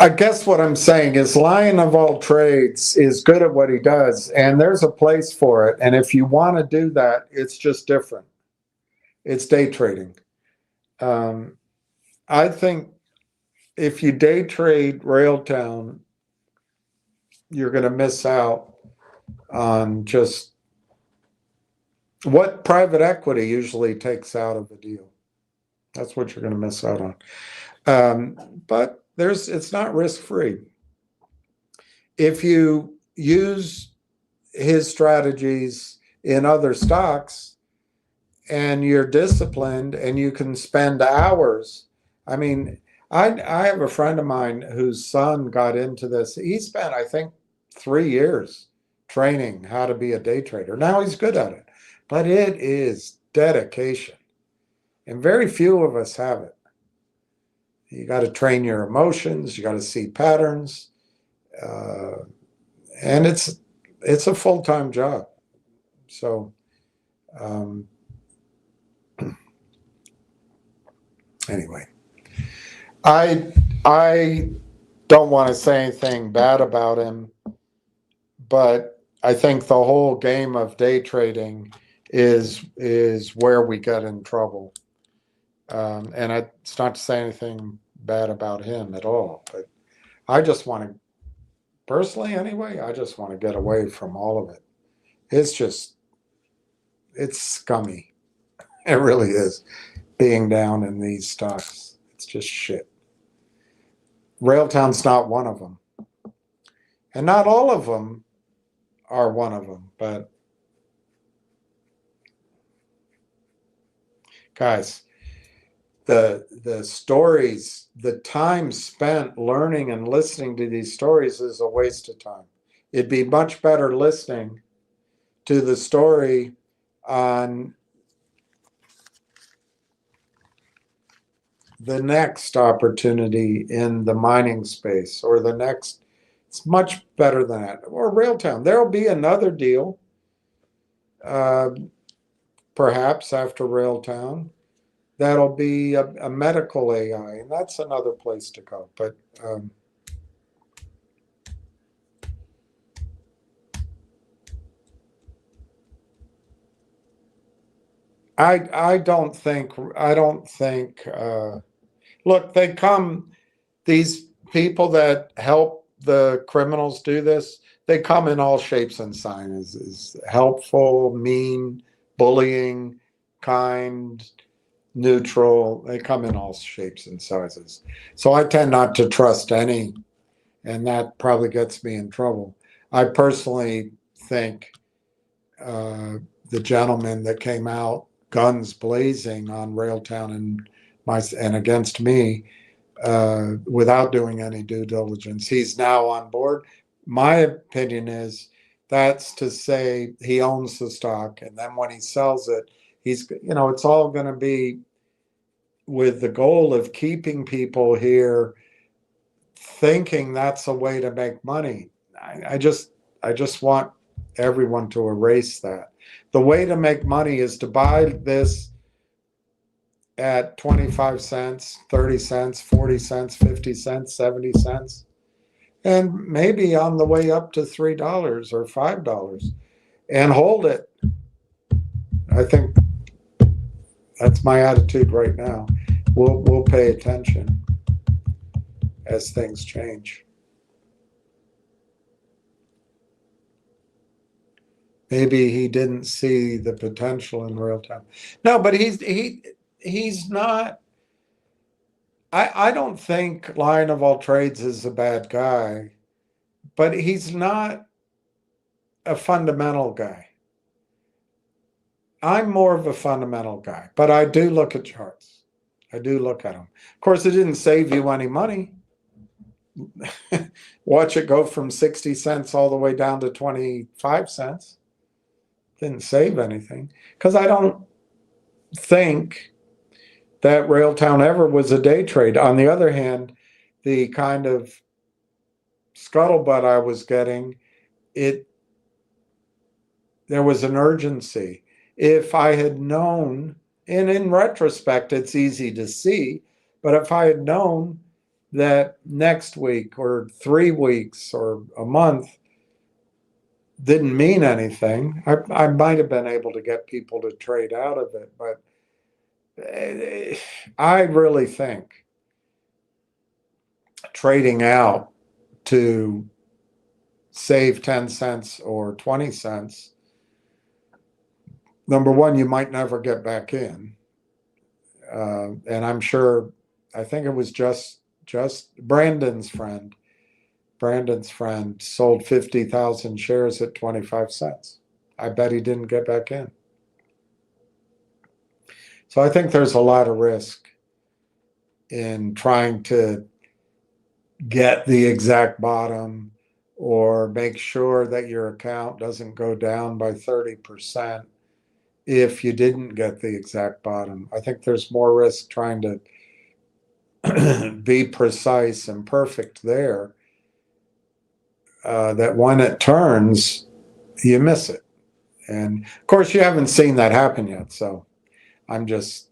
I guess what I'm saying is Lion of all trades is good at what he does, and there's a place for it. And if you want to do that, it's just different. It's day trading. I think if you day trade Railtown, you're going to miss out on just what private equity usually takes out of the deal. That's what you're going to miss out on. But it's not risk-free. If you use his strategies in other stocks and you're disciplined and you can spend hours, I mean, I have a friend of mine whose son got into this. He spent, I think, 3 years training how to be a day trader. Now he's good at it, but it is dedication, and very few of us have it. You got to train your emotions. You got to see patterns, and it's a full-time job. So anyway, I don't want to say anything bad about him, but I think the whole game of day trading is where we get in trouble. And it's not to say anything bad about him at all, but I just want to Personally, anyway, I just want to get away from all of it. It's just, it's scummy. It really is. Being down in these stocks, it's just shit. Railtown's not one of them. And not all of them are one of them. But guys, the stories, the time spent learning and listening to these stories is a waste of time. It'd be much better listening to the story on the next opportunity in the mining space or the next. It's much better than that. Or Railtown. There'll be another deal, uh, perhaps after Railtown. That'll be a medical AI, and that's another place to go. But I don't think look, they come, these people that help the criminals do this, they come in all shapes and sizes, is helpful, mean, bullying, kind, neutral. They come in all shapes and sizes. So I tend not to trust any, and that probably gets me in trouble. I personally think the gentleman that came out guns blazing on Railtown and against me without doing any due diligence, he's now on board. My opinion is that's to say he owns the stock, and then when he sells it, it's all going to be with the goal of keeping people here thinking that's a way to make money. I just want everyone to erase that. The way to make money is to buy this at 25 cents, 30 cents, 40 cents, 50 cents, 70 cents, and maybe on the way up to $3 or $5 and hold it. I think that's my attitude right now. We'll pay attention as things change. Maybe he didn't see the potential in Railtown. No, but he's not. I don't think Lion of all trades is a bad guy, but he's not a fundamental guy. I'm more of a fundamental guy, but I do look at charts. I do look at them. Of course, it didn't save you any money. Watch it go from 60 cents all the way down to 25 cents. Didn't save anything because I don't think that Railtown ever was a day trade. On the other hand, the kind of scuttlebutt I was getting, there was an urgency. If I had known, and in retrospect, it's easy to see, but if I had known that next week or 3 weeks or a month didn't mean anything, I might have been able to get people to trade out of it. But I really think trading out to save 10 cents or 20 cents, number one, you might never get back in. And I'm sure, I think it was just Brandon's friend. Brandon's friend sold 50,000 shares at 25 cents. I bet he didn't get back in. So I think there's a lot of risk in trying to get the exact bottom or make sure that your account doesn't go down by 30% if you didn't get the exact bottom. I think there's more risk trying to be precise and perfect there, that when it turns, you miss it. And of course, you haven't seen that happen yet. So I'm just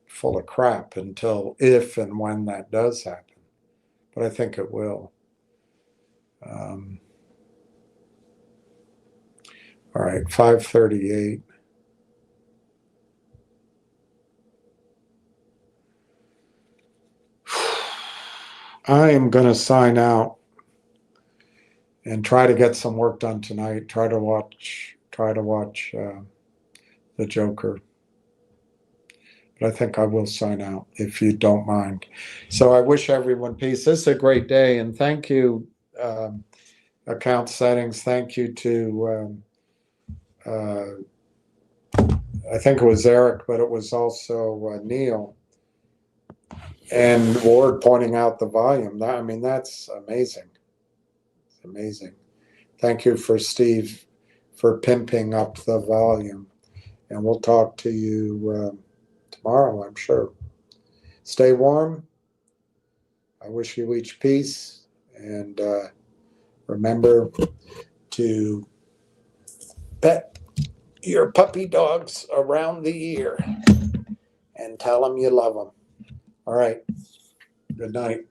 full of crap until if and when that does happen. But I think it will. All right, 538. I am going to sign out. and try to get some work done tonight. Try to watch The Joker. But I think I will sign out if you don't mind. So I wish everyone peace. This is a great day, and thank you, account settings. Thank you to I think it was Eric, but it was also Neil and Ward pointing out the volume. I mean, that's amazing. It's amazing. Thank you for Steve for pimping up the volume. And we'll talk to you tomorrow, I'm sure. Stay warm. I wish you each peace. And remember to pet your puppy dogs around the ear and tell them you love them. All right. Good night.